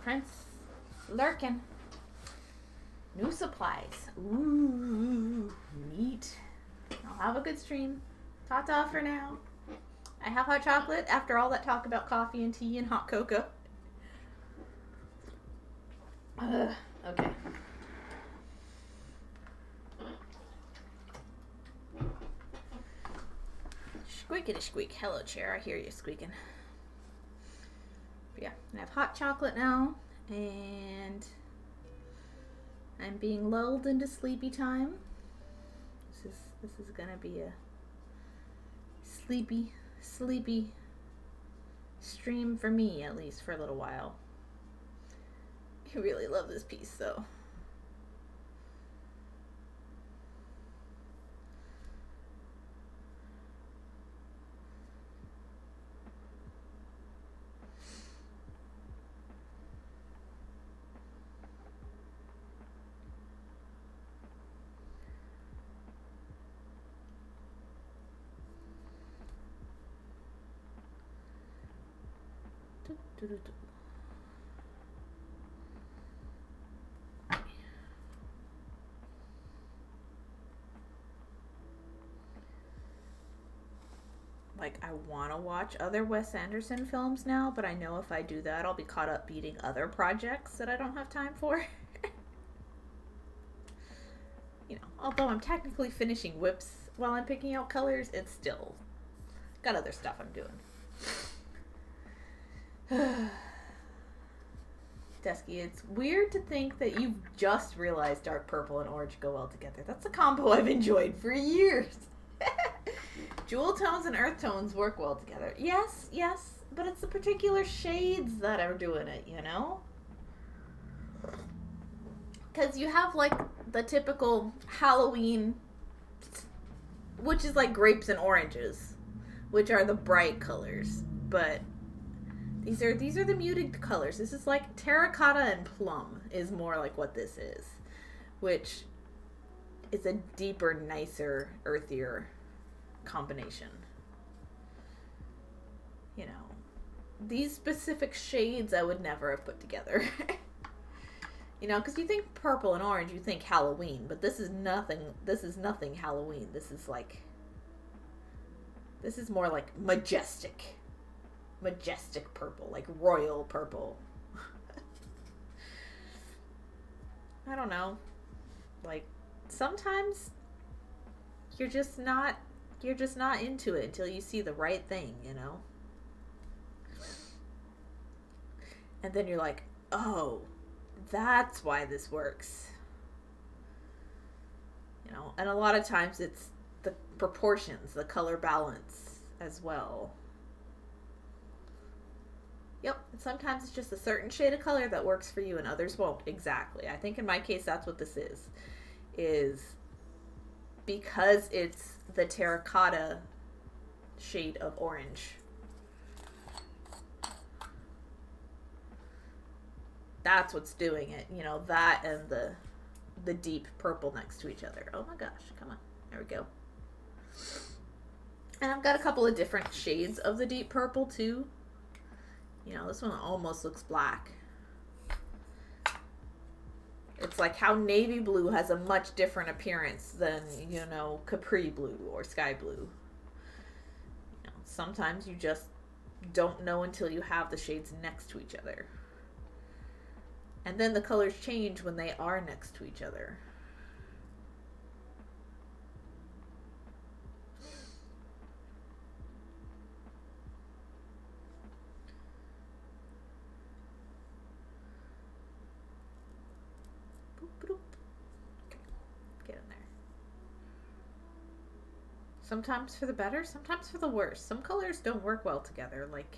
[SPEAKER 1] Prince lurking. New supplies. Ooh, neat. I'll have a good stream. Ta-ta for now. I have hot chocolate after all that talk about coffee and tea and hot cocoa. Okay. Squeakity squeak. Hello, chair. I hear you squeaking. But yeah, I have hot chocolate now, and I'm being lulled into sleepy time. This is gonna be a sleepy stream for me, at least for a little while. I really love this piece though. Like, I want to watch other Wes Anderson films now, but I know if I do that, I'll be caught up beating other projects that I don't have time for. You know, although I'm technically finishing whips while I'm picking out colors, it's still got other stuff I'm doing. Desky, it's weird to think that you've just realized dark purple and orange go well together. That's a combo I've enjoyed for years. Jewel tones and earth tones work well together. Yes, but it's the particular shades that are doing it, you know? Because you have, like, the typical Halloween, which is like grapes and oranges, which are the bright colors, but these are the muted colors. This is like terracotta and plum is more like what this is, which is a deeper, nicer, earthier combination. You know, these specific shades I would never have put together. You know, because you think purple and orange, you think Halloween, but this is nothing Halloween. This is more like majestic purple, like royal purple. I don't know. Like, sometimes you're just not into it until you see the right thing, you know? And then you're like, oh, that's why this works. You know, and a lot of times it's the proportions, the color balance as well. Yep, and sometimes it's just a certain shade of color that works for you and others won't. Exactly. I think in my case that's what this is because it's the terracotta shade of orange. That's what's doing it, you know, that and the deep purple next to each other. Oh my gosh, come on. There we go. And I've got a couple of different shades of the deep purple too. You know, this one almost looks black. It's like how navy blue has a much different appearance than, you know, capri blue or sky blue. You know, sometimes you just don't know until you have the shades next to each other. And then the colors change when they are next to each other. Get in there. Sometimes for the better, sometimes for the worse. Some colors don't work well together, like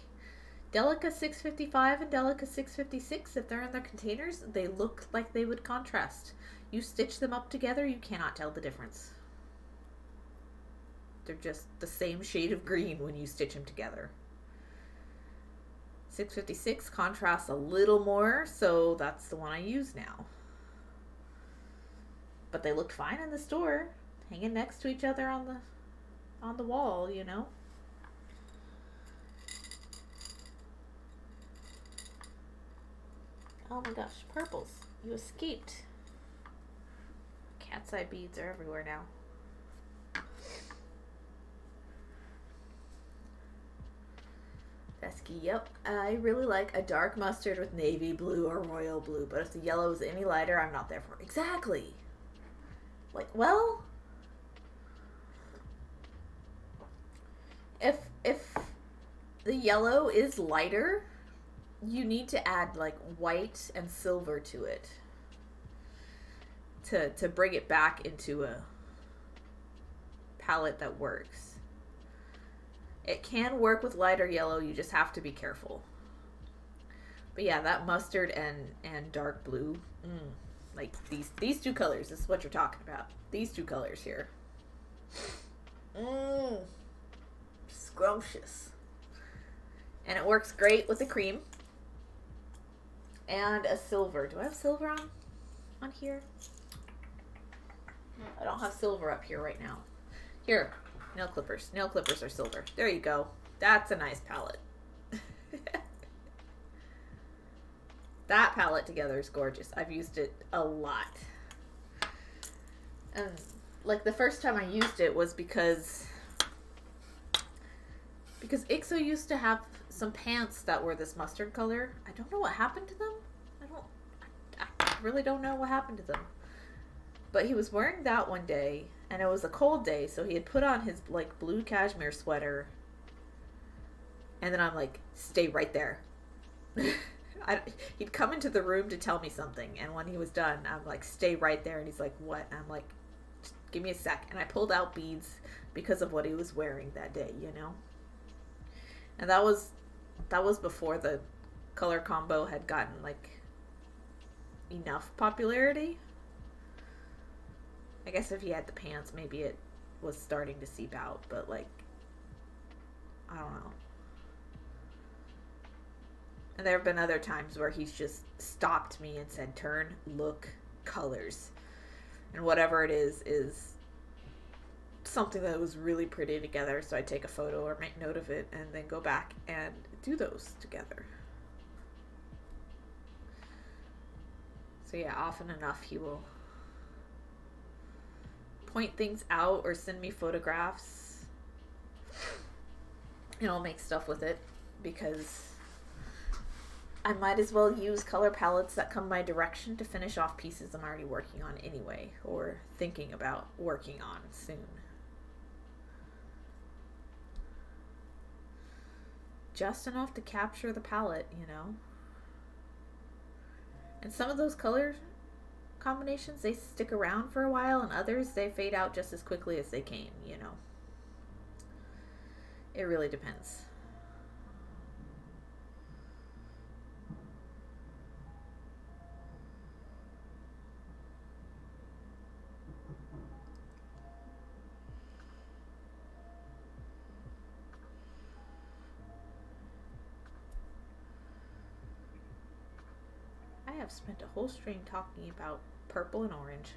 [SPEAKER 1] Delica 655 and Delica 656, if they're in their containers, they look like they would contrast. You stitch them up together, you cannot tell the difference. They're just the same shade of green when you stitch them together. 656 contrasts a little more, so that's the one I use now. But they looked fine in the store, hanging next to each other on the wall, you know. Oh my gosh, purples. You escaped. Cat's eye beads are everywhere now. Pesky, yep. I really like a dark mustard with navy blue or royal blue, but if the yellow is any lighter, I'm not there for it. Exactly. Like, well, if the yellow is lighter, you need to add like white and silver to it to bring it back into a palette that works. It can work with lighter yellow, you just have to be careful. But yeah, that mustard and dark blue, like these two colors, this is what you're talking about. These two colors here. Scrumptious. And it works great with the cream. And a silver. Do I have silver on here? I don't have silver up here right now. Here. Nail clippers. Nail clippers are silver. There you go. That's a nice palette. That palette together is gorgeous. I've used it a lot. And like the first time I used it was because IXO used to have some pants that were this mustard color. I don't know what happened to them. I really don't know what happened to them. But he was wearing that one day, and it was a cold day, so he had put on his like blue cashmere sweater. And then I'm like, stay right there. He'd come into the room to tell me something, and when he was done, I'm like, stay right there. And he's like, what? And I'm like, give me a sec. And I pulled out beads because of what he was wearing that day, you know? And that was before the color combo had gotten like enough popularity. I guess if he had the pants, maybe it was starting to seep out, but like, I don't know. And there have been other times where he's just stopped me and said, turn, look, colors. And whatever it is something that was really pretty together, so I take a photo or make note of it and then go back and do those together. So yeah, often enough he will point things out or send me photographs, and I'll make stuff with it because I might as well use color palettes that come my direction to finish off pieces I'm already working on anyway, or thinking about working on soon. Just enough to capture the palette, you know? And some of those color combinations, they stick around for a while, and others, they fade out just as quickly as they came, you know? It really depends. I have spent a whole stream talking about purple and orange.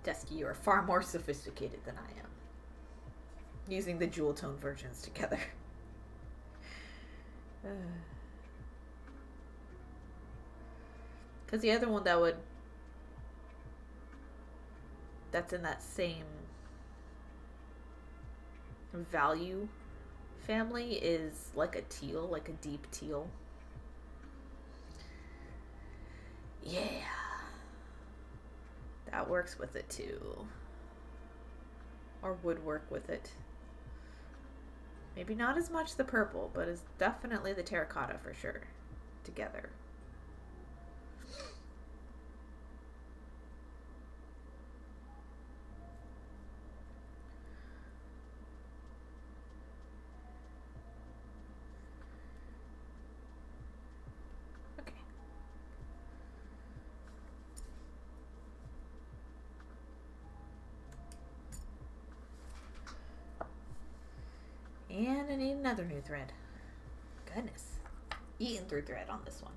[SPEAKER 1] Desky, you are far more sophisticated than I am. Using the jewel tone versions together. Because the other one that's in that same value family is like a teal, like a deep teal. Yeah. That works with it too. Or would work with it. Maybe not as much the purple, but it's definitely the terracotta for sure. Together. And I need another new thread. Goodness. Eating through thread on this one.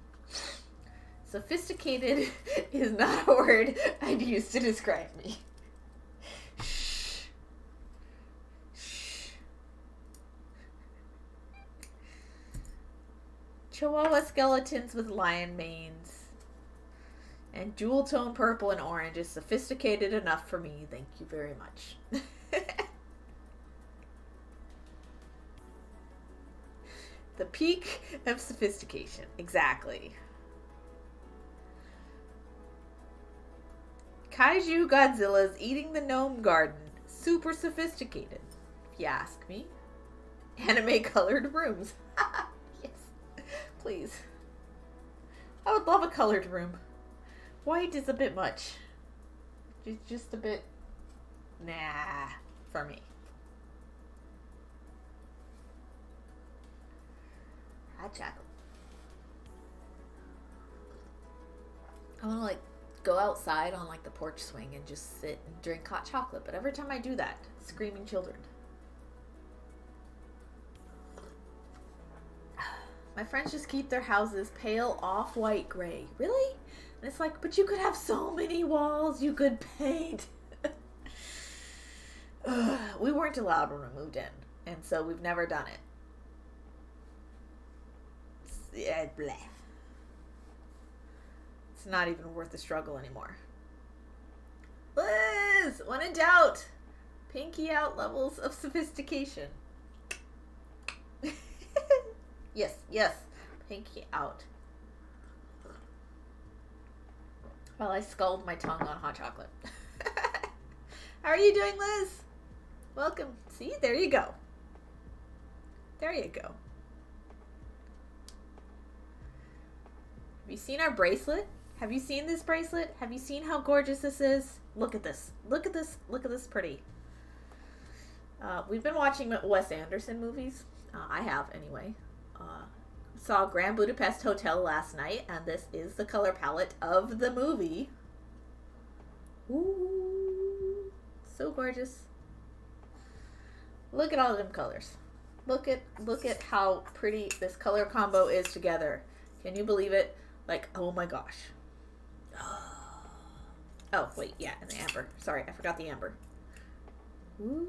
[SPEAKER 1] Sophisticated is not a word I'd use to describe me. Shh. Shh. Chihuahua skeletons with lion manes. And jewel tone purple and orange is sophisticated enough for me. Thank you very much. The peak of sophistication. Exactly. Kaiju Godzilla's eating the gnome garden. Super sophisticated, if you ask me. Anime colored rooms. Yes. Please. I would love a colored room. White is a bit much. Just a bit... Nah, for me. Hot chocolate. I want to like go outside on like the porch swing and just sit and drink hot chocolate. But every time I do that, screaming children. My friends just keep their houses pale off-white gray. Really? And it's like, but you could have so many walls you could paint. We weren't allowed when we moved in. And so we've never done it. Yeah, bleh. It's not even worth the struggle anymore. Liz, when in doubt, pinky out levels of sophistication. Yes, pinky out. While I scald my tongue on hot chocolate. How are you doing, Liz? Welcome. See, there you go. There you go. Have you seen our bracelet? Have you seen this bracelet? Have you seen how gorgeous this is? Look at this. Look at this. Look at this pretty. We've been watching Wes Anderson movies. I have, anyway. Saw Grand Budapest Hotel last night, and this is the color palette of the movie. Ooh, so gorgeous. Look at all of them colors. Look at how pretty this color combo is together. Can you believe it? Like, oh my gosh. Oh, wait, yeah, and the amber. Sorry, I forgot the amber. Ooh.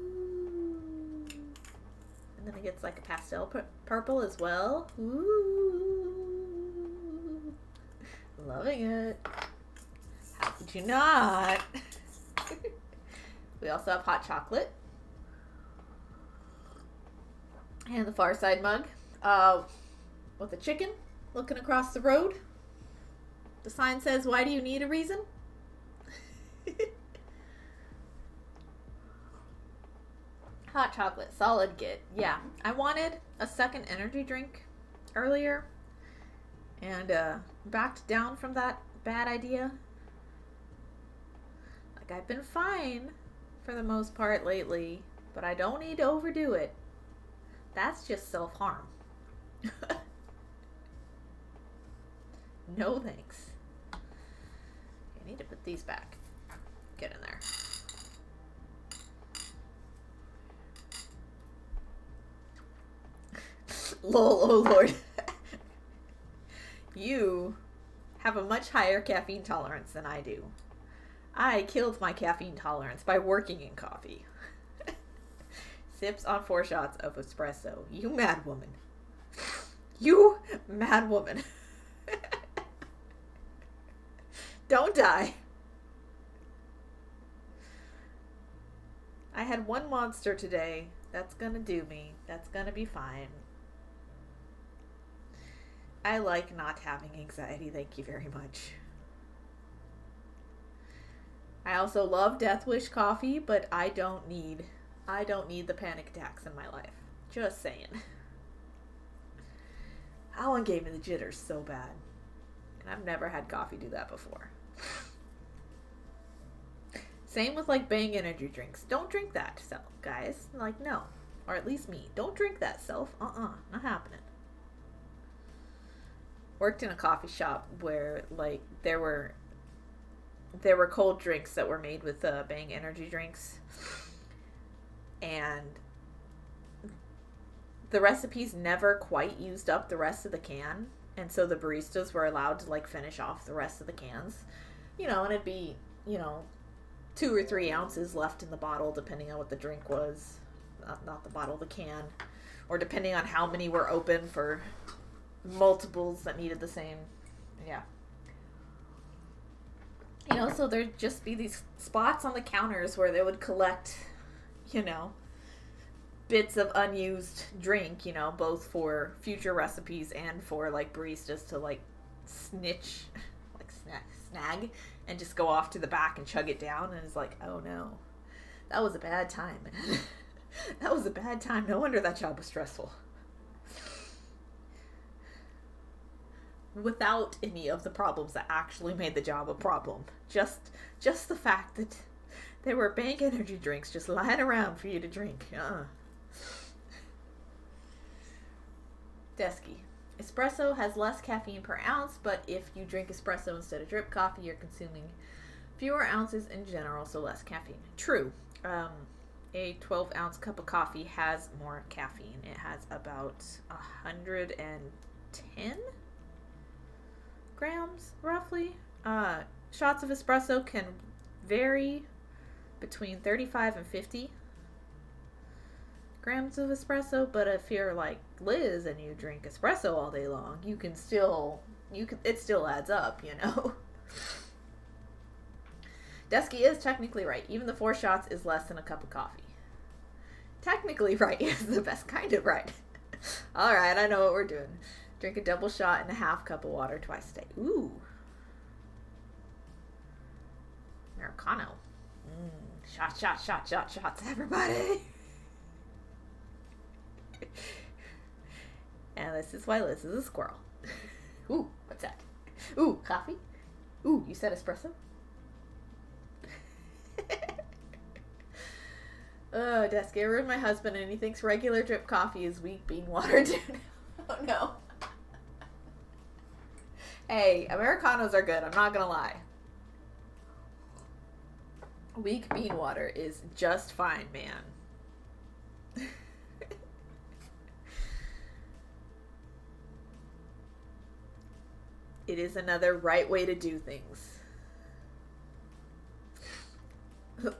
[SPEAKER 1] And then it gets like a pastel purple as well. Ooh. Loving it. How could you not? We also have hot chocolate. And the Far Side mug. With a chicken looking across the road. The sign says, "Why do you need a reason?" Hot chocolate, solid get. Yeah, I wanted a second energy drink earlier and backed down from that bad idea. Like, I've been fine for the most part lately, but I don't need to overdo it. That's just self-harm. No thanks. I need to put these back. Get in there. Lol, oh lord. You have a much higher caffeine tolerance than I do. I killed my caffeine tolerance by working in coffee. Sips on 4 shots of espresso. You mad woman. You mad woman. Don't die. I had 1 monster today. That's gonna do me. That's gonna be fine. I like not having anxiety. Thank you very much. I also love Death Wish coffee, but I don't need the panic attacks in my life. Just saying. That one gave me the jitters so bad. And I've never had coffee do that before. Same with like Bang energy drinks. Don't drink that, guys. Like, no. Or at least me. Don't drink that, self. Not happening. Worked in a coffee shop where like there were cold drinks that were made with Bang energy drinks, and the recipes never quite used up the rest of the can, and so the baristas were allowed to like finish off the rest of the cans, and it'd be 2 or 3 ounces left in the bottle depending on what the drink was, not the bottle, the can, or depending on how many were open for multiples that needed the same. Yeah. You know, so there'd just be these spots on the counters where they would collect, you know, bits of unused drink, you know, both for future recipes and for, like, baristas to, like, snag, and just go off to the back and chug it down. And it's like, oh no, that was a bad time, man. That was a bad time. No wonder that job was stressful. Without any of the problems that actually made the job a problem. Just the fact that there were bank energy drinks just lying around for you to drink. Desky. Espresso has less caffeine per ounce, but if you drink espresso instead of drip coffee, you're consuming fewer ounces in general, so less caffeine. True. A 12-ounce cup of coffee has more caffeine. It has about 110 grams, roughly. Shots of espresso can vary between 35 and 50 grams of espresso, but if you're like Liz and you drink espresso all day long, it still adds up, you know. Desky is technically right. Even the 4 shots is less than a cup of coffee. Technically right is the best kind of right. Alright, I know what we're doing. Drink a double shot and a half cup of water twice a day. Ooh. Americano. Shots, everybody. And this is why Liz is a squirrel. Ooh, what's that? Ooh, coffee? Ooh, you said espresso? Oh, Desky, I ruined my husband and he thinks regular drip coffee is weak bean water, dude. Oh, no. Hey, Americanos are good. I'm not gonna lie. Weak bean water is just fine, man. It is another right way to do things.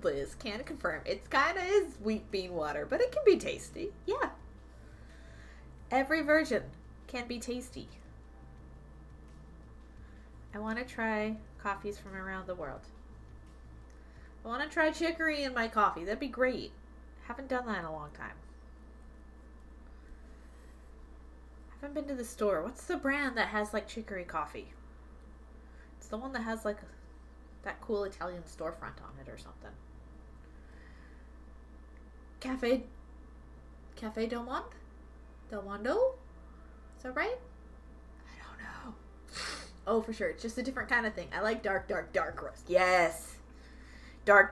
[SPEAKER 1] Liz can confirm. It kind of is wheat bean water, but it can be tasty. Yeah. Every version can be tasty. I want to try coffees from around the world. I want to try chicory in my coffee. That'd be great. Haven't done that in a long time. Haven't been to the store. What's the brand that has like chicory coffee? It's the one that has like that cool Italian storefront on it or something. Cafe Del Mondo? Del Mondo? Is that right? I don't know. Oh, for sure. It's just a different kind of thing. I like dark roast. Yes. Dark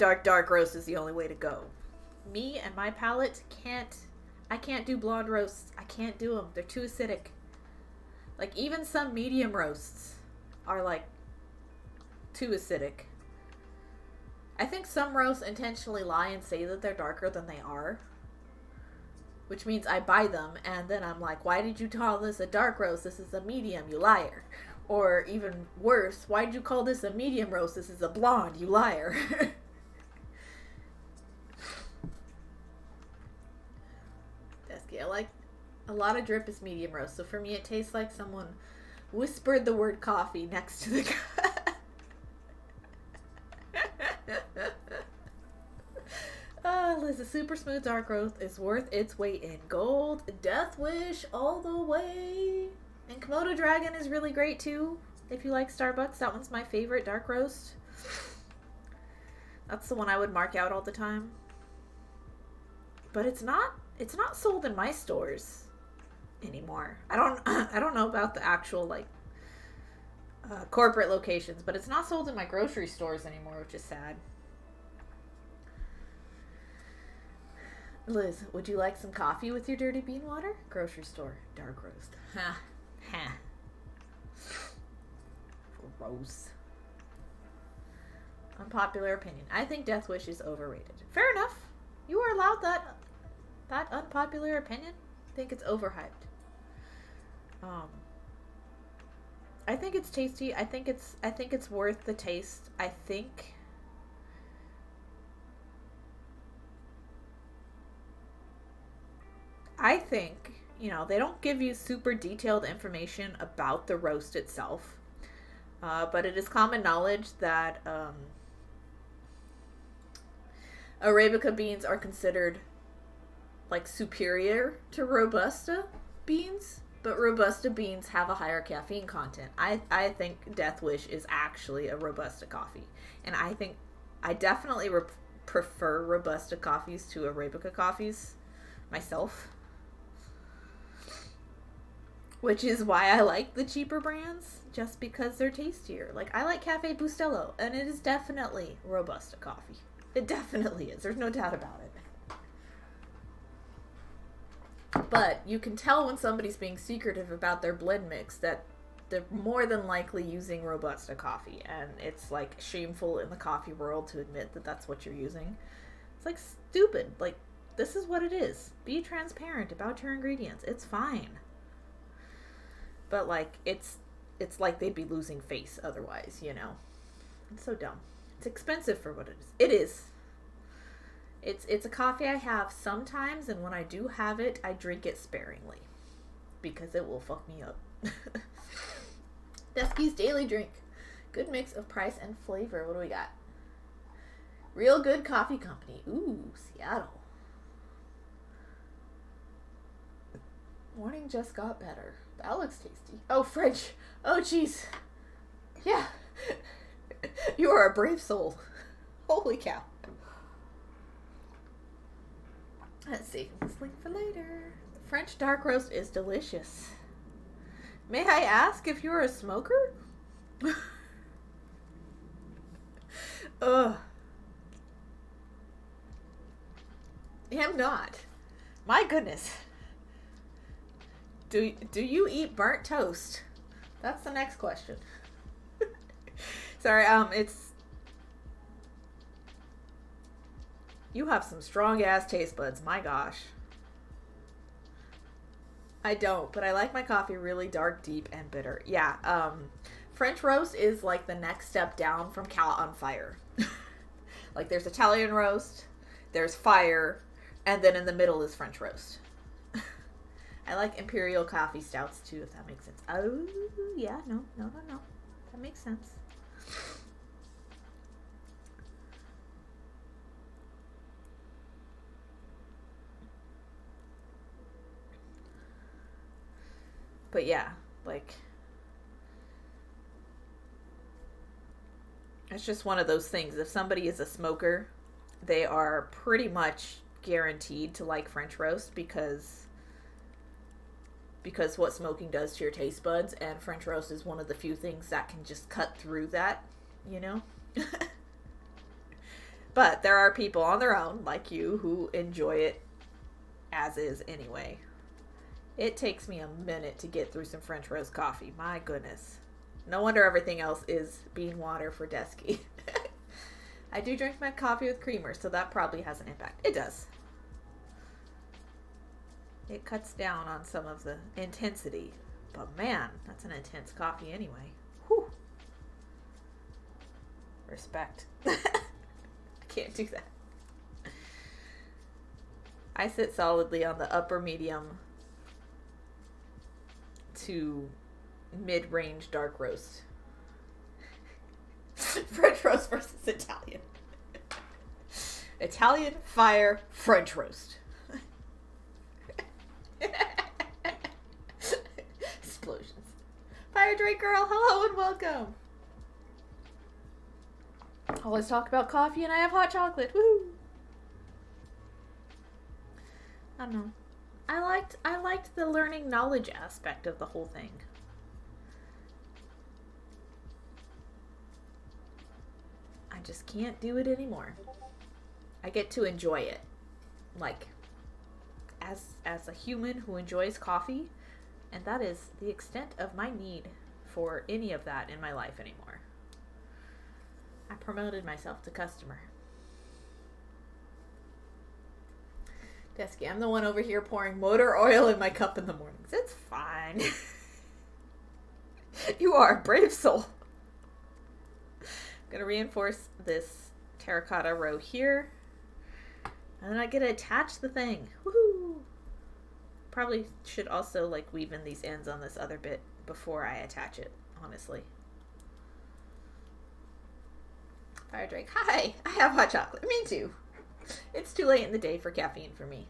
[SPEAKER 1] roast is the only way to go. Me and my palate I can't do blonde roasts. I can't do them. They're too acidic. Like, even some medium roasts are, like, too acidic. I think some roasts intentionally lie and say that they're darker than they are. Which means I buy them, and then I'm like, why did you call this a dark roast? This is a medium, you liar. Or, even worse, why did you call this a medium roast? This is a blonde, you liar. I like a lot of drip is medium roast, so for me it tastes like someone whispered the word coffee next to the cup. Liz, a super smooth dark roast is worth its weight in gold. Death Wish all the way. And Komodo Dragon is really great too. If you like Starbucks, that one's my favorite dark roast. That's the one I would mark out all the time. But it's not sold in my stores anymore. I don't know about the actual like corporate locations, but it's not sold in my grocery stores anymore, which is sad. Liz, would you like some coffee with your dirty bean water? Grocery store, dark roast. Ha. Ha. Gross. Unpopular opinion. I think Death Wish is overrated. Fair enough. You are allowed that unpopular opinion. I think it's overhyped. I think it's tasty. I think it's worth the taste. I think you know, they don't give you super detailed information about the roast itself. But it is common knowledge that Arabica beans are considered like superior to Robusta beans, but Robusta beans have a higher caffeine content. I think Death Wish is actually a Robusta coffee, and I definitely prefer Robusta coffees to Arabica coffees myself, which is why I like the cheaper brands, just because they're tastier. Like, I like Cafe Bustelo, and it is definitely Robusta coffee. It definitely is. There's no doubt about it. But you can tell when somebody's being secretive about their blend mix that they're more than likely using Robusta coffee. And it's, like, shameful in the coffee world to admit that that's what you're using. It's, like, stupid. Like, this is what it is. Be transparent about your ingredients. It's fine. But, like, it's like they'd be losing face otherwise, you know? It's so dumb. It's expensive for what it is. It is. It's a coffee I have sometimes, and when I do have it, I drink it sparingly. Because it will fuck me up. Deskey's Daily Drink. Good mix of price and flavor. What do we got? Real Good Coffee Company. Ooh, Seattle. Morning just got better. That looks tasty. Oh, French. Oh, jeez. Yeah. You are a brave soul. Holy cow. Let's see. Let's link for later. French dark roast is delicious. May I ask if you're a smoker? Ugh. I'm not. My goodness. Do you eat burnt toast? That's the next question. Sorry, you have some strong ass taste buds, my gosh. I don't, but I like my coffee really dark, deep, and bitter. Yeah, French roast is like the next step down from Cal on Fire. Like, there's Italian roast, there's fire, and then in the middle is French roast. I like imperial coffee stouts too, if that makes sense. Oh, yeah, no. That makes sense. But yeah, like, it's just one of those things. If somebody is a smoker, they are pretty much guaranteed to like French roast because what smoking does to your taste buds, and French roast is one of the few things that can just cut through that, you know? But there are people on their own, like you, who enjoy it as is anyway. It takes me a minute to get through some French roast coffee. My goodness. No wonder everything else is bean water for Deskey. I do drink my coffee with creamer, so that probably has an impact. It does. It cuts down on some of the intensity. But man, that's an intense coffee anyway. Whew. Respect. I can't do that. I sit solidly on the upper medium to mid-range dark roast. French roast versus Italian. Italian, fire, French roast. Explosions. Fire Drake Girl, hello and welcome. Always talk about coffee and I have hot chocolate. Woo! I don't know. I liked the learning knowledge aspect of the whole thing. I just can't do it anymore. I get to enjoy it. Like, as a human who enjoys coffee, and that is the extent of my need for any of that in my life anymore. I promoted myself to customer. Deskey, I'm the one over here pouring motor oil in my cup in the mornings. It's fine. You are a brave soul. I'm going to reinforce this terracotta row here. And then I get to attach the thing. Woohoo! probably should also like weave in these ends on this other bit before I attach it, honestly. Fire Drake, hi! I have hot chocolate. Me too. It's too late in the day for caffeine for me.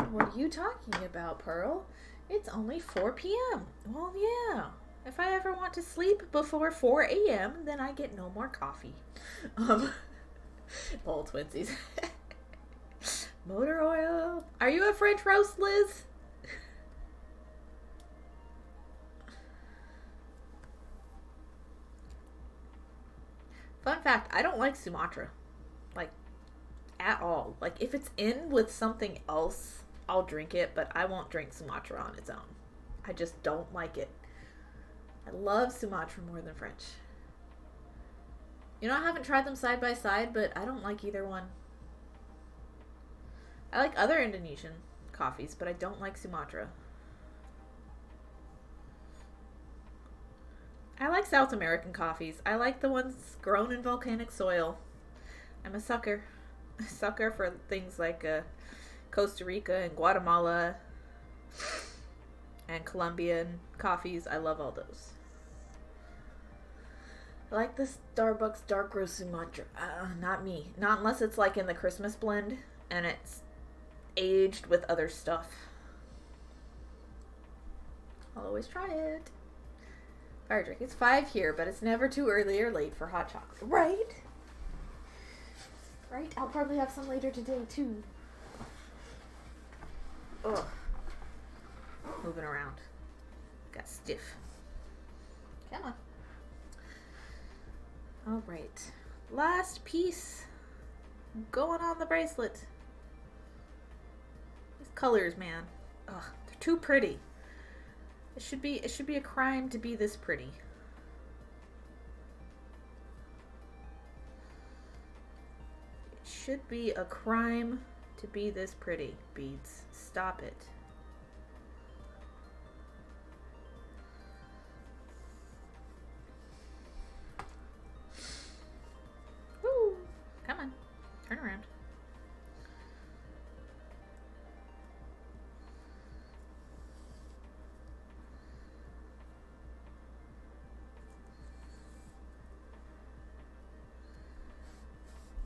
[SPEAKER 1] What are you talking about, Pearl? It's only 4 p.m. Well, yeah. If I ever want to sleep before 4 a.m., then I get no more coffee. Old twinsies. Motor oil. Are you a French roast, Liz? Fun fact, I don't like Sumatra. Like, at all. Like, if it's in with something else, I'll drink it, but I won't drink Sumatra on its own. I just don't like it. I love Sumatra more than French. You know, I haven't tried them side by side, but I don't like either one. I like other Indonesian coffees, but I don't like Sumatra. I like South American coffees. I like the ones grown in volcanic soil. I'm a sucker. A sucker for things like Costa Rica and Guatemala and Colombian coffees. I love all those. I like the Starbucks dark roast Sumatra. Not me. Not unless it's like in the Christmas blend and it's aged with other stuff. I'll always try it. Fire Drink. It's 5 here, but it's never too early or late for hot chocolate. Right? Right? I'll probably have some later today, too. Ugh. Moving around. Got stiff. Come on. Alright. Last piece going on the bracelet. These colors, man. Ugh, they're too pretty. It should be a crime to be this pretty. It should be a crime to be this pretty, beads. Stop it. Woo! Come on. Turn around.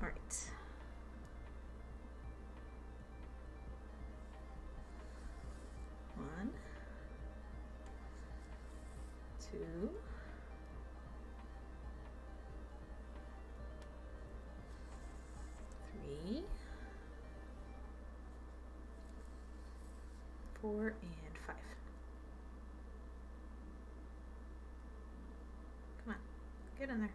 [SPEAKER 1] All right. One, two, three, 4, and 5. Come on, get in there.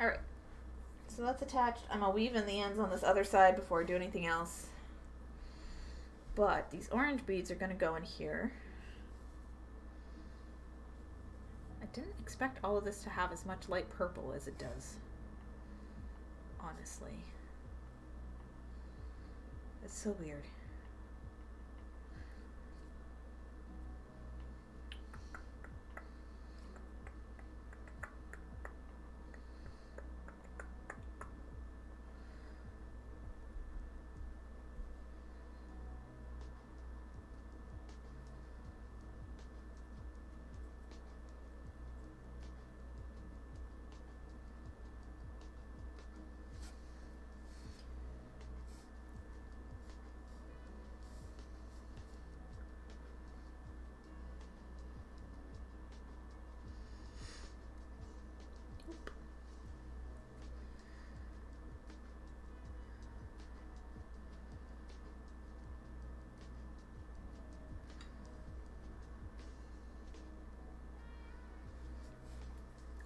[SPEAKER 1] Alright, so that's attached. I'm going to weave in the ends on this other side before I do anything else. But these orange beads are going to go in here. I didn't expect all of this to have as much light purple as it does. Honestly. It's so weird.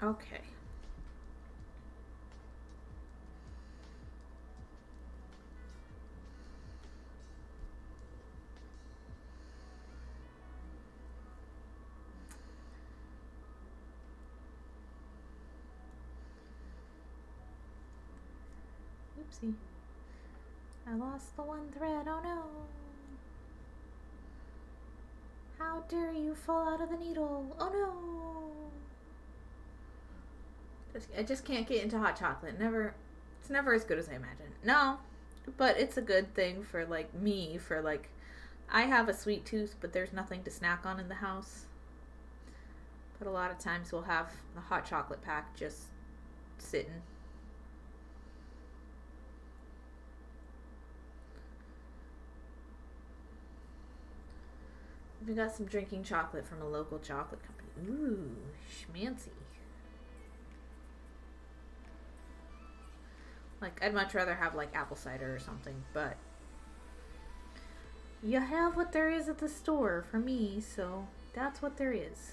[SPEAKER 1] Okay. Oopsie. I lost the one thread, oh no. How dare you fall out of the needle, oh no. I just can't get into hot chocolate. It's never as good as I imagine. No, but it's a good thing for like me. For like, I have a sweet tooth, but there's nothing to snack on in the house. But a lot of times we'll have the hot chocolate pack just sitting. We got some drinking chocolate from a local chocolate company. Ooh, schmancy. Like, I'd much rather have like apple cider or something, but you have what there is at the store for me, so that's what there is.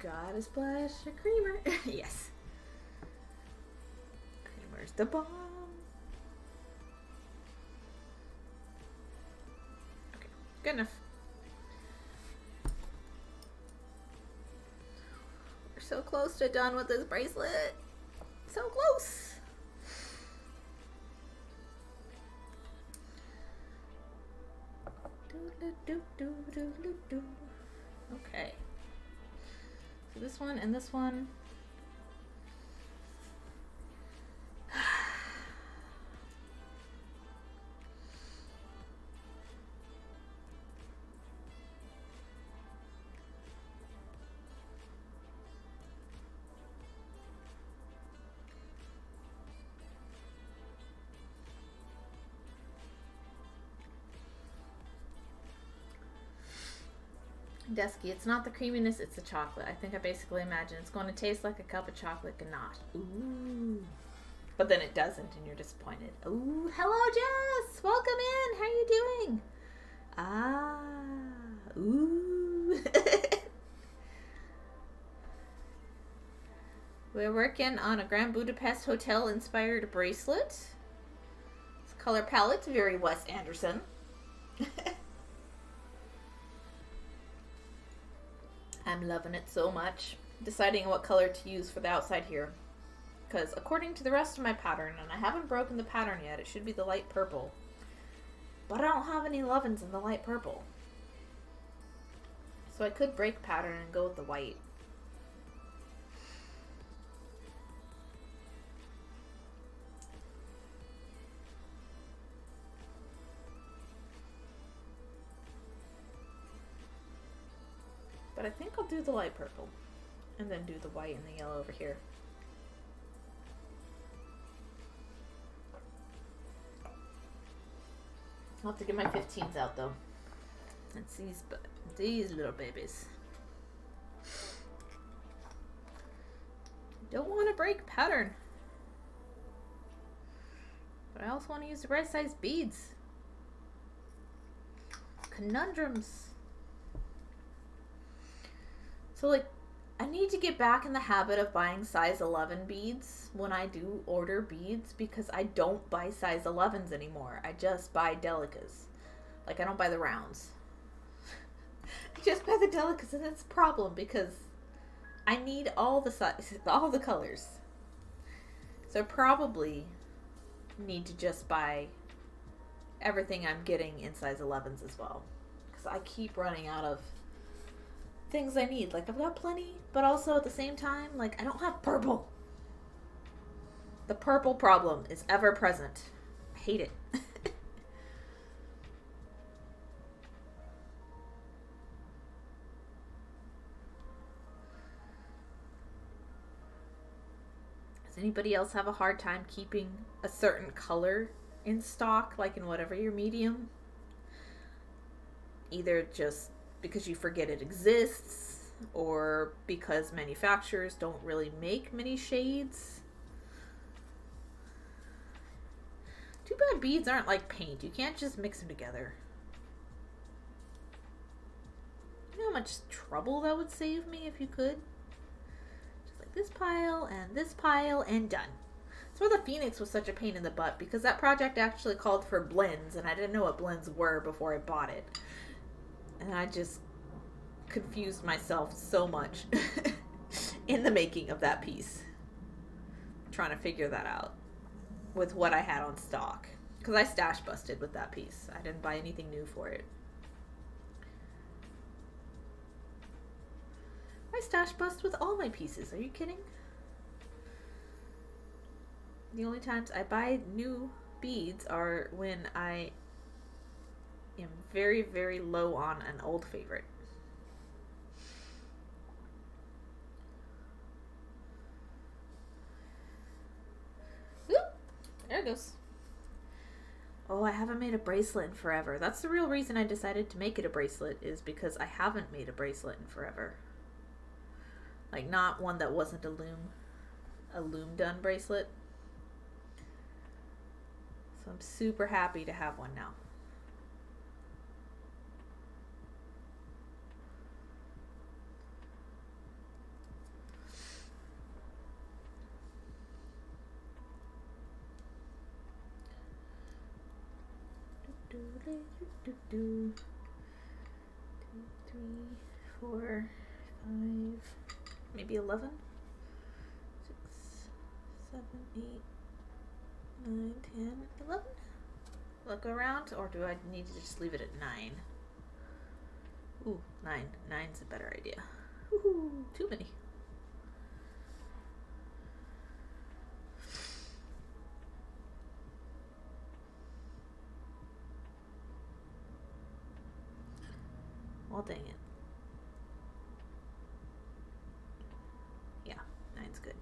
[SPEAKER 1] Gotta splash a creamer. Yes. Creamer's the bomb. Okay, good enough. We're so close to done with this bracelet. So close. Okay. So this one and this one. Dusky, it's not the creaminess, it's the chocolate. I think I basically imagine it's going to taste like a cup of chocolate and not. Ooh. But then it doesn't and you're disappointed. Ooh, hello Jess! Welcome in! How are you doing? Ah. Ooh. We're working on a Grand Budapest Hotel inspired bracelet. This color palette's very Wes Anderson. I'm loving it so much. Deciding what color to use for the outside here. Because according to the rest of my pattern, and I haven't broken the pattern yet, it should be the light purple. But I don't have any lovin's in the light purple. So I could break pattern and go with the white. But I think I'll do the light purple and then do the white and the yellow over here. I'll have to get my 15s out though. It's these little babies. Don't want to break pattern. But I also want to use the right size beads. Conundrums. So like, I need to get back in the habit of buying size 11 beads when I do order beads, because I don't buy size 11s anymore. I just buy delicas. Like, I don't buy the rounds. I just buy the delicas, and it's a problem because I need all the sizes, all the colors. So I probably need to just buy everything I'm getting in size 11s as well, because I keep running out of things I need. Like, I've got plenty, but also at the same time, like, I don't have purple. The purple problem is ever present. I hate it. Does anybody else have a hard time keeping a certain color in stock, like in whatever your medium? Either just because you forget it exists, or because manufacturers don't really make many shades. Too bad beads aren't like paint. You can't just mix them together. You know how much trouble that would save me if you could? Just like this pile and done. That's why the Phoenix was such a pain in the butt, because that project actually called for blends, and I didn't know what blends were before I bought it. And I just confused myself so much in the making of that piece. trying to figure that out with what I had on stock. Because I stash busted with that piece. I didn't buy anything new for it. I stash bust with all my pieces. Are you kidding? The only times I buy new beads are when I am very, very low on an old favorite. Oop, there it goes. Oh, I haven't made a bracelet in forever. That's the real reason I decided to make it a bracelet, is because I haven't made a bracelet in forever. Like, not one that wasn't a loom done bracelet. So I'm super happy to have one now. Two, 3, 4, 5, maybe 11, 6, 7, 8, 9, 10, 11. Look around, or do I need to just leave it at 9? Ooh, 9. 9's a better idea. Ooh, too many. Well, dang it. Yeah, 9's good.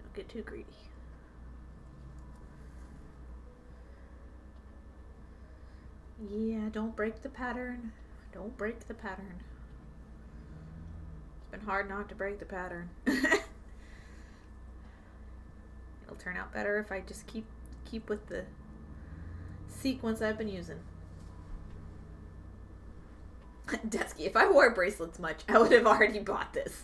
[SPEAKER 1] Don't get too greedy. Yeah, don't break the pattern. Don't break the pattern. It's been hard not to break the pattern. It'll turn out better if I just keep with the sequence I've been using. Desky, if I wore bracelets much, I would have already bought this.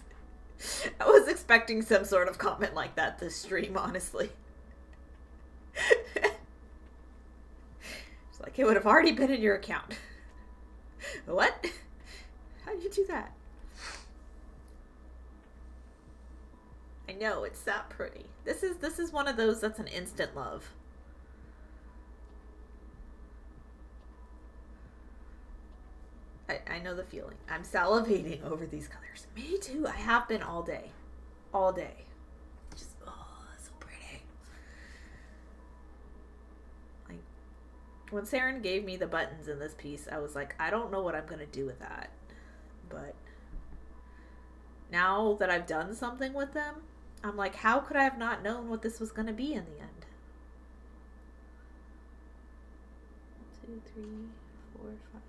[SPEAKER 1] I was expecting some sort of comment like that this stream, honestly. It's like, it would have already been in your account. What? How did you do that? I know, it's that pretty. This is one of those that's an instant love. I know the feeling. I'm salivating over these colors. Me too. I have been all day. All day. Just, oh, so pretty. Like, when Saren gave me the buttons in this piece, I was like, I don't know what I'm going to do with that. But now that I've done something with them, I'm like, how could I have not known what this was going to be in the end? 1, 2, 3, 4, 5.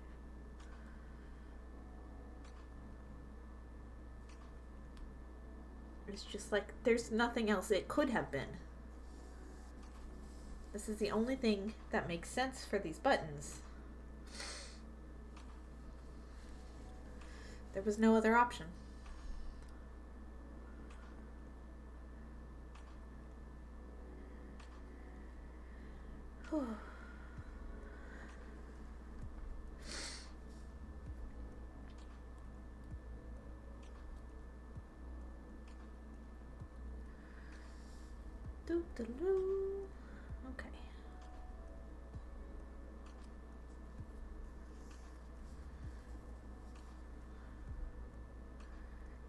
[SPEAKER 1] It's just like, there's nothing else it could have been. This is the only thing that makes sense for these buttons. There was no other option. Whew. Okay.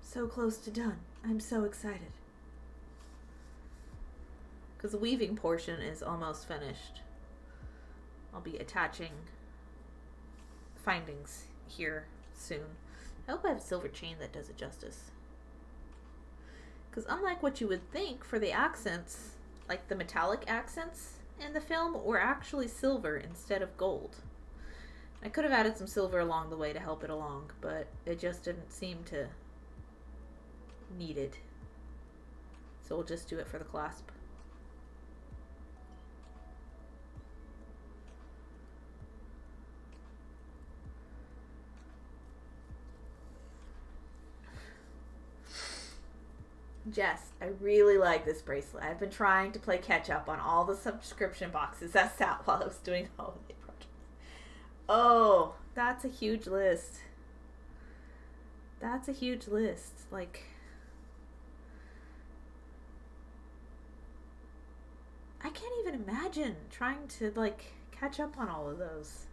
[SPEAKER 1] So close to done. I'm so excited. Because the weaving portion is almost finished. I'll be attaching findings here soon. I hope I have a silver chain that does it justice. Because unlike what you would think for the accents, like the metallic accents in the film, were actually silver instead of gold. I could have added some silver along the way to help it along, but it just didn't seem to need it. So we'll just do it for the clasp. Jess, I really like this bracelet. I've been trying to play catch up on all the subscription boxes I sat while I was doing holiday projects. Oh, that's a huge list. That's a huge list. Like, can't even imagine trying to, like, catch up on all of those.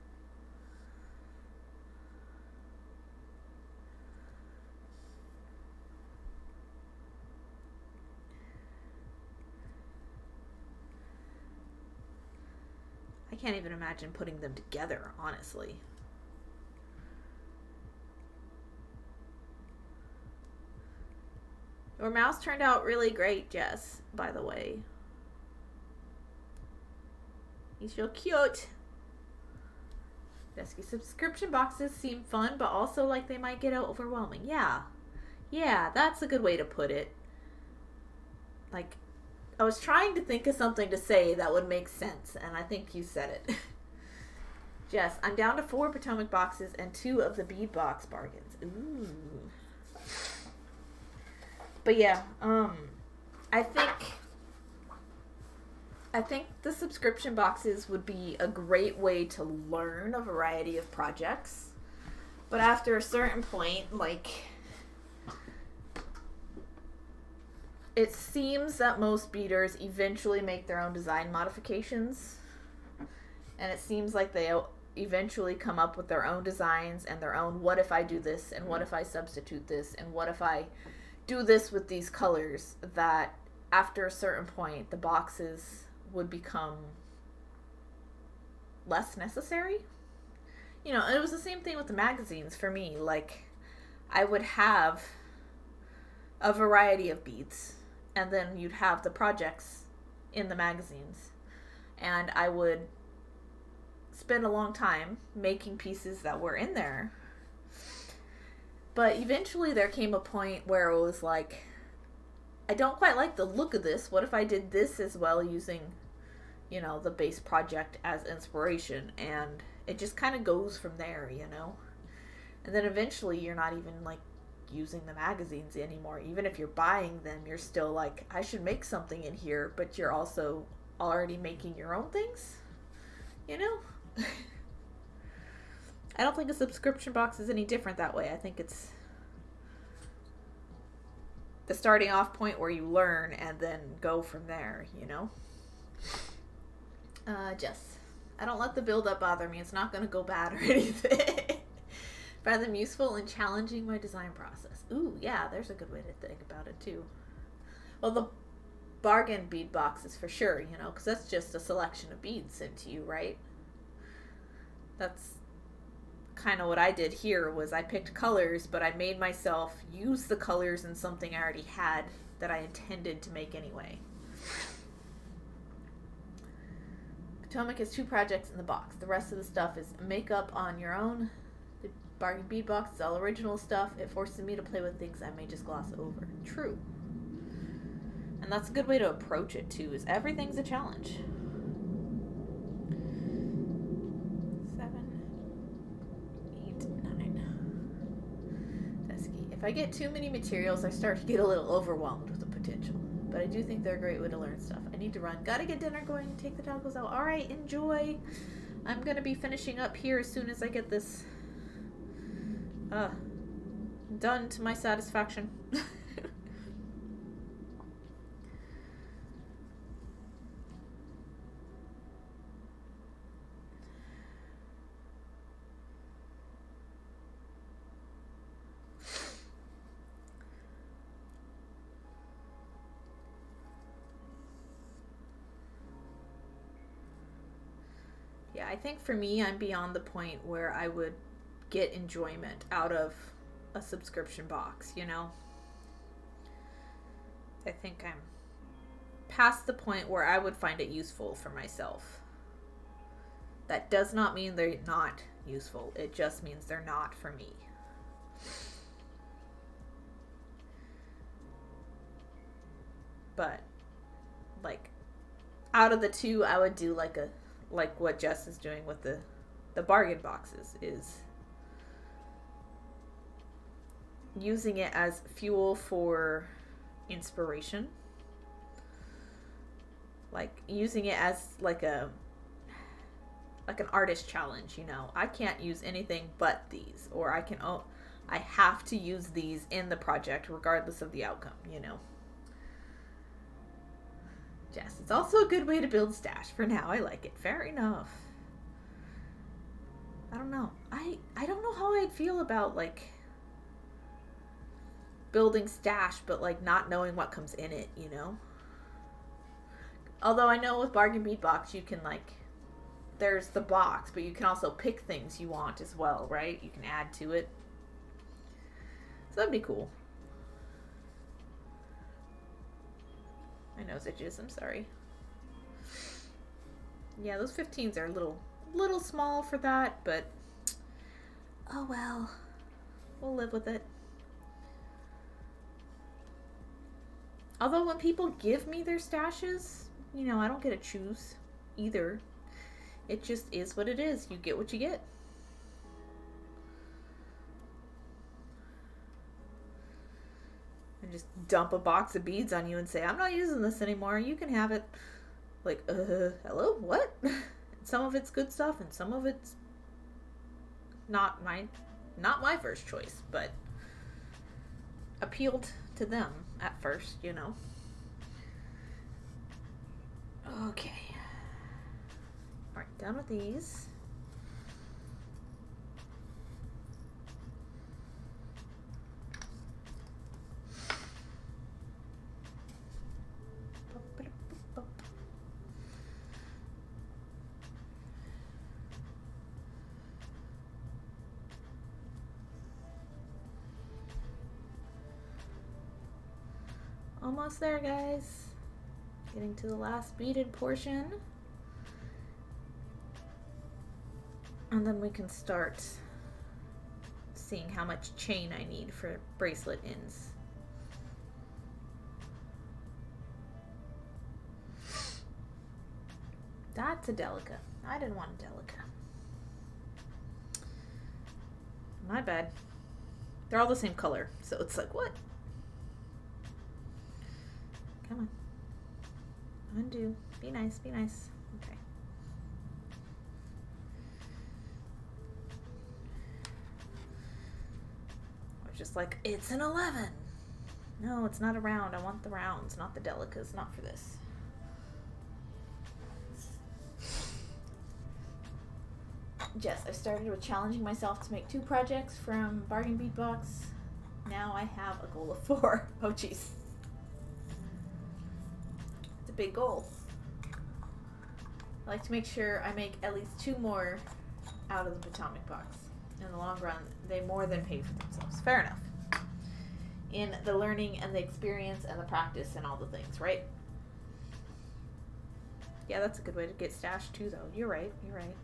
[SPEAKER 1] I can't even imagine putting them together, honestly. Your mouse turned out really great, Jess, by the way. He's so cute. Pesky subscription boxes seem fun, but also like they might get overwhelming. Yeah. Yeah, that's a good way to put it. Like, I was trying to think of something to say that would make sense, and I think you said it. Jess, I'm down to 4 Potomac boxes and 2 of the bead box bargains. Ooh. But yeah, I think the subscription boxes would be a great way to learn a variety of projects. But after a certain point, like, it seems that most beaders eventually make their own design modifications. And it seems like they eventually come up with their own designs and their own, what if I do this, and what if I substitute this, and what if I do this with these colors, that after a certain point the boxes would become less necessary. You know, it was the same thing with the magazines for me. Like, I would have a variety of beads, and then you'd have the projects in the magazines, and I would spend a long time making pieces that were in there. But eventually there came a point where it was like, I don't quite like the look of this. What if I did this as well, using, you know, the base project as inspiration? And it just kind of goes from there, you know? And then eventually you're not even, like, using the magazines anymore. Even if you're buying them, you're still like, I should make something in here, but you're also already making your own things, you know? I don't think a subscription box is any different that way. I think it's the starting off point where you learn and then go from there, you know? Jess, I don't let the build-up bother me. It's not going to go bad or anything. Find them useful in challenging my design process. Ooh, yeah, there's a good way to think about it, too. Well, the bargain bead boxes for sure, you know, because that's just a selection of beads sent to you, right? That's kind of what I did here. Was I picked colors, but I made myself use the colors in something I already had that I intended to make anyway. Potomac has 2 projects in the box. The rest of the stuff is makeup on your own. The bargain bead box is all original stuff. It forces me to play with things I may just gloss over. True. And that's a good way to approach it too, is everything's a challenge. If I get too many materials, I start to get a little overwhelmed with the potential. But I do think they're a great way to learn stuff. I need to run. Gotta get dinner going and take the toggles out. Alright, enjoy. I'm gonna be finishing up here as soon as I get this done to my satisfaction. Yeah, I think for me, I'm beyond the point where I would get enjoyment out of a subscription box, you know? I think I'm past the point where I would find it useful for myself. That does not mean they're not useful. It just means they're not for me. But, like, out of the 2, I would do like what Jess is doing with the bargain boxes, is using it as fuel for inspiration. Like, using it as like an artist challenge, you know. I can't use anything but these, or I have to use these in the project regardless of the outcome, you know. Jess, it's also a good way to build stash. For now, I like it. Fair enough. I don't know. I don't know how I'd feel about, like, building stash, but, like, not knowing what comes in it, you know? Although I know with Bargain Bead Box, you can, like, there's the box, but you can also pick things you want as well, right? You can add to it. So that'd be cool. My nose itches, I'm sorry. Yeah, those 15s are a little small for that, but oh well. We'll live with it. Although when people give me their stashes, you know, I don't get to choose either. It just is what it is. You get what you get. And just dump a box of beads on you and say, I'm not using this anymore. You can have it. Like, hello? What? Some of it's good stuff and some of it's not my first choice, but appealed to them at first, you know. Okay. Alright, done with these. Almost there, guys. Getting to the last beaded portion. And then we can start seeing how much chain I need for bracelet ends. That's a delica. I didn't want a delica. My bad. They're all the same color, so it's like, what? Come on. Undo. Be nice, be nice. Okay. I was just like, it's an 11. No, it's not a round. I want the rounds, not the delicas. Not for this. Yes, I started with challenging myself to make 2 projects from Bargain Bead Box. Now I have a goal of 4. Oh, jeez. Big goal. I like to make sure I make at least 2 more out of the Potomac box. In the long run, they more than pay for themselves. Fair enough. In the learning and the experience and the practice and all the things, right? Yeah, that's a good way to get stashed too, though. You're right. You're right.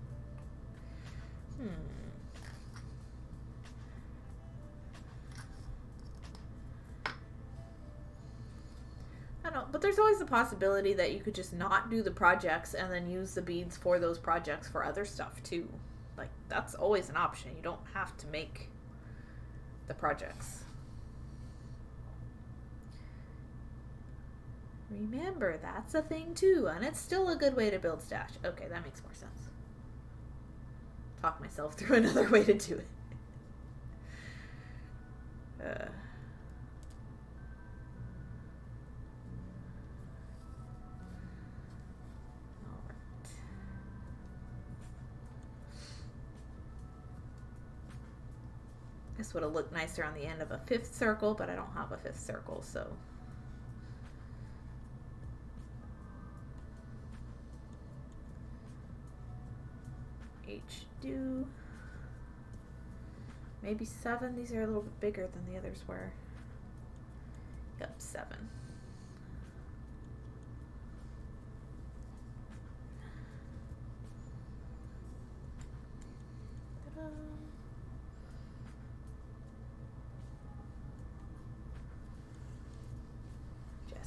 [SPEAKER 1] I don't know, but there's always the possibility that you could just not do the projects and then use the beads for those projects for other stuff too. Like, that's always an option. You don't have to make the projects. Remember, that's a thing too, and it's still a good way to build stash. Okay, that makes more sense. Talk myself through another way to do it. This would have looked nicer on the end of a 5th circle, but I don't have a 5th circle, so. H do. Maybe 7. These are a little bit bigger than the others were. Yep, 7. Ta-da.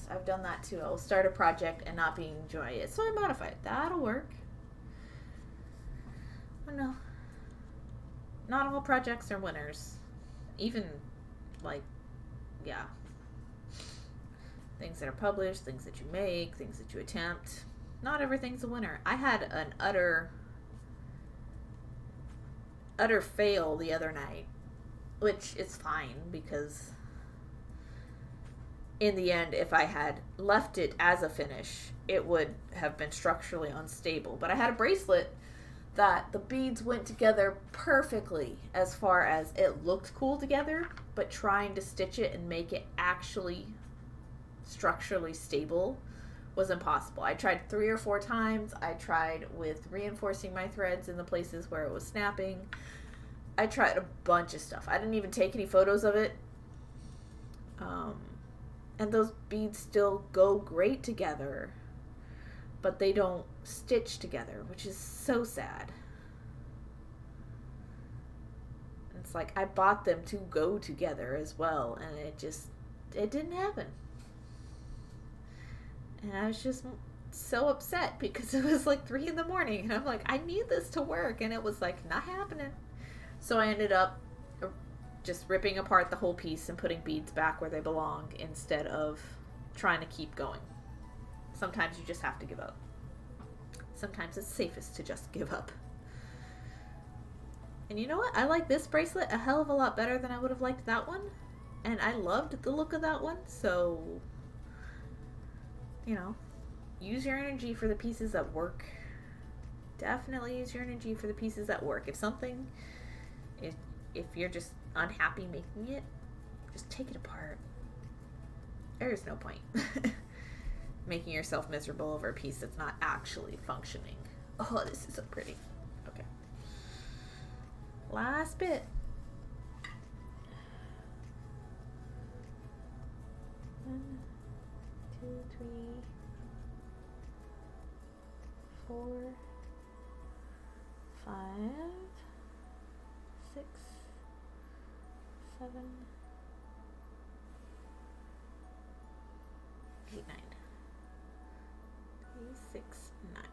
[SPEAKER 1] I've done that too. I will start a project and not enjoy it, so I modify it. That'll work. Oh no. Not all projects are winners. Even, like, yeah. Things that are published, things that you make, things that you attempt. Not everything's a winner. I had an utter fail the other night, which is fine because in the end, if I had left it as a finish, it would have been structurally unstable. But I had a bracelet that the beads went together perfectly as far as it looked cool together, but trying to stitch it and make it actually structurally stable was impossible. I tried 3 or 4 times. I tried with reinforcing my threads in the places where it was snapping. I tried a bunch of stuff. I didn't even take any photos of it. And those beads still go great together, but they don't stitch together, which is so sad. It's like I bought them to go together as well, and it didn't happen. And I was just so upset because it was like 3 in the morning, and I'm like, I need this to work, and it was like not happening. So I ended up just ripping apart the whole piece and putting beads back where they belong instead of trying to keep going. Sometimes you just have to give up. Sometimes it's safest to just give up. And you know what? I like this bracelet a hell of a lot better than I would have liked that one. And I loved the look of that one. So, you know, use your energy for the pieces that work. Definitely use your energy for the pieces that work. If you're just unhappy making it, just take it apart. There is no point making yourself miserable over a piece that's not actually functioning. Oh, this is so pretty. Okay. Last bit. 1, 2, 3, 4, 5, 6, 7, 8, 9. 3, 6, 9.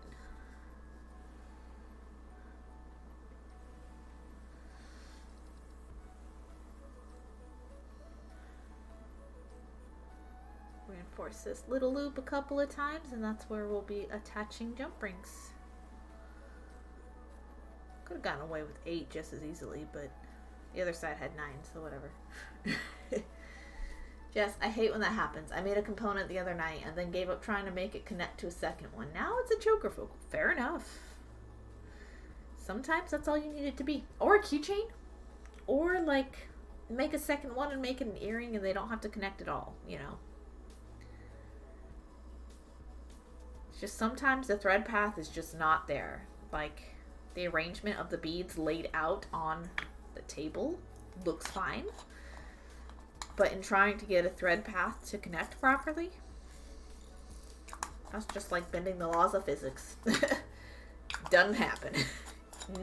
[SPEAKER 1] Reinforce this little loop a couple of times, and that's where we'll be attaching jump rings. Could have gotten away with 8 just as easily, but the other side had 9, so whatever. Jess, I hate when that happens. I made a component the other night and then gave up trying to make it connect to a second one. Now it's a choker focal. Fair enough. Sometimes that's all you need it to be. Or a keychain. Or like make a second one and make it an earring and they don't have to connect at all, you know. It's just sometimes the thread path is just not there. Like the arrangement of the beads laid out on the table looks fine. But in trying to get a thread path to connect properly, that's just like bending the laws of physics. Doesn't happen.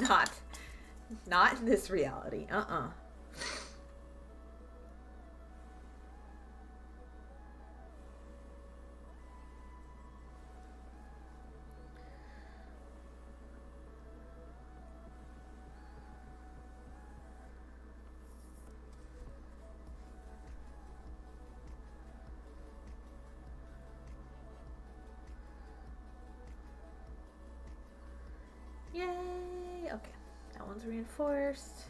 [SPEAKER 1] Not in this reality. Yay! Okay, that one's reinforced.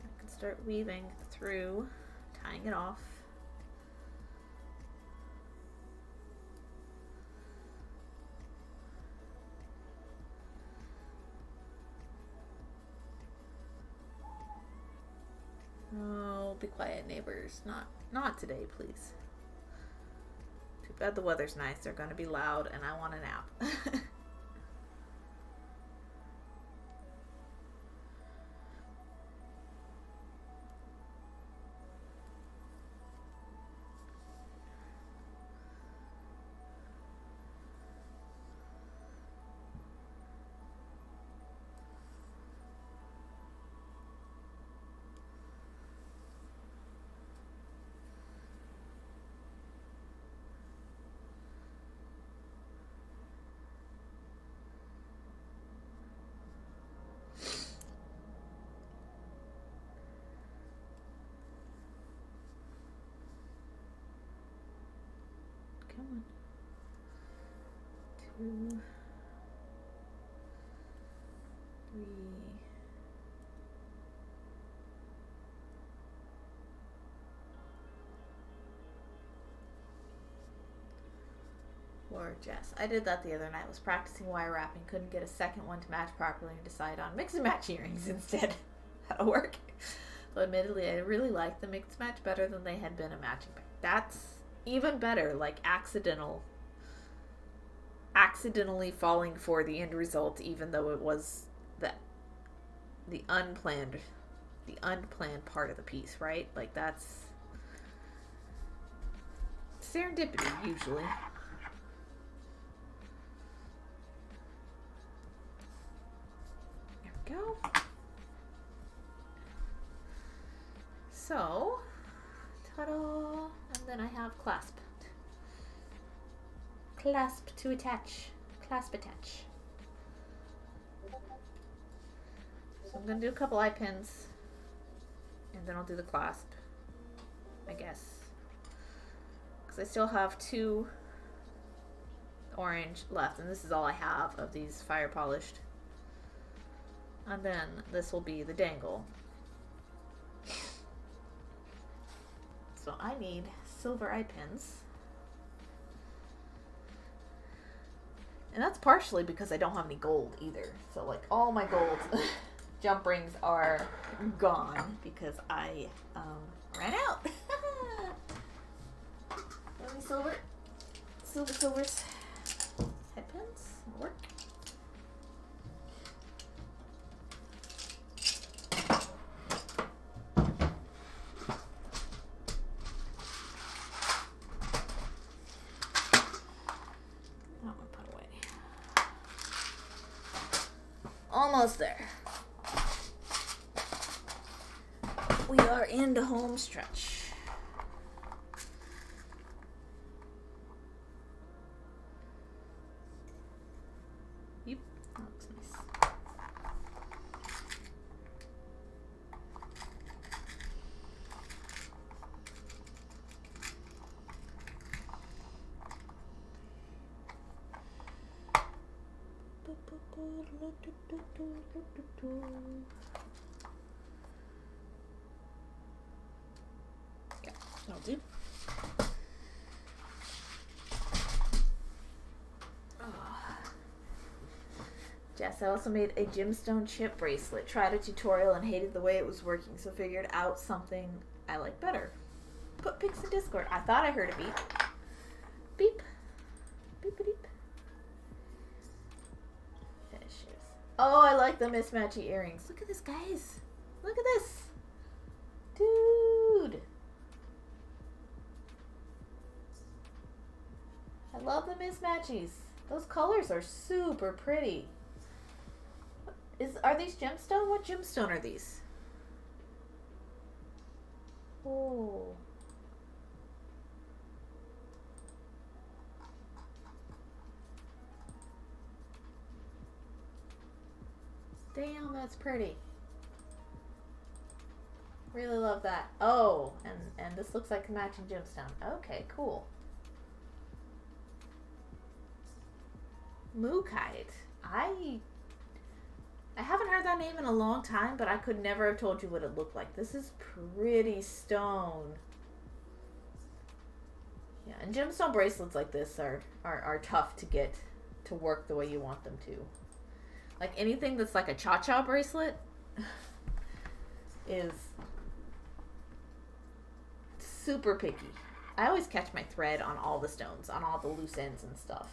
[SPEAKER 1] I can start weaving through, tying it off. Oh, be quiet, neighbors. Not today, please. Too bad the weather's nice. They're gonna be loud and I want a nap. Come on. 2, 3. for Jess. I did that the other night. Was practicing wire wrapping. Couldn't get a second one to match properly and decide on mix and match earrings instead. That'll work. So admittedly, I really liked the mix match better than they had been a matching pair. That's even better. Like accidentally falling for the end result, even though it was the unplanned part of the piece, right? Like that's serendipity usually. There we go. So, ta-da! And then I have clasp. Clasp to attach. Clasp attach. So I'm going to do a couple eye pins. And then I'll do the clasp. I guess. Because I still have 2 orange left. And this is all I have of these fire polished. And then this will be the dangle. So I need silver eye pins. And that's partially because I don't have any gold either. So like all my gold jump rings are gone because I ran out. Any silvers, head pins will work. Almost there. We are in the home stretch. Yep, that looks nice. Yeah, that'll do. Jess, I also made a gemstone chip bracelet. Tried a tutorial and hated the way it was working, so figured out something I like better. Put pics in Discord. I thought I heard a beep. Beep. Beep-a-deep. Finishes. Oh, I like the mismatchy earrings. Look at this, guys. Look at this. Dude. I love the mismatchies. Those colors are super pretty. Are these gemstone? What gemstone are these? Oh. Damn, that's pretty. Really love that. Oh, and this looks like a matching gemstone. Okay, cool. Mookite. I haven't heard that name in a long time, but I could never have told you what it looked like. This is pretty stone. Yeah, and gemstone bracelets like this are tough to get to work the way you want them to. Like anything that's like a cha-cha bracelet is super picky. I always catch my thread on all the stones, on all the loose ends and stuff.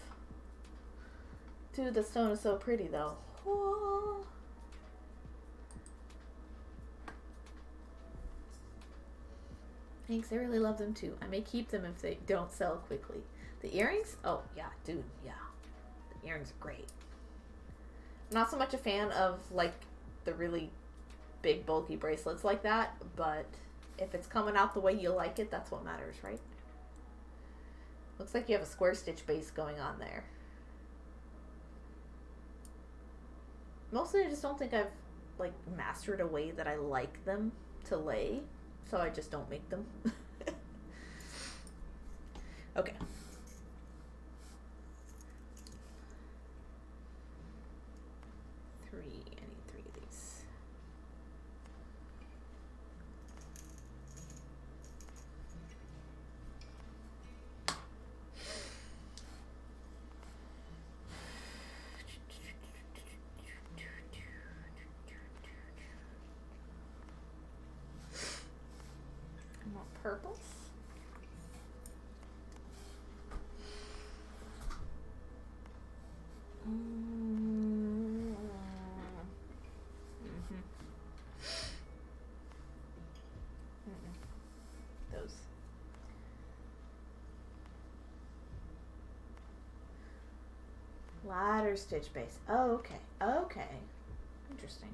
[SPEAKER 1] Dude, the stone is so pretty though. Oh. Thanks, I really love them too. I may keep them if they don't sell quickly. The earrings? Oh, yeah, dude, yeah. The earrings are great. I'm not so much a fan of, like, the really big, bulky bracelets like that, but if it's coming out the way you like it, that's what matters, right? Looks like you have a square stitch base going on there. Mostly I just don't think I've, like, mastered a way that I like them to lay, so I just don't make them. Okay. I need 3 of these. purples. Those. Ladder stitch base. Oh, okay. Okay. Interesting.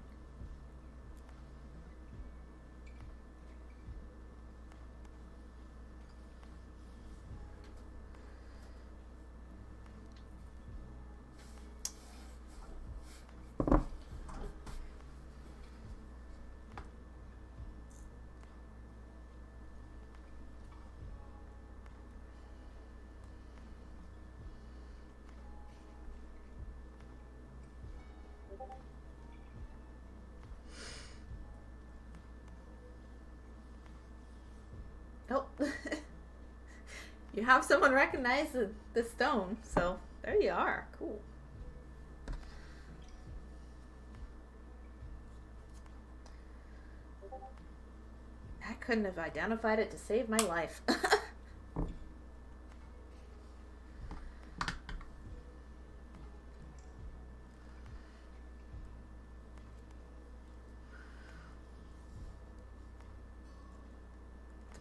[SPEAKER 1] Oh, you have someone recognize the stone, so there you are. Cool. I couldn't have identified it to save my life.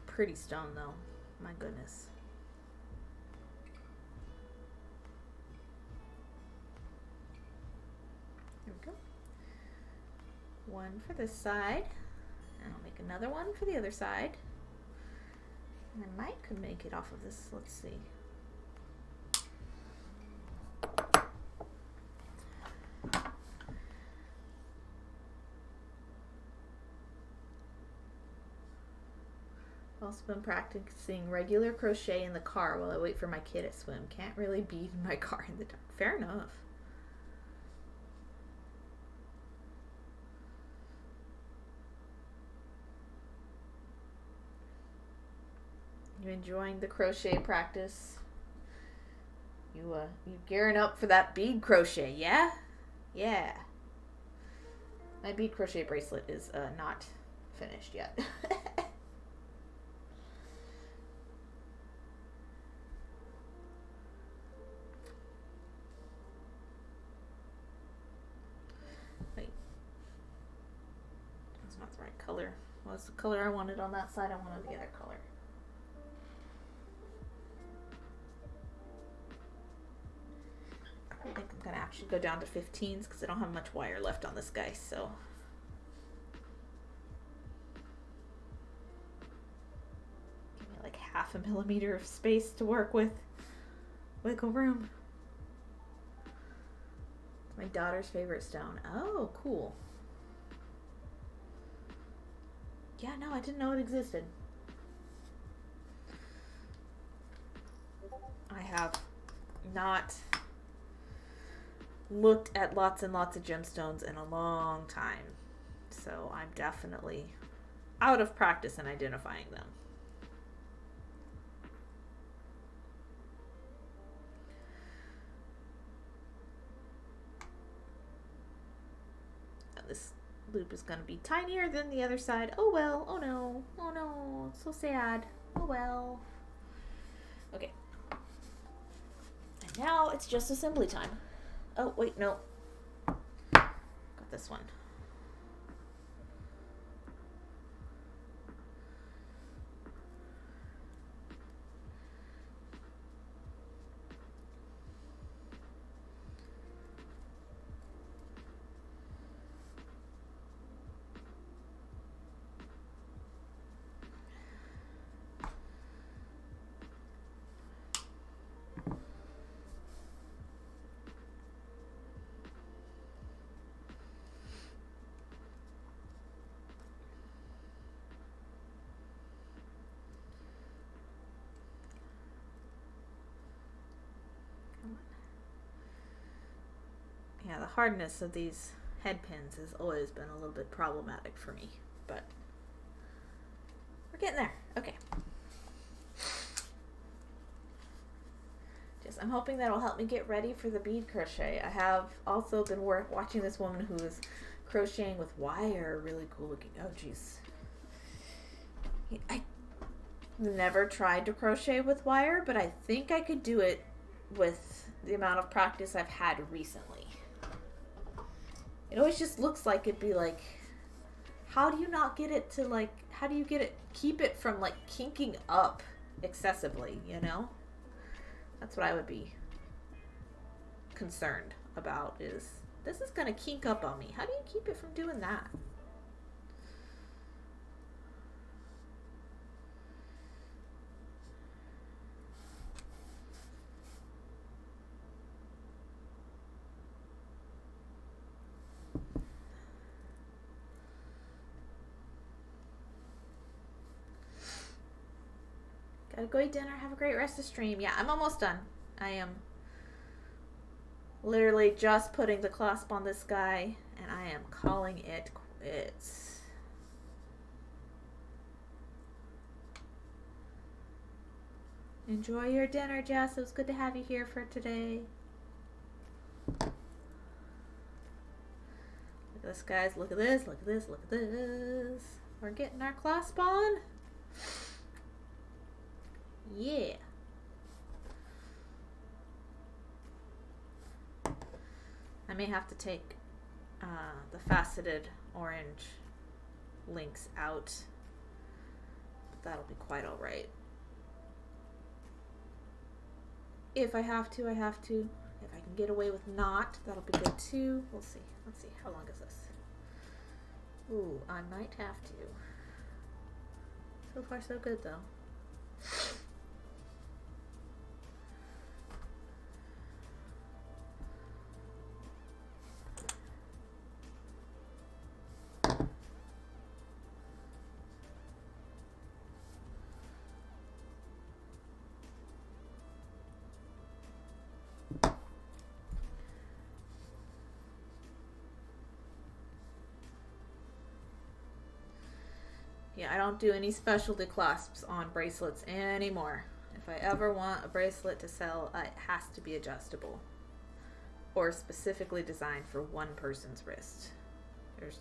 [SPEAKER 1] Pretty stone though, my goodness. Here we go. One for this side, and I'll make another one for the other side. And I might could make it off of this. Let's see. Also been practicing regular crochet in the car while I wait for my kid at swim. Can't really bead in my car in the dark. Fair enough. You enjoying the crochet practice? You gearing up for that bead crochet, yeah? Yeah. My bead crochet bracelet is not finished yet. Wait. That's not the right color. Well, that's the color I wanted on that side. I wanted the other color. I think I'm going to actually go down to 15s because I don't have much wire left on this guy, so. Give me like 1/2 millimeter of space to work with. Wiggle room. It's my daughter's favorite stone. Oh, cool. Yeah, no, I didn't know it existed. I have not looked at lots and lots of gemstones in a long time, so I'm definitely out of practice in identifying them. And this loop is going to be tinier than the other side. Oh well, oh no, it's so sad. Oh well. Okay. And now it's just assembly time. Oh, wait, no. Got this one. Yeah, the hardness of these head pins has always been a little bit problematic for me, but we're getting there. Okay. I'm hoping that'll help me get ready for the bead crochet. I have also been watching this woman who is crocheting with wire. Really cool looking. Oh, jeez. Never tried to crochet with wire, but I think I could do it with the amount of practice I've had recently. It always just looks like it'd be like, how do you not get it to like, how do you get it, keep it from like kinking up excessively, you know? That's what I would be concerned about, is this is gonna kink up on me. How do you keep it from doing that? Gotta go eat dinner, have a great rest of stream. Yeah, I'm almost done. I am literally just putting the clasp on this guy, and I am calling it quits. Enjoy your dinner, Jess. It was good to have you here for today. Look at this, guys. Look at this, look at this, look at this. We're getting our clasp on. Yeah. I may have to take the faceted orange links out, but that'll be quite all right. If I have to, I have to. If I can get away with not, that'll be good too. We'll see. Let's see. How long is this? Ooh, I might have to. So far, so good though. Yeah, I don't do any specialty clasps on bracelets anymore. If I ever want a bracelet to sell, it has to be adjustable or specifically designed for one person's wrist. There's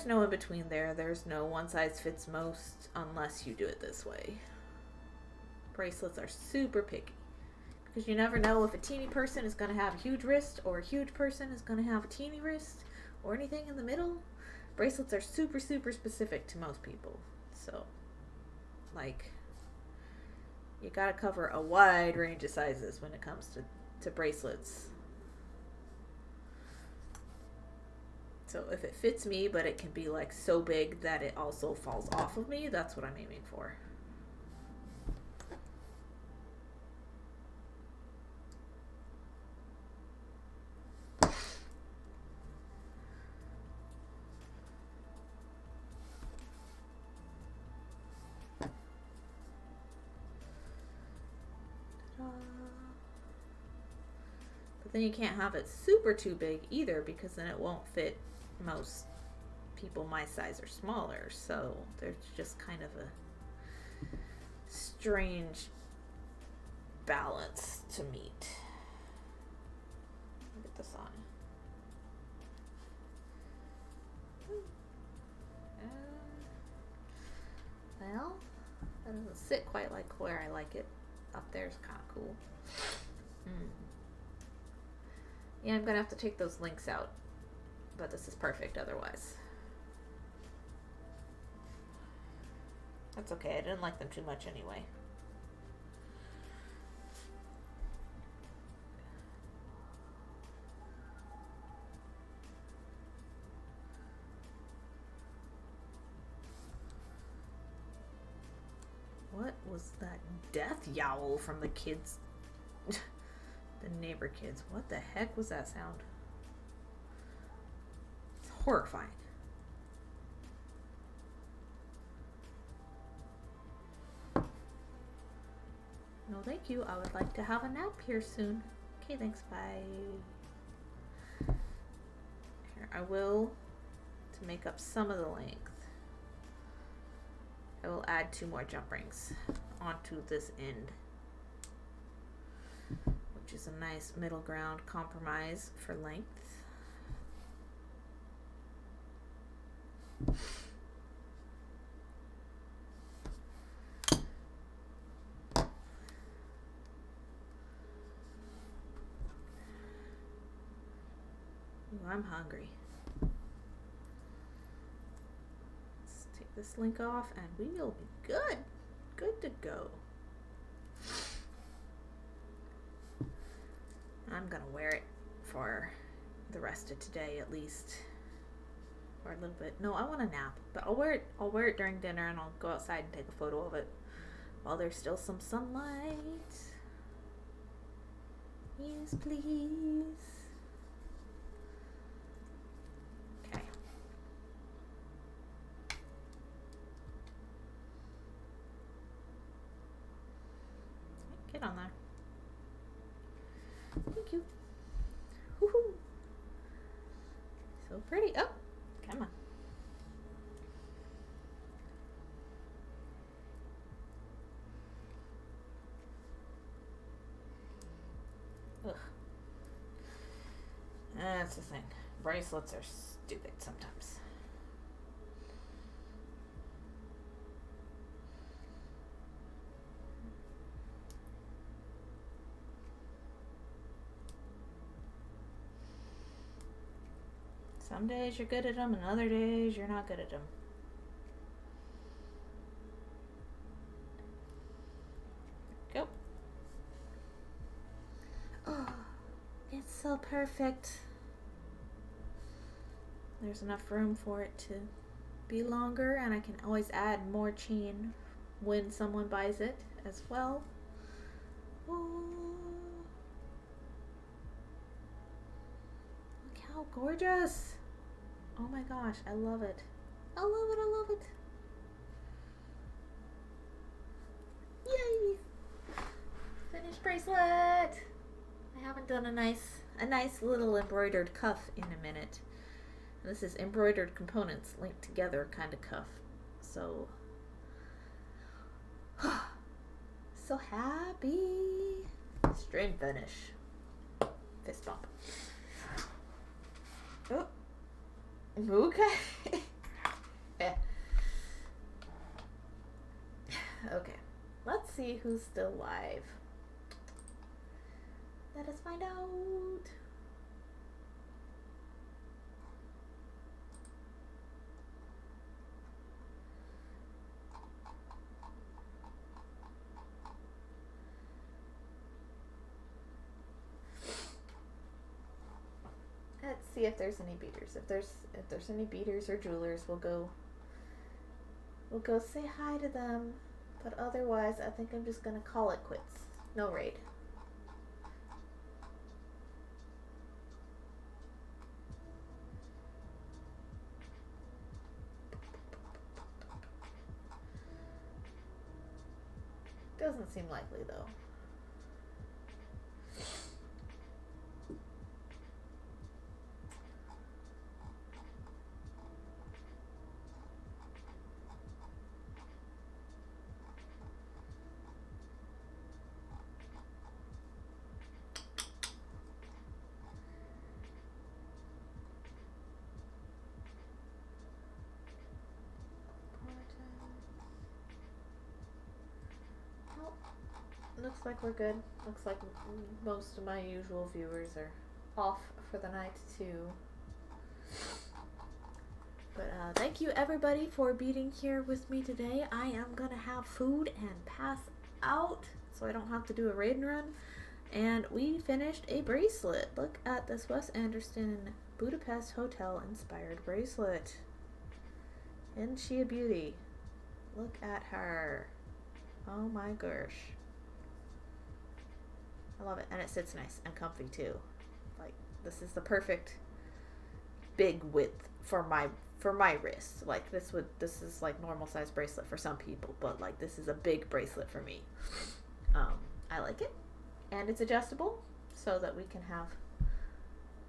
[SPEAKER 1] no in between there. There's no one size fits most unless you do it this way. Bracelets are super picky because you never know if a teeny person is going to have a huge wrist or a huge person is going to have a teeny wrist or anything in the middle. Bracelets are super, super specific to most people. So, like, you gotta cover a wide range of sizes when it comes to bracelets. So if it fits me, but it can be like so big that it also falls off of me, that's what I'm aiming for. Then you can't have it super too big either, because then it won't fit most people my size or smaller. So there's just kind of a strange balance to meet. Get this on. Well, that doesn't sit quite like where I like it. Up there is kind of cool. Yeah, I'm gonna have to take those links out, but this is perfect otherwise. That's okay, I didn't like them too much anyway. What was that death yowl from the kids? The neighbor kids. What the heck was that sound? It's horrifying. No, thank you. I would like to have a nap here soon. Okay, thanks. Bye. Here, I will, to make up some of the length, I will add 2 more jump rings onto this end, which is a nice middle ground compromise for length. Ooh, I'm hungry. Let's take this link off and we will be good. Good to go. I'm gonna wear it for the rest of today at least. Or a little bit. No, I want a nap. But I'll wear it during dinner and I'll go outside and take a photo of it while there's still some sunlight. Yes, please. Okay. Get on there. Thank you. Woohoo. So pretty. Oh, come on. Ugh. That's the thing. Bracelets are stupid sometimes. Some days you're good at them, and other days you're not good at them. Go. Oh, it's so perfect. There's enough room for it to be longer, and I can always add more chain when someone buys it as well. Ooh. Look how gorgeous. Oh my gosh, I love it. I love it, I love it. Yay! Finished bracelet! I haven't done a nice little embroidered cuff in a minute. This is embroidered components linked together kind of cuff. So, so happy. Stream finish. Fist bump. Oh. Okay. Yeah. Okay. Let's see who's still live. Let us find out. Let's see if there's any beaters. If there's any beaters or jewelers, we'll go say hi to them. But otherwise, I think I'm just gonna call it quits. No raid. Doesn't seem likely though. Looks like we're good. Looks like most of my usual viewers are off for the night too. But thank you everybody for being here with me today. I am gonna have food and pass out so I don't have to do a raid and run. And we finished a bracelet. Look at this Wes Anderson Budapest hotel inspired bracelet. Isn't she a beauty? Look at her. Oh my gosh. I love it, and it sits nice and comfy too. Like, this is the perfect big width for my wrist. Like this is like normal size bracelet for some people, but like this is a big bracelet for me. I like it, and it's adjustable so that we can have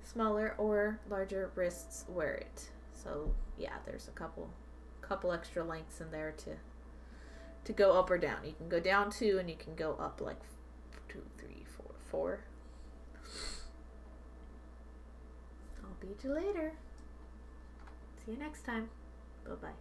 [SPEAKER 1] smaller or larger wrists wear it. So yeah, there's a couple extra lengths in there to go up or down. You can go down 2 and you can go up like 2, 3, 4. I'll beat you later. See you next time. Bye-bye.